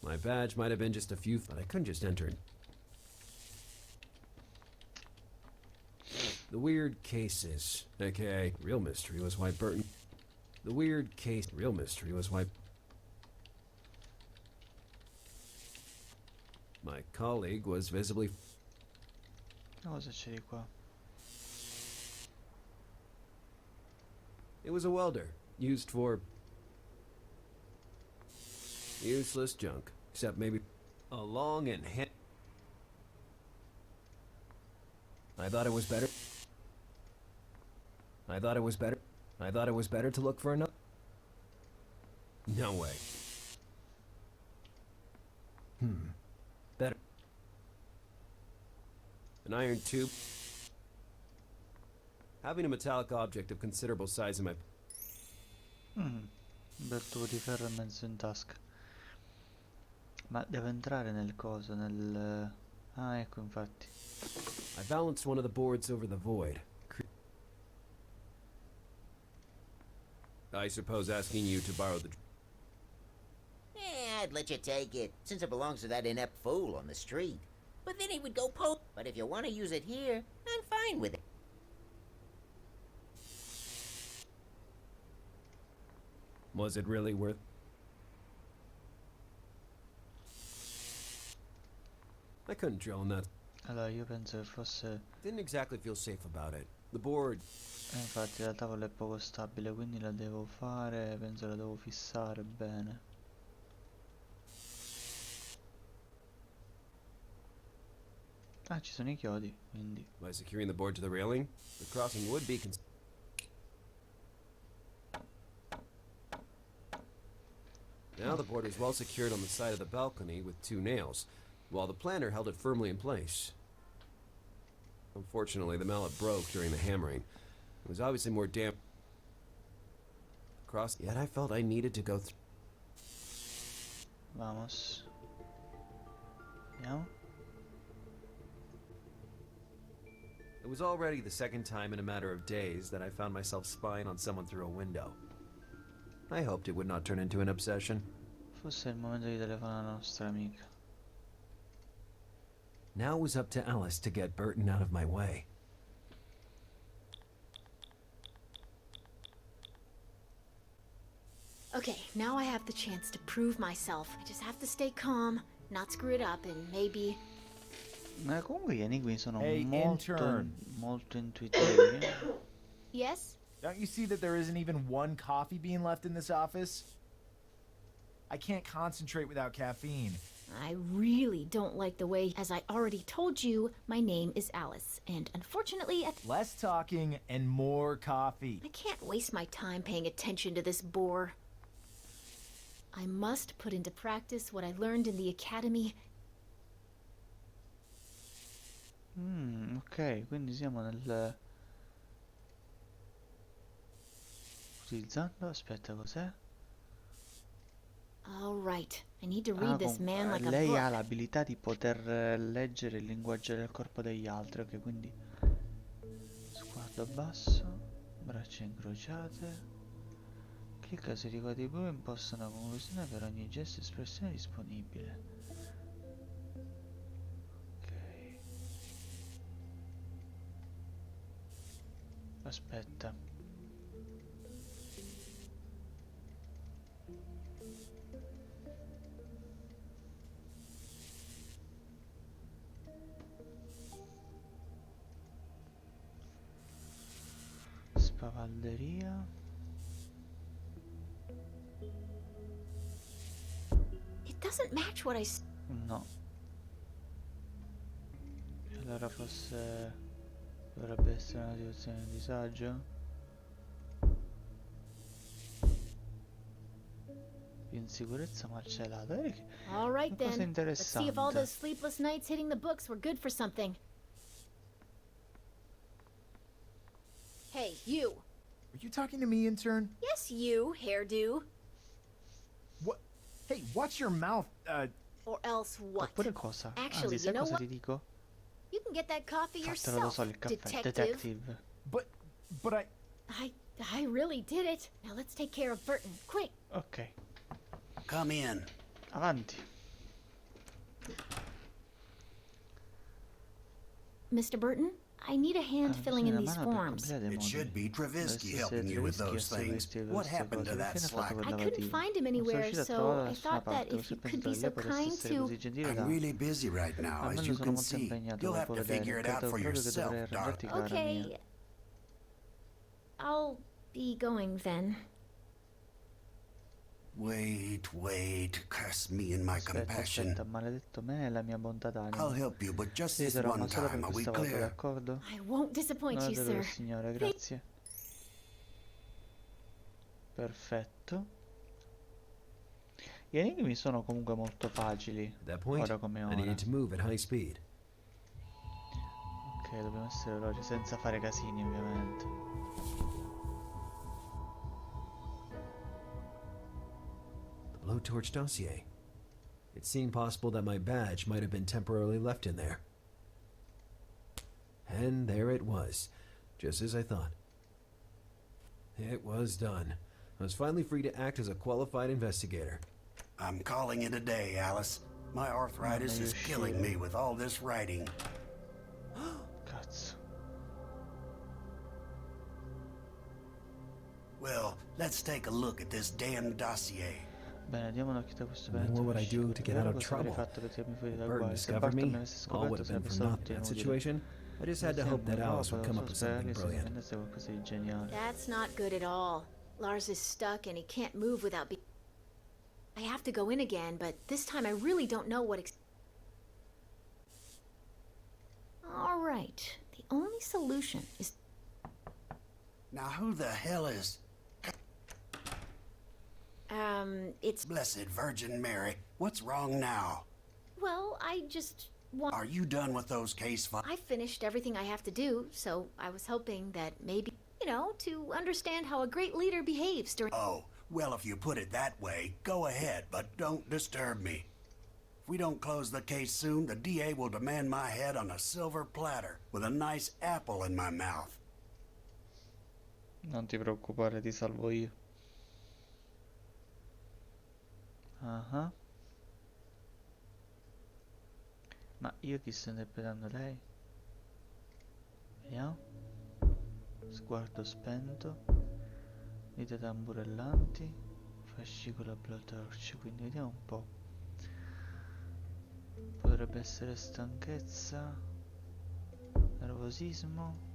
My badge might have been just a few, but I couldn't just enter. The weird cases, aka real mystery, was why Burton. The weird case, real mystery was why. My colleague was visibly.
Cosa c'è di qua?
It was a welder, used for useless junk, except maybe a long and I thought it was better. I thought it was better to look for another. No way. Better. An iron tube. Having a metallic object of considerable size in my.
Un bel tubo di ferro e mezzo in tasca. Ma devo entrare nel coso, nel... Ah, ecco, infatti.
I balanced one of the boards over the void. I suppose asking you to borrow the.
I'd let you take it, since it belongs to that inept fool on the street. But then he would go But if you want to use it here, I'm fine with it.
Was it really worth? I couldn't drill in that.
Allora, io penso che fosse...
Didn't exactly feel safe about it. The board.
infatti la tavola è poco stabile, quindi la devo fare, penso la devo fissare bene. Ah, ci sono i chiodi, quindi...
By securing the board to the railing, the crossing would be Now the board is well secured on the side of the balcony with 2 nails, while the planter held it firmly in place. Unfortunately, the mallet broke during the hammering. It was obviously more damp. Yet I felt I needed to go through.
Vamos. Andiamo.
It was already the second time in a matter of days that I found myself spying on someone through a window. I hoped it would not turn into an obsession.
Forse è il momento di telefonare alla nostra amica.
Now it was up to Alice to get Burton out of my way.
Okay, now I have the chance to prove myself. I just have to stay calm, not screw it up, and maybe...
Ma comunque gli enigmi sono
Hey,
molto,
intern.
molto intuitivi.
Yes?
Don't you see that there isn't even one coffee being left in this office? I can't concentrate without caffeine.
I really don't like the way, as I already told you, my name is Alice, and unfortunately
Less talking and more coffee.
I can't waste my time paying attention to this bore. I must put into practice what I learned in the academy.
Ok, quindi siamo nel... Utilizzando, aspetta, cos'è?
All right, I need to read this man like a
lei
book.
ha l'abilità di poter leggere il linguaggio del corpo degli altri, ok, quindi sguardo basso, braccia incrociate, clicca sui ricordi blu e imposta una conclusione per ogni gesto e espressione disponibile. Ok. Aspetta. Spavalderia.
It doesn't match what I...
No. Allora forse dovrebbe essere una situazione di disagio. Più insicurezza malcelata.
All right
Una cosa
then, let's see if all
interessante.
those sleepless nights hitting the books were good for something. Hey, you.
Are you talking to me, intern?
Yes, you, hairdo.
What? Hey, watch your mouth,
Or else what?
Oppure cosa?
Actually,
Anzi, sai
you know
cosa
what?
ti dico?
You can get that coffee
Fatelo da
yourself,
solo il caffè,
detective.
detective.
But
I really did it. Now let's take care of Burton, quick.
Ok,
Come in.
avanti.
Mr. Burton, I need a hand filling in
Bisogna
these
una mano per
forms.
completare i
It should
moduli.
be Travisky
Dovresti
helping
essere
you with
Travisky a
those things.
seguirti per
What
queste
happened
cose.
to that
Perché ne ha fatto
slack?
quel
I couldn't
lavatino?
find him
Non sono
anywhere,
riuscito a
so
trovarlo da
I
nessuna
thought that
parte. Ho
if you could
pensato
be
che
so
lei potesse
kind
essere
to...
così gentile
I'm
da...
really busy right now, as
Almeno
you
sono
can
molto
see.
impegnato
You'll have
dopo
to figure
vedere.
it out
Credo
for
proprio che dovrei
yourself,
arrangiarti,
Doctor.
cara mia.
Okay, I'll be going then.
Wait, curse me and my
Aspetta,
compassion.
aspetta, maledetto me e la mia bontà
I'll
d'animo.
help you, but just
Ti
this
aiuterò,
one
ma solo per
time, are we
questa volta,
clear?
d'accordo?
I won't disappoint
Non
you,
è vero,
sir.
signore, grazie. Perfetto. Gli enigmi sono comunque molto facili,
At that point,
ora come
I
ora.
needed to move at high speed.
Ok, dobbiamo essere veloci, senza fare casini, ovviamente.
The blowtorch dossier. It seemed possible that my badge might have been temporarily left in there. And there it was, just as I thought. It was done. I was finally free to act as a qualified investigator.
I'm calling it a day, Alice. My arthritis is killing me with all this writing.
Cazzo.
Well, let's take a look at this damn dossier.
Bene, diamo un'occhiata a questo
And what would I do to get out of
cosa avrei
trouble?
fatto per tirarmi fuori
If
dal
Burton
guai? Se
discovered
Barton mi
me,
avesse
all would
scoperto
have been
sarebbe
for
stato
naught
tutto
in that
inutile.
situation. I just had to hope that Alice would come up with something brilliant.
Prendesse qualcosa di geniale.
That's not good at all. Lars is stuck and he can't move without being... I have to go in again, but this time I really don't know what... All right. The only solution is...
Now who the hell is...
It's...
Blessed Virgin Mary. What's wrong now?
Well, I just want...
Are you done with those case files?
I finished everything I have to do, so I was hoping that maybe, you know, to understand how a great leader behaves during...
Oh, well, if you put it that way, go ahead, but don't disturb me. If we don't close the case soon, the DA will demand my head on a silver platter with a nice apple in my mouth.
Non ti preoccupare, ti salvo io. Ah. Ma io chi sto interpretando lei? Vediamo. Sguardo spento. Dita tamburellanti. Fascicolo a blowtorch. Quindi vediamo un po'. Potrebbe essere stanchezza. Nervosismo.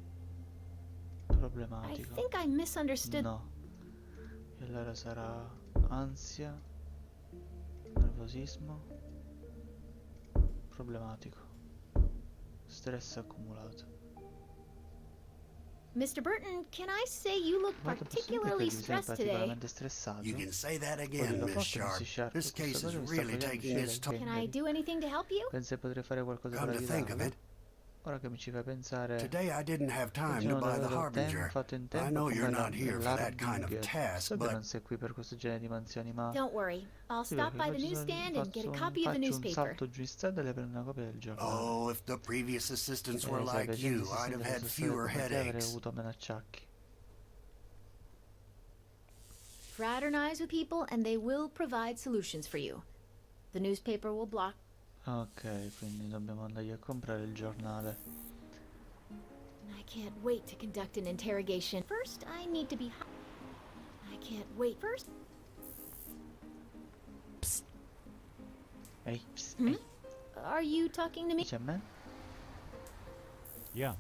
I
Problematico.
think I misunderstood...
No. E allora sarà ansia. Nervosismo. Problematico. Stress accumulato.
Mr. Burton, can I say you look
Guarda, posso dire che
particularly
ti sei
stressed today?
particolarmente stressato?
You can say that
Poi
again,
dico,
Miss
forse
Sharp.
Mrs. Sharp,
This case
questa
is
cosa mi sta
really
facendo
taking its
uscire
toll.
Can I do anything to help you?
Pensi potrei fare qualcosa
Come
per
to think of
aiutarlo?
it,
Ora che mi ci fai pensare,
today I didn't have time
oggi
to
non
buy the
avevo
Harbinger.
fatto in
I
tempo
know
a
you're
comprare
not here for that kind of
l'Harbinger.
task,
So che
but
non sei qui per questo genere di mansioni, ma
Don't worry. I'll
sì,
stop
perché
by the newsstand and get a copy of the
faccio un
newspaper.
salto giù in strada e le prendo una copia del giornale.
oh, if the previous assistants were
Se i
like
precedenti
you, I'd have
assistenti
had
fossero
fewer
come te, avrei
headaches.
avuto meno acciacchi.
Fraternize with people and they will provide solutions for you. The newspaper will block...
Ok, quindi dobbiamo andargli a comprare il giornale.
I can't wait to conduct an interrogation. First, I need to be... I can't wait. First...
Ehi, psst,
Hmm?
ehi,
Are you talking to me?
dice a me?
Yeah.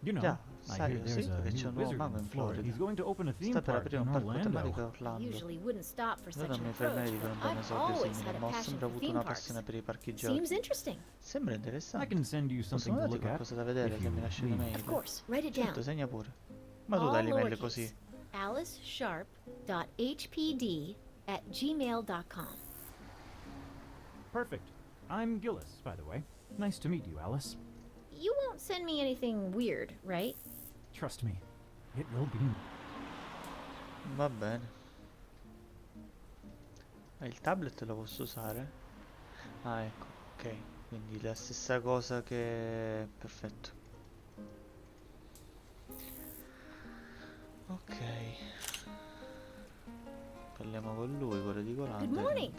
You know,
Già,
I
sai,
hear
sì,
there's a
perché c'è
new
un nuovo
wizard
mago
in
in
Florida.
Florida.
He's going to open a theme
Sta per
park
aprire
in
un parco tematico a
Orlando.
I
Orlando.
usually wouldn't stop for
Io
such
non
an
mi
approach,
fermerei di fare
but
un bel
I've
esordio
always
simile,
had a
ma ho
passion
sempre
for
avuto
theme
una
parks.
passione per i parchi
Seems
giochi.
interesting.
Sembra
I
interessante.
can send you
Posso
something to
darti
look at
qualcosa da vedere
if
che
you
mi lasci una
please.
mail?
Of course, write it
Certo,
down.
segna pure. Ma tu
All
dai l'email
lowercase.
così.
AliceSharp.hpd@gmail.com.
Perfect. I'm Gillis, by the way. Nice to meet you, Alice.
You won't send me anything weird, right?
Trust me, it will be.
Va bene. Ah, il tablet lo posso usare? Ah, ecco, ok. Quindi la stessa cosa che... Perfetto. Ok. Parliamo con lui, quello di
Good
Colante.
morning.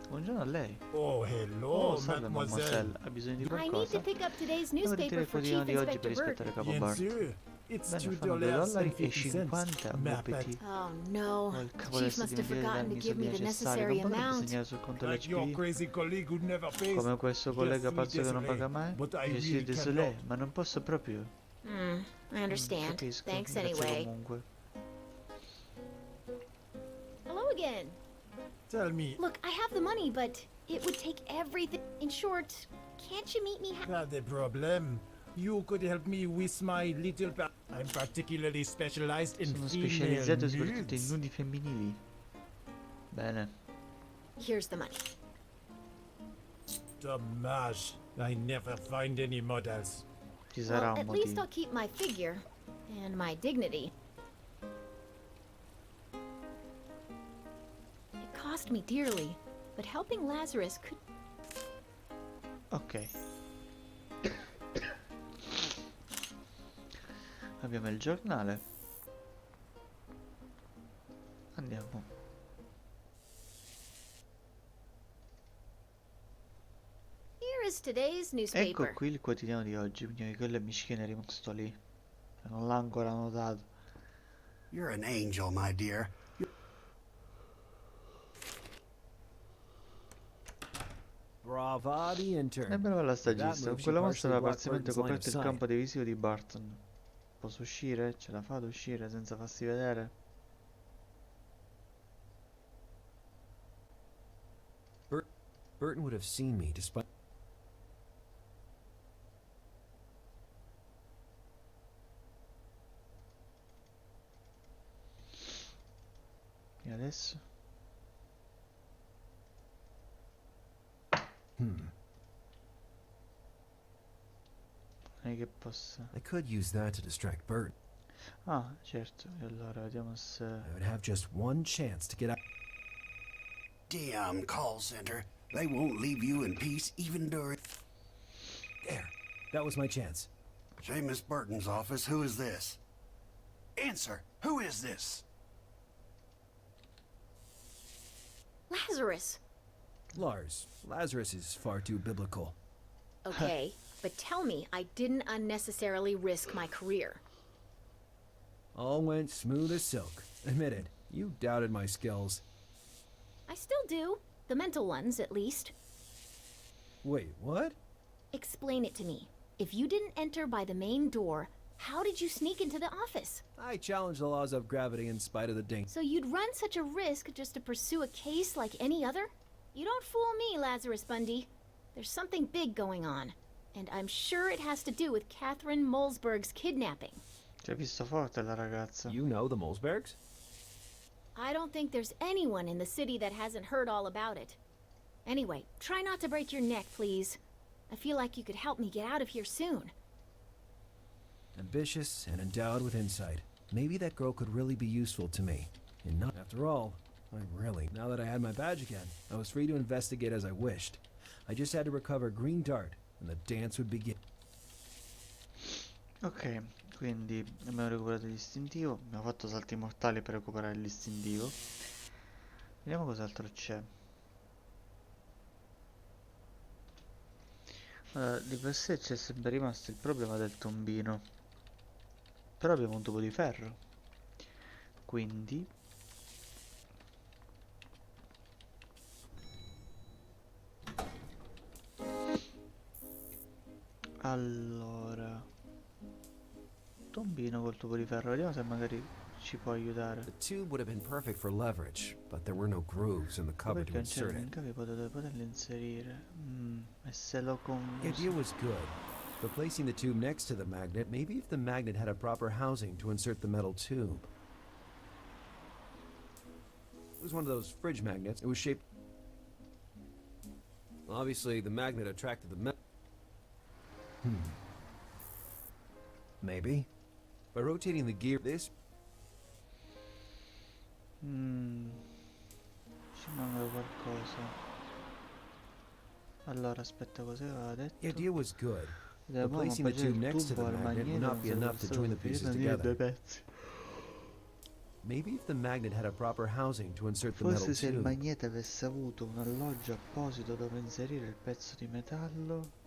Buongiorno a lei.
Oh,
Oh,
hello,
salve mademoiselle. Ha bisogno di
I need
qualcosa?
to pick up today's
Devo ritirare
newspaper
il
for
quotidiano
Chief
di oggi per
Inspector
rispettare
Burt.
capo
Bien
Bart.
sûr. It's
Bene,
$2
fanno 2 dollari e
50
50
Ma
muppeti.
Oh no,
Oh, il
the
capo
chief
deve
must have
dimenticare di
forgotten to
darmi i
give
soldi
me the
necessari.
necessary
Non potrebbe
amount.
segnare sul conto
Like your
dell'HPD?
crazy colleague who never pays.
Come questo
Je
collega
suis
pazzo che non paga
désolé,
mai?
but I
Je suis
really
désolé,
cannot.
ma non posso proprio.
I understand.
Capisco,
Thanks
grazie
anyway.
comunque.
Hello again.
Tell me,
Look, I have the money, but it would take everything. In short, can't you meet me
not the problem. You could help me with my little I'm particularly specialized in
Sono
female
specializzato soprattutto in
nudes.
nudi femminili. Bene.
Here's the money.
Dommage. I never find any models.
Ci sarà
Well,
un
at least
motivo.
I'll keep my figure and my dignity. It cost me dearly, but helping Lazarus could.
Ok. Abbiamo il giornale. Andiamo.
Here is today's
Ecco
newspaper.
qui il quotidiano di oggi, quindi quello è Michigan è rimasto lì. Non l'ha ancora notato.
You're an angel, my dear.
Bravati intern.
È brava la
That
stagista,
move,
con
she
quella mossa
partially
aveva
blocked
parzialmente
Burton's line of
coperto il
sight.
campo di visivo di Barton. Posso uscire? Ce la fa ad uscire senza farsi vedere?
Burton would have seen me despite.
E adesso?
Hmm.
Non è che possa...
I could use that to distract Burton.
Ah, certo. E allora vediamo se...
I would have just one chance to get out.
Damn call center. They won't leave you in peace even during...
There. That was my chance.
Seamus Burton's office. Who is this? Answer. Who is this?
Lazarus.
Lars, Lazarus is far too biblical.
Okay, but tell me I didn't unnecessarily risk my career.
All went smooth as silk. Admitted, you doubted my skills.
I still do. The mental ones, at least.
Wait, what?
Explain it to me. If you didn't enter by the main door, how did you sneak into the office?
I challenge the laws of gravity in spite of the ding.
So you'd run such a risk just to pursue a case like any other? You don't fool me, Lazarus Bundy. There's something big going on. And I'm sure it has to do with Catherine Molesberg's kidnapping.
Ci ha visto forte la ragazza.
You know the Molesbergs?
I don't think there's anyone in the city that hasn't heard all about it. Anyway, try not to break your neck, please. I feel like you could help me get out of here soon.
Ambitious and endowed with insight. Maybe that girl could really be useful to me. And not after all, now that I had my badge again, I was free to investigate as I wished. I just had to recover Green Dart, and the dance would begin.
Ok, quindi abbiamo recuperato l'istintivo. Abbiamo fatto salti mortali per recuperare l'istintivo. Vediamo cos'altro c'è. Allora, di per sé c'è sempre rimasto il problema del tombino. Però abbiamo un tubo di ferro. Quindi... Allora... Tombino col tubo di ferro, vediamo se magari ci può aiutare.
The tube would have been perfect for leverage, but there were no grooves in the cover
Perché
to
non c'era
insert it.
l'incavi potete poterlo inserire. E se lo
The idea was good. But placing the tube next to the magnet, maybe if the magnet had a proper housing to insert the metal tube. It was one of those fridge magnets. It was shaped... Obviously, the magnet attracted the metal. Maybe. By rotating the gear, this...
Ci manca qualcosa. Allora, aspetta, cosa aveva detto?
The idea was good. But
Dobbiamo
placing the
appoggiare
tube
il
next to
tubo
the
al
magnet would
magneto
not be enough to join the pieces
due
together.
pezzi.
Maybe if the magnet had a proper housing to insert the metal
Forse se il
tube.
magnete avesse avuto un alloggio apposito dove inserire il pezzo di metallo.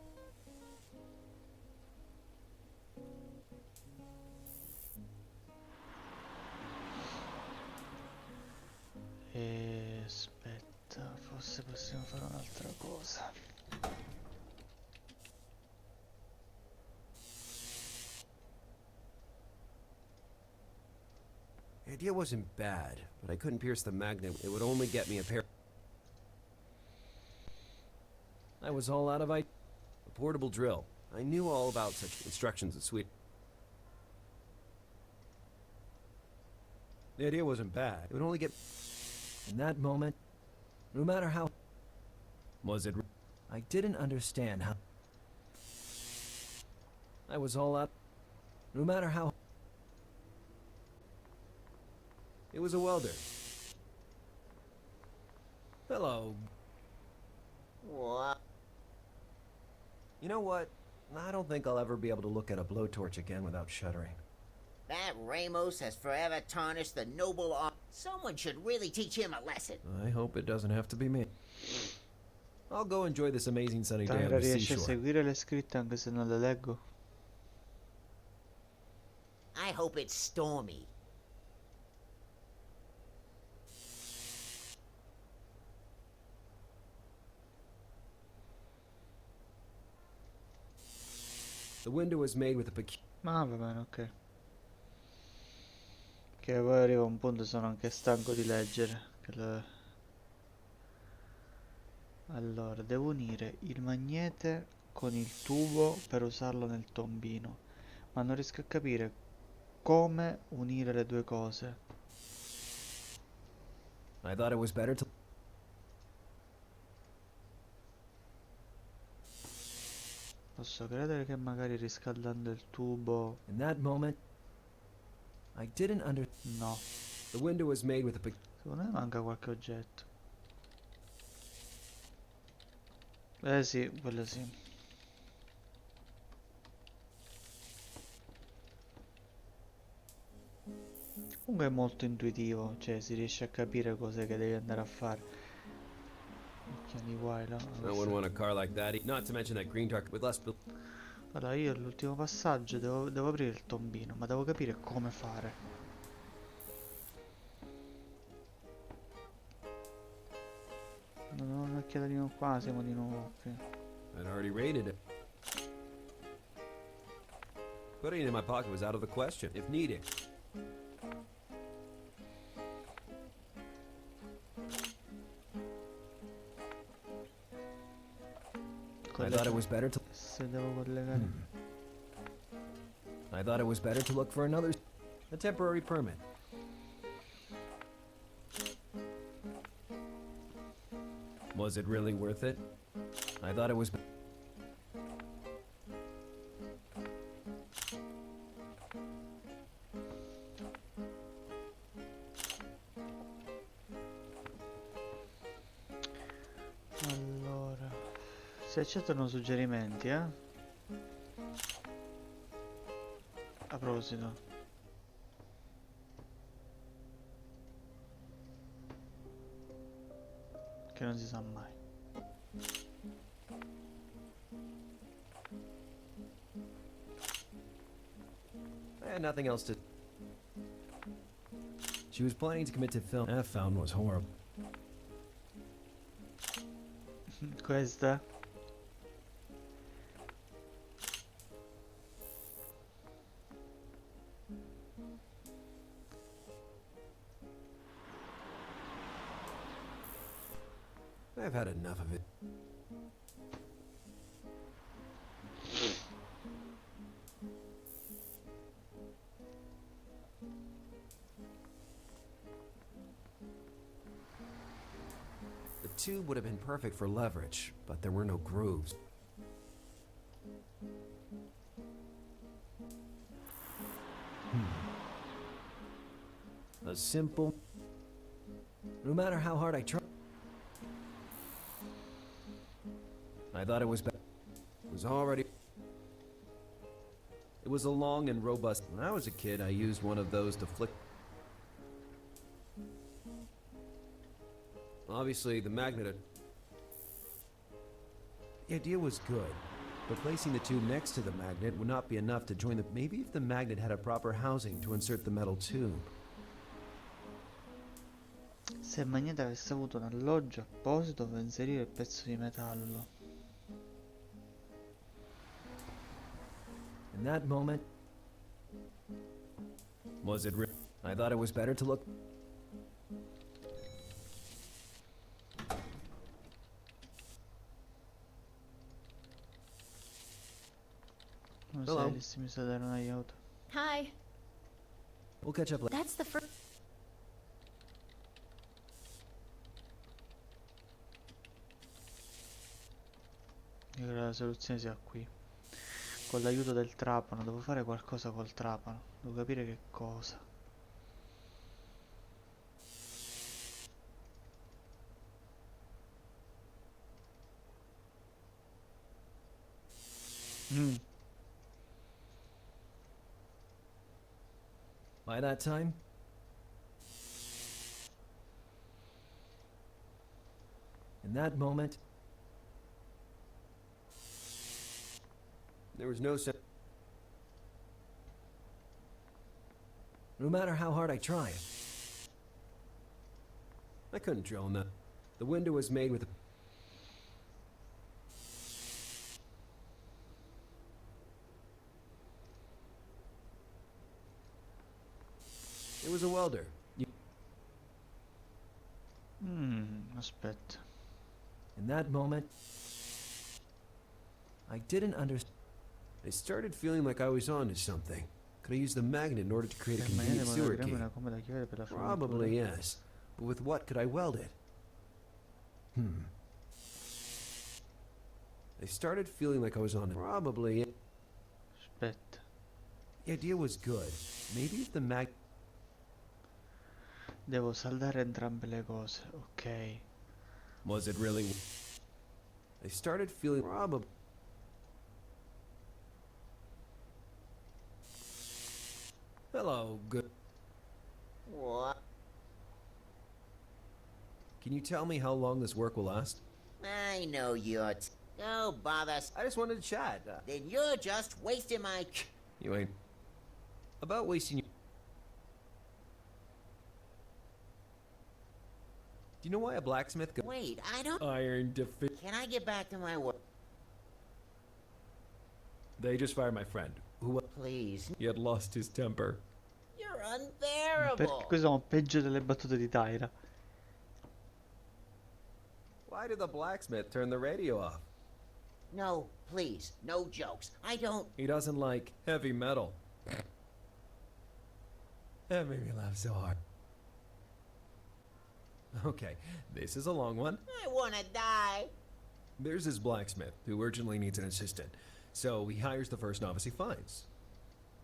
E aspetta, forse possiamo fare un'altra cosa.
The idea wasn't bad, but I couldn't pierce the magnet. It would only get me a pair. I was all out of a portable drill. I knew all about such instructions at Sweden. The idea wasn't bad. It would only get... In that moment, no matter how... Was it... I didn't understand how... I was all out... No matter how... It was a welder. Hello.
What?
You know what? I don't think I'll ever be able to look at a blowtorch again without shuddering.
That Ramos has forever tarnished the noble art. Someone should really teach him a lesson.
I hope it doesn't have to be me. I'll go enjoy this amazing sunny day on
Tyra
the
riesce a
seashore.
seguire le scritte anche se non le leggo?
I hope it's stormy.
The window was made with a peculiar...
Ma va bene, ok. Che poi arriva un punto sono anche stanco di leggere. Allora, devo unire il magnete con il tubo per usarlo nel tombino. Ma non riesco a capire come unire le due cose.
I thought it was better to...
Posso credere che magari riscaldando il tubo...
In that moment, I didn't under...
No.
The window was made with a
Secondo me manca qualche oggetto. Sì, quello sì. Comunque è molto intuitivo, cioè si riesce a capire cos'è che devi andare a fare. Occhiali guai là.
I wouldn't want a car like that. Not to mention that green dark with less...
Allora io all'ultimo passaggio devo aprire il tombino, ma devo capire come fare. Non ho un occhialino qua, siamo di nuovo qui.
I'd already raided it. Putting it in my pocket was out of the question, if needed. I thought it was better to...
Se devo collegare...
I thought it was better to look for another... A temporary permit. Was it really worth it? I thought it was...
Allora... Si accettano suggerimenti, eh? A proposito. Che non si sa mai.
I had nothing else to... She was planning to commit to film. I found was horrible.
Questa?
I've had enough of it. The tube would have been perfect for leverage, but there were no grooves. A simple... No matter how hard I tried... I thought it was better. It was already... It was a long and robust... When I was a kid, I used one of those to flick... Obviously, the magnet... The idea was good, but placing the tube next to the magnet would not be enough to join the... Maybe if the magnet had a proper housing to insert the metal tube.
Se il magnete avesse avuto un alloggio apposito dove inserire il pezzo di metallo.
In that moment... Was it real? I thought it was better to look...
Non
Hello.
sei lì, se mi sta dare un aiuto.
Hi.
We'll catch up later.
That's the first.
Io credo la soluzione sia qui. Con l'aiuto del trapano, devo fare qualcosa col trapano. Devo capire che cosa.
By that time... In that moment... There was no sense... No matter how hard I tried, I couldn't drill in that. The window was made with a... It was a welder.
Aspetta.
In that moment, I didn't understand. I started feeling like I was onto something. Could I use the magnet in order to create a convenient sewer key? Probably yes. But with what could I weld it? I started feeling like I was on it. Probably.
Aspetta.
The idea was good. Maybe if the mag...
Devo saldare entrambe le cose, ok.
Was it really... I started feeling... Probably... Hello, good...
What?
Can you tell me how long this work will last?
I know you're... Go bother...
I just wanted to chat.
Then you're just wasting my...
You ain't... About wasting your... Do you know why a blacksmith goes...
Wait, I don't...
Iron defi...
Can I get back to my work?
They just fired my friend, who...
Please.
He had lost his temper.
You're unbearable.
Perché questo sono peggio delle battute di Tyra.
Why did the blacksmith turn the radio off?
No, please, no jokes. I don't...
He doesn't like heavy metal. That made me laugh so hard. Okay, this is a long one.
I wanna die.
There's this blacksmith who urgently needs an assistant. So he hires the first novice he finds.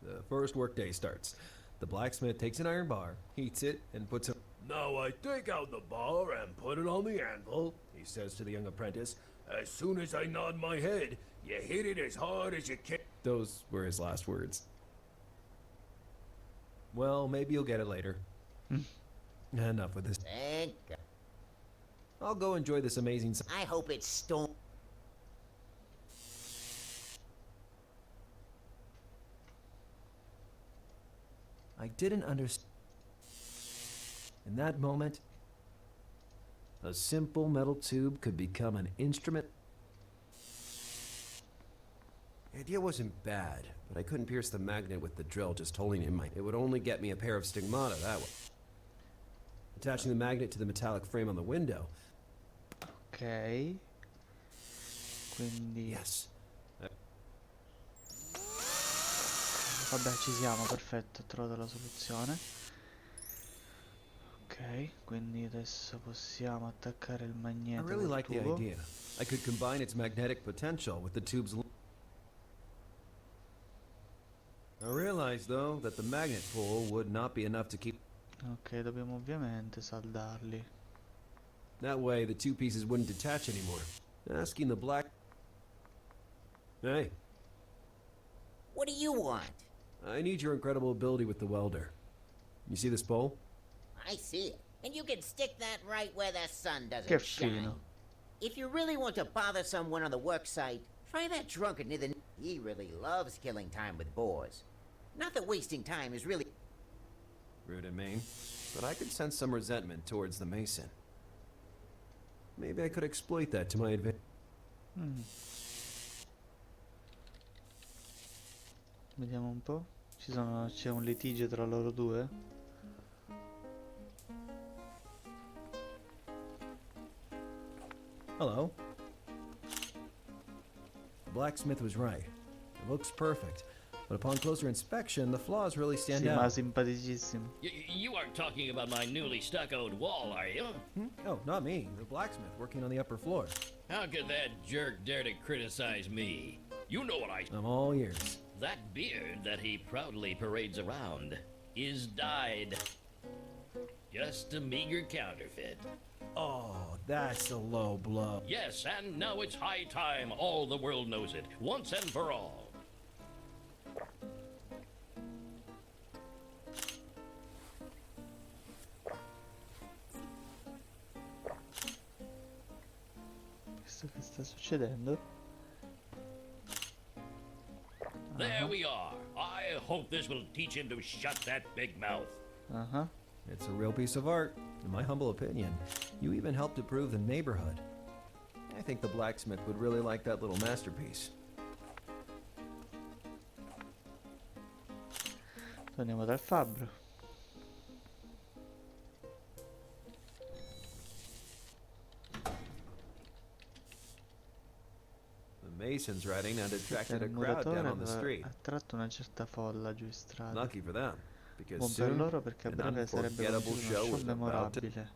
The first workday starts. The blacksmith takes an iron bar, heats it, and puts it...
Now I take out the bar and put it on the anvil, he says to the young apprentice. As soon as I nod my head, you hit it as hard as you can.
Those were his last words. Well, maybe you'll get it later. Enough with this.
Thank God.
I'll go enjoy this amazing...
I hope it's storm...
I didn't understand. In that moment, a simple metal tube could become an instrument. The idea wasn't bad, but I couldn't pierce the magnet with the drill just holding it in my... It would only get me a pair of stigmata that way. Attaching the magnet to the metallic frame on the window.
Ok. Quindi...
Yes.
Vabbè, ci siamo, perfetto, ho trovato la soluzione. Ok, quindi adesso possiamo attaccare il
I
magneto
really
col
like the
tubo.
idea. I could combine its magnetic potential with the tube's... I realized, though, that the magnet pull would not be enough to keep...
Ok, dobbiamo ovviamente saldarli.
That way, the two pieces wouldn't detach anymore. Asking the black... Hey,
What do you want?
I need your incredible ability with the welder. You see this pole?
I see it. And you can stick that right where the sun doesn't
Che
shine.
fino.
If you really want to bother someone on the work site, try that drunkard near the... He really loves killing time with boars. Not that wasting time is really...
Rude and mean, but I could sense some resentment towards the Mason. Maybe I could exploit that to my advantage.
Vediamo un po'. C'è un litigio tra loro due.
Hello. The blacksmith was right. It looks perfect, but upon closer inspection, the flaws really stand
Sì, ma
out.
simpaticissimo.
You aren't talking about my newly stuccoed wall, are you?
Oh, not me. The blacksmith working on the upper floor.
How could that jerk dare to criticize me? You know what I...
I'm all ears.
That beard that he proudly parades around is dyed. Just a meager counterfeit.
Oh, that's a low blow.
Yes, and now it's high time all the world knows it, once and for all.
Questo che sta succedendo?
There we are. I hope this will teach him to shut that big mouth.
Uh-huh.
It's a real piece of art. In my humble opinion, you even helped improve the neighborhood. I think the blacksmith would really like that little masterpiece.
Torniamo dal fabbro.
The mason's writing had attracted a
Il
crowd down
muratore
on the
aveva
street.
attratto una certa folla giù in strada.
Lucky for them, because
Buon per
soon
loro perché a
an
breve sarebbe
unforgettable
conosciuto
show
uno
was
show
about to...
memorabile.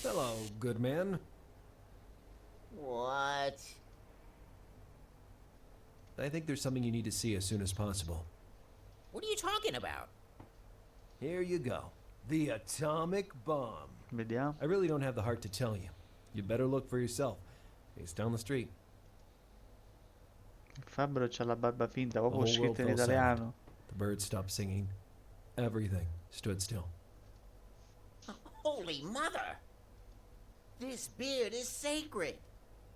Hello, good man.
What?
I think there's something you need to see as soon as possible.
What are you talking about?
Here you go. The atomic bomb.
Vediamo.
I really don't have the heart to tell you. You better look for yourself. It's down the street.
Il fabbro c'ha la barba finta,
The
proprio
whole world
scritto in
fell silent.
italiano.
The birds stopped singing. Everything stood still.
Holy mother! This beard is sacred.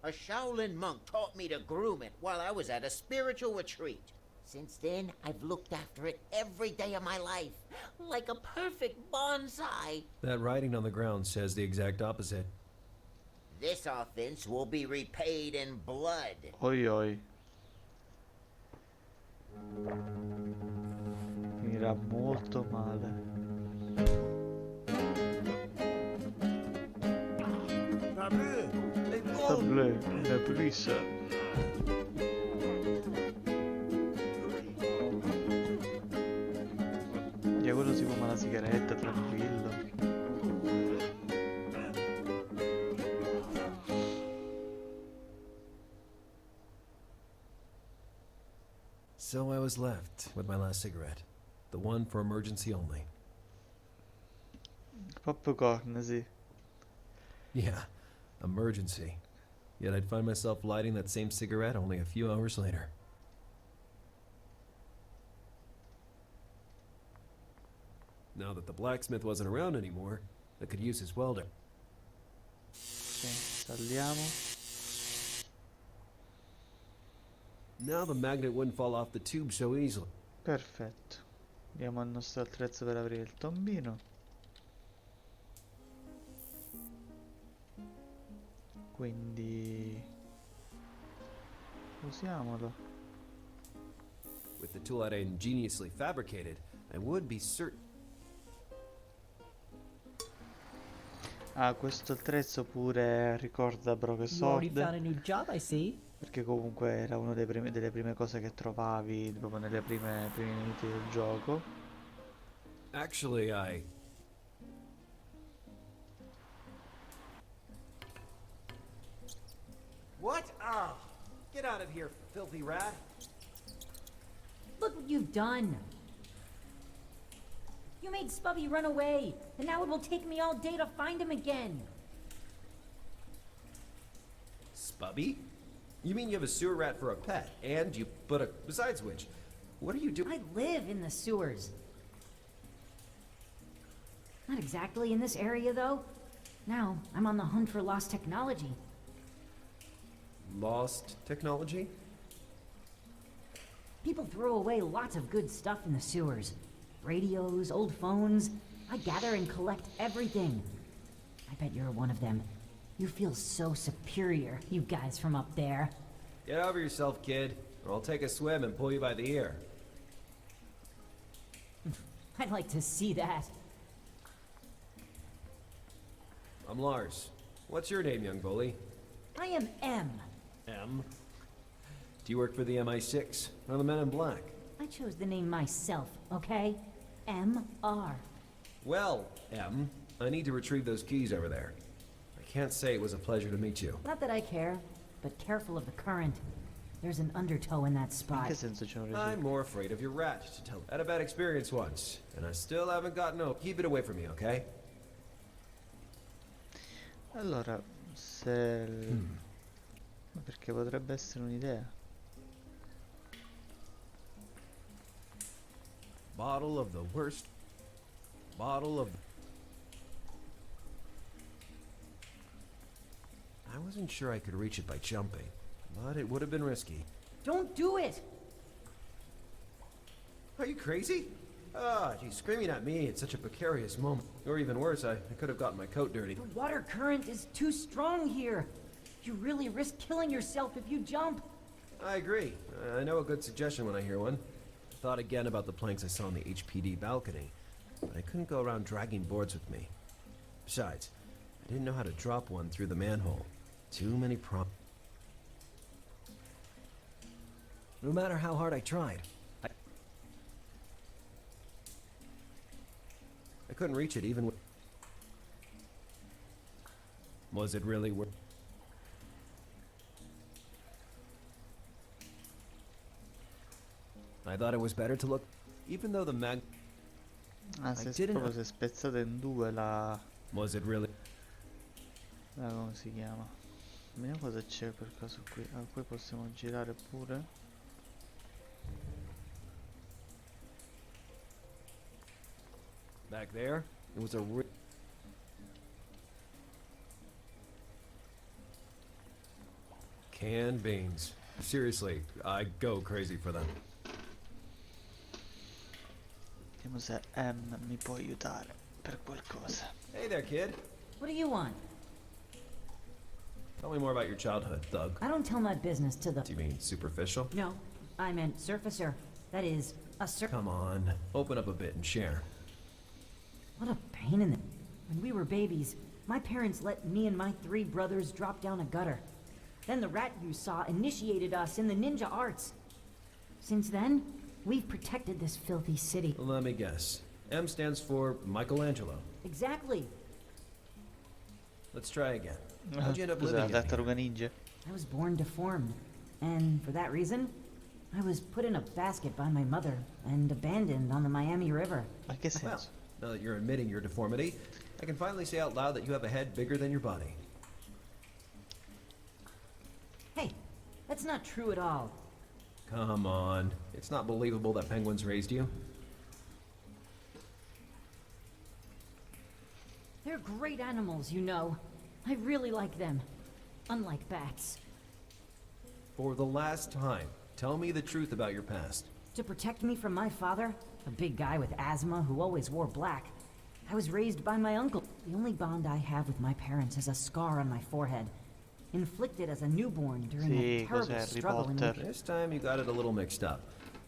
A Shaolin monk taught me to groom it while I was at a spiritual retreat. Since then, I've looked after it every day of my life, like a perfect bonsai.
That writing on the ground says the exact opposite.
This offense will be repaid in blood.
Oi oi. Finirà molto male. Sablé, una prisa. Ya quello si fuma la sigaretta tranquillo.
So I was left with my last cigarette. The one for emergency only.
Popcorn, sì.
Yeah, emergency. Yet I'd find myself lighting that same cigarette only a few hours later. Now that the blacksmith wasn't around anymore, I could use his welder.
Ok, tagliamo.
Now the magnet wouldn't fall off the tube so easily.
Perfetto. Diamo il nostro attrezzo per aprire il tombino. Quindi usiamolo.
With the tool I'd ingeniously fabricated, I would be certain.
Ah, questo attrezzo pure ricorda Broken
You already
Sword,
found a new job, I see.
perché comunque era una delle prime cose che trovavi proprio nelle primi minuti del gioco.
Actually, I.
What? Oh, get out of here, filthy rat.
Look what you've done. You made Spubby run away, and now it will take me all day to find him again.
Spubby? You mean you have a sewer rat for a pet, and you put a. Besides which,
What are you doing?
I live in the sewers. Not exactly in this area, though. Now, I'm on the hunt for lost technology.
Lost technology?
People throw away lots of good stuff in the sewers. Radios, old phones. I gather and collect everything. I bet you're one of them. You feel so superior, you guys from up there.
Get over yourself, kid, or I'll take a swim and pull you by the ear.
I'd like to see that.
I'm Lars. What's your name, young bully?
I am M.
M? Do you work for the MI6 or the Men in Black?
I chose the name myself, okay? M.R.
Well, M, I need to retrieve those keys over there. I can't say it was a pleasure to meet you.
Not that I care, but careful of the current. There's an undertow in that
In
spot.
che senso c'è un
I'm
regime?
more afraid of your rat, to tell you. I had a bad experience once, and I still haven't gotten over. Keep it away from me, okay?
Allora, se... Ma perché potrebbe essere un'idea.
Bottle of the worst. Bottle of... I wasn't sure I could reach it by jumping, but it would have been risky.
Don't do it!
Are you crazy? Ah, geez, screaming at me at such a precarious moment. Or even worse, I could have gotten my coat dirty.
The water current is too strong here. You really risk killing yourself if you jump.
I agree. I know a good suggestion when I hear one. I thought again about the planks I saw on the HPD balcony, but I couldn't go around dragging boards with me. Besides, I didn't know how to drop one through the manhole. Too many
No matter how hard I tried,
I couldn't reach it even with... Was it really worth... I thought it was better to look... Even though the mag...
Ah,
I
se
didn't-
proprio si è spezzata in due la...
Was it really...
come si chiama? Vediamo cosa c'è per caso qui. Ah, qui possiamo girare pure.
Back there, it was a canned beans. Seriously, I go crazy for them.
Vediamo se M mi può aiutare per qualcosa.
Hey there, kid.
What do you want?
Tell me more about your childhood, thug.
I don't tell my business to the...
Do you mean superficial?
No, I meant surfacer. That is, a
Come on, open up a bit and share.
What a pain in the... When we were babies, my parents let me and my 3 brothers drop down a gutter. Then the rat you saw initiated us in the ninja arts. Since then, we've protected this filthy city.
Let me guess. M stands for Michelangelo.
Exactly.
Let's try again. How'd you end up
Cos'è,
living
la
in here?
tartaruga ninja?
I was born deformed. And for that reason, I was put in a basket by my mother and abandoned on the Miami River.
Ma che
Well,
senso?
now that you're admitting your deformity, I can finally say out loud that you have a head bigger than your body.
Hey, that's not true at all.
Come on. It's not believable that penguins raised you.
They're great animals, you know. I really like them. Unlike bats.
For the last time, tell me the truth about your past.
To protect me from my father, a big guy with asthma who always wore black, I was raised by my uncle. The only bond I have with my parents is a scar on my forehead, inflicted as a newborn during a
Sì,
terrible
cos'è, Harry
struggle in
Potter?
which...
This time you got it a little mixed up.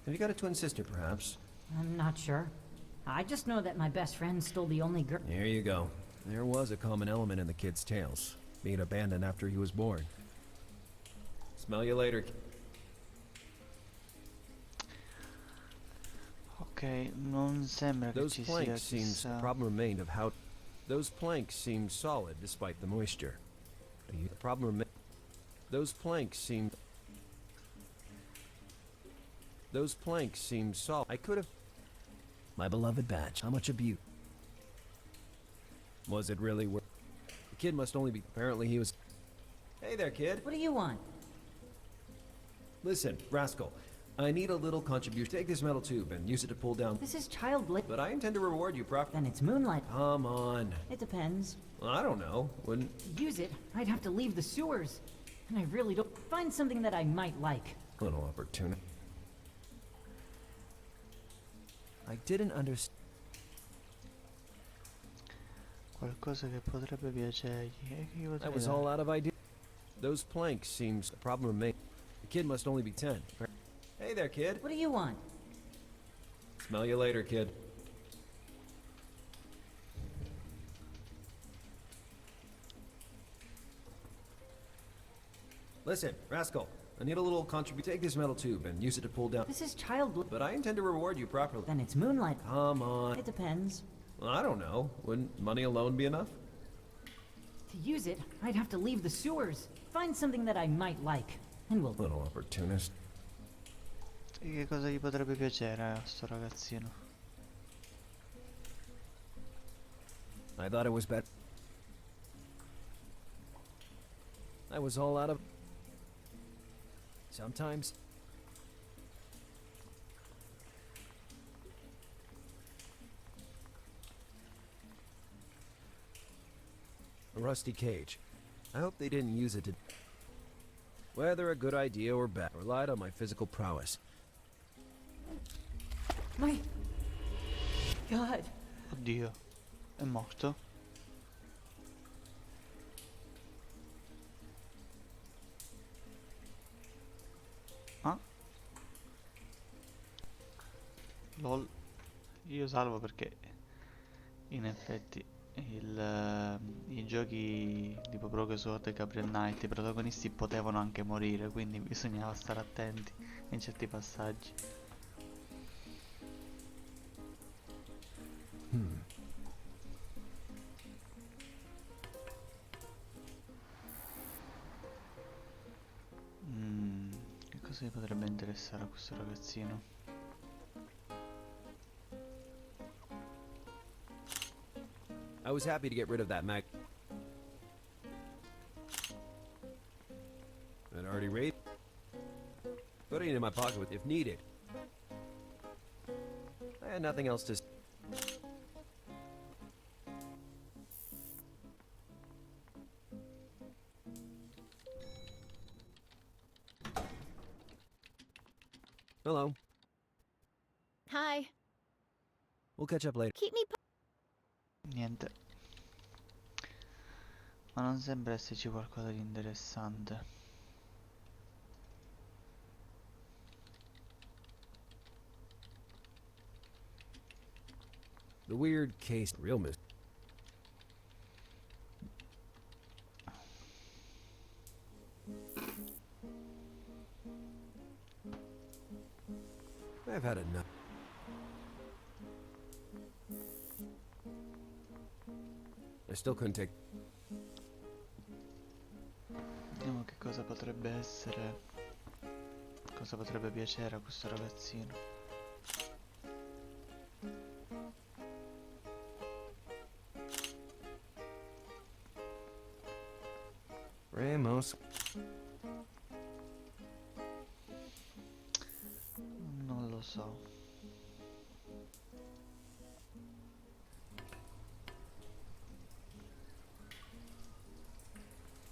Have you got a twin sister, perhaps?
I'm not sure. I just know that my best friend stole the only girl...
There you go. There was a common element in the kid's tales. Being abandoned after he was born. Smell you later.
Ok, non sembra che
Those
ci sia
planks seems
chissà...
the problem remained of how... Those planks seem solid despite the moisture. The problem remained... Those planks seem... Those planks seem solid. I could have... My beloved badge. How much abuse? Was it really worth... The kid must only be... Apparently he was... Hey there, kid.
What do you want?
Listen, rascal. I need a little contribution. Take this metal tube and use it to pull down.
This is child labor.
But I intend to reward you properly.
Then it's moonlight.
Come on.
It depends.
Well, I don't know. Wouldn't...
To use it, I'd have to leave the sewers. And I really don't... Find something that I might like.
Little opportunity. I didn't understand.
Qualcosa che potrebbe piacergli. E che gli
That
potrei
was
dare?
all out of idea. Those planks seems the problem remains. The kid must only be 10. Hey there, kid.
What do you want?
Smell you later, kid. Listen, rascal. I need a little contribution. Take this metal tube and use it to pull down.
This is child labor.
But I intend to reward you properly.
Then it's moonlight.
Come on.
It depends.
Well, I don't know. Wouldn't money alone be enough?
To use it, I'd have to leave the sewers. Find something that I might like. And we'll...
Little opportunist.
E che cosa gli potrebbe piacere a sto ragazzino?
I thought it was better. I was all out of... Sometimes... A rusty cage. I hope they didn't use it to... Whether a good idea or bad, I relied on my physical prowess.
My... God.
Oddio, è morto? Ah? LOL. Io salvo perché in effetti i giochi tipo Broken Sword e Gabriel Knight, i protagonisti potevano anche morire, quindi bisognava stare attenti in certi passaggi. Che cosa gli potrebbe interessare a questo ragazzino?
I was happy to get rid of that mag... I'd already raised... Putting it in my pocket with if needed. I had nothing else to... Hello.
Hi.
We'll catch up later.
Keep me
Niente. Ma non sembra esserci qualcosa di interessante.
The weird case... Real mis... I've had enough. I still couldn't take...
Vediamo che cosa potrebbe essere. Cosa potrebbe piacere a questo ragazzino.
Ramos.
Non lo so.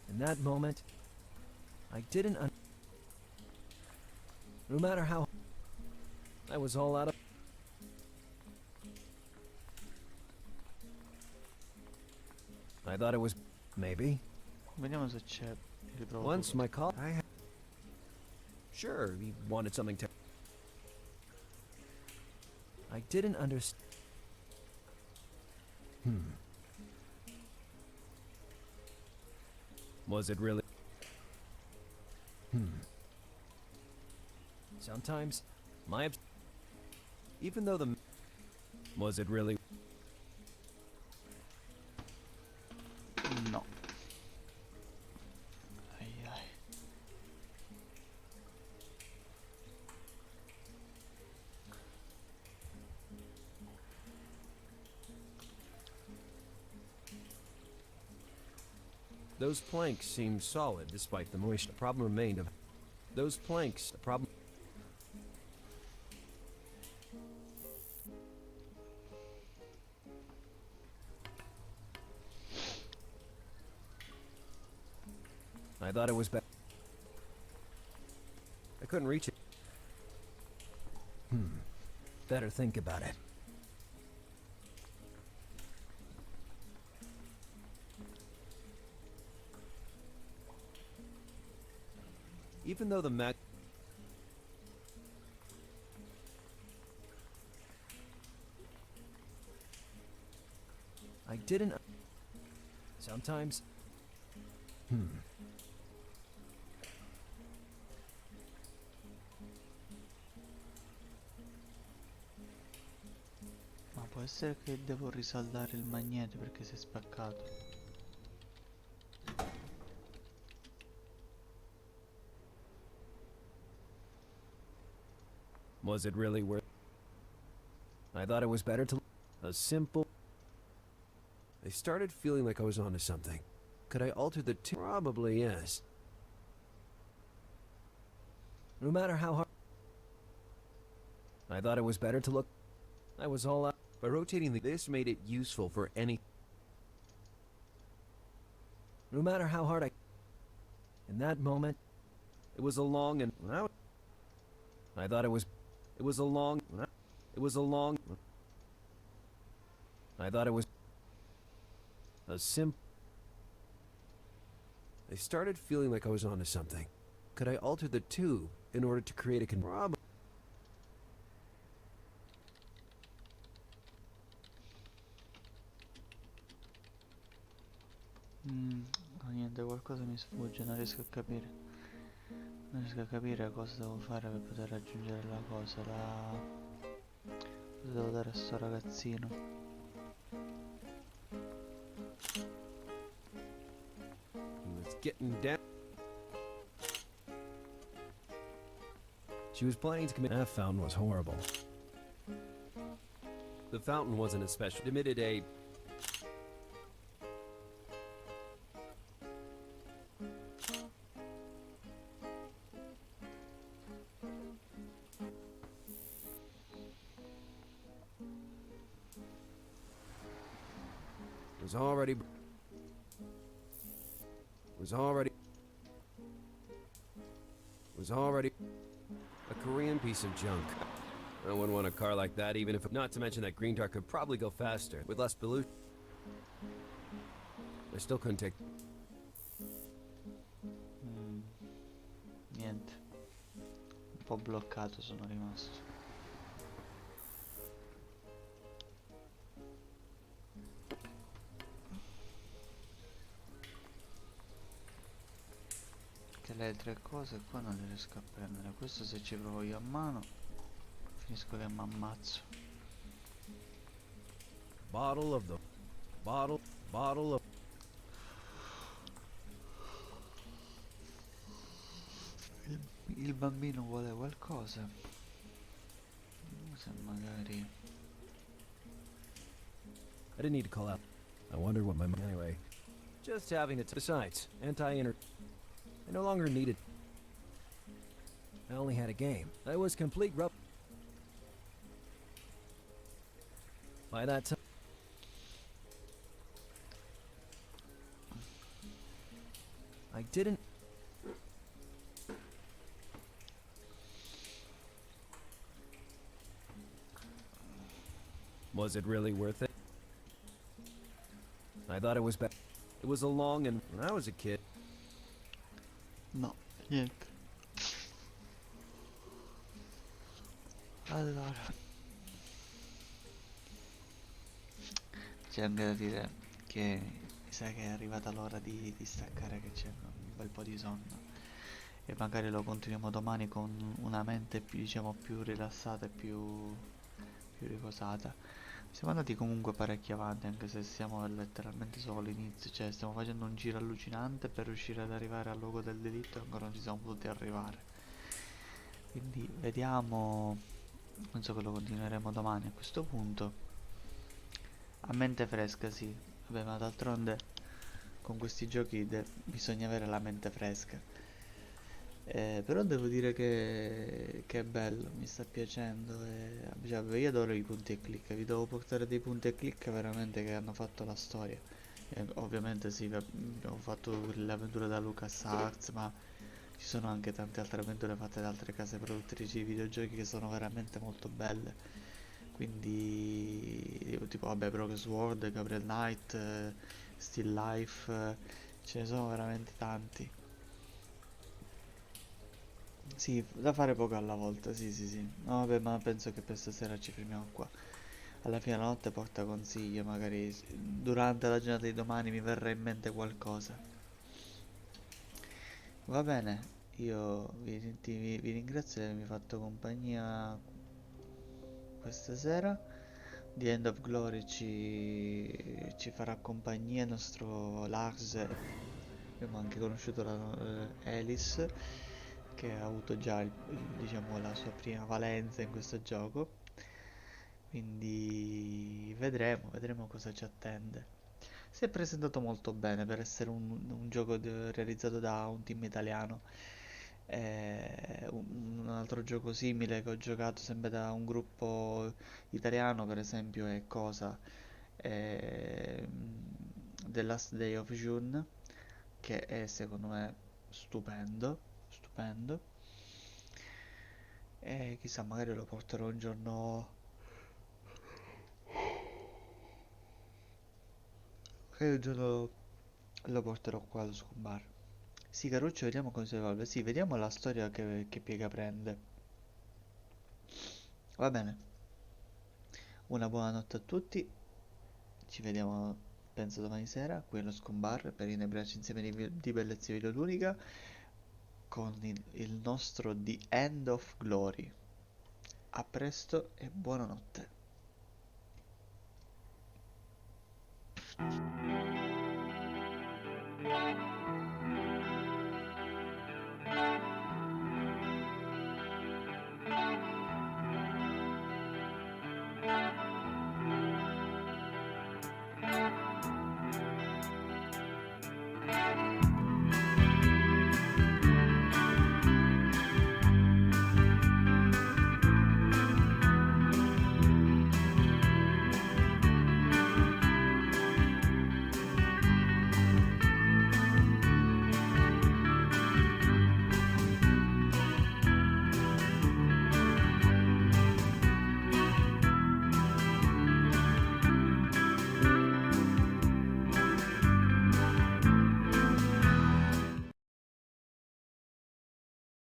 In that moment, I didn't no matter how... I was all out of... I thought it was... Maybe.
Vediamo se c'è. Riprovo
Once
tutto.
my call... Sure, he wanted something to... I didn't understand... Was it really... Sometimes, my... Even though the... Was it really...
No. Ai ai.
Those planks seemed solid despite the moisture. The problem remained of... Those planks... The problem...
I thought it was better. I couldn't reach it. Better think about it. Even though the mag... I didn't... Sometimes...
Ma può essere che devo risaldare il magneto perché si è spaccato.
Was it really worth... I thought it was better to... A simple... I started feeling like I was onto something. Could I alter the two? Probably yes. No matter how hard... I thought it was better to look... I was all out. By rotating this made it useful for any... No matter how hard I... In that moment, it was a long and... I thought it was... It was a long... It was a long... I thought it was... A I started feeling like I was onto something. Could I alter the tube in order to create a
No, niente, qualcosa mi sfugge, non riesco a capire. Non riesco a capire cosa devo fare per poter raggiungere la cosa, cosa devo dare a sto ragazzino.
He was getting down. She was planning to commit... That fountain was horrible. The fountain wasn't a special... Emitted a... was already a Korean piece of junk. I wouldn't want a car like that, even if... Not to mention that Green Dart could probably go faster, with less pollution. I still couldn't take...
Niente. Un po' bloccato sono rimasto. Che le tre cose qua non le riesco a prendere. Questo se ci provo io a mano finisco che mi ammazzo.
Bottle of the... Bottle of...
Il bambino vuole qualcosa. Se magari...
I didn't need to call out. I wondered what my... Anyway, just having it... Besides, anti-inter... I no longer needed... I only had a game. I was complete rub... By that time... I didn't... Was it really worth it? I thought it was bad. It was a long and... When I was a kid...
No, niente. Allora, c'è anche da dire che mi sa che è arrivata l'ora di staccare, che c'è un bel po' di sonno e magari lo continuiamo domani con una mente più, diciamo, più rilassata e più riposata. Siamo andati comunque parecchio avanti, anche se siamo letteralmente solo all'inizio, cioè stiamo facendo un giro allucinante per riuscire ad arrivare al luogo del delitto e ancora non ci siamo potuti arrivare. Quindi vediamo, penso che lo continueremo domani a questo punto. A mente fresca, sì, vabbè, ma d'altronde con questi giochi bisogna avere la mente fresca. Però devo dire che è bello, mi sta piacendo cioè, io adoro i punti e clic, vi devo portare dei punti e clic veramente che hanno fatto la storia. E ovviamente sì, abbiamo fatto le avventure da LucasArts, ma ci sono anche tante altre avventure fatte da altre case produttrici di videogiochi che sono veramente molto belle. Quindi, tipo, vabbè, Broken Sword, Gabriel Knight, Still Life, ce ne sono veramente tanti. Sì, da fare poco alla volta, sì, sì, sì. No, vabbè, ma penso che per stasera ci fermiamo qua. Alla fine la notte porta consigli, magari durante la giornata di domani mi verrà in mente qualcosa. Va bene, io vi ringrazio di avermi fatto compagnia questa sera. The End of Glory ci farà compagnia il nostro Lars. Abbiamo anche conosciuto Alice, che ha avuto già diciamo, la sua prima valenza in questo gioco. Quindi vedremo cosa ci attende. Si è presentato molto bene per essere un gioco realizzato da un team italiano. Un altro gioco simile che ho giocato sempre da un gruppo italiano, per esempio, è Cosa? The Last Day of June, che è secondo me stupendo, stupendo. E chissà, magari lo porterò un giorno. Magari un giorno lo porterò qua allo scobar. Sì, Caruccio, vediamo come si evolve. Sì, vediamo la storia che piega prende. Va bene. Una buona notte a tutti. Ci vediamo, penso, domani sera qui allo Scombar per inebriarci insieme di bellezza videoludica con il nostro The End of Glory. A presto e buonanotte.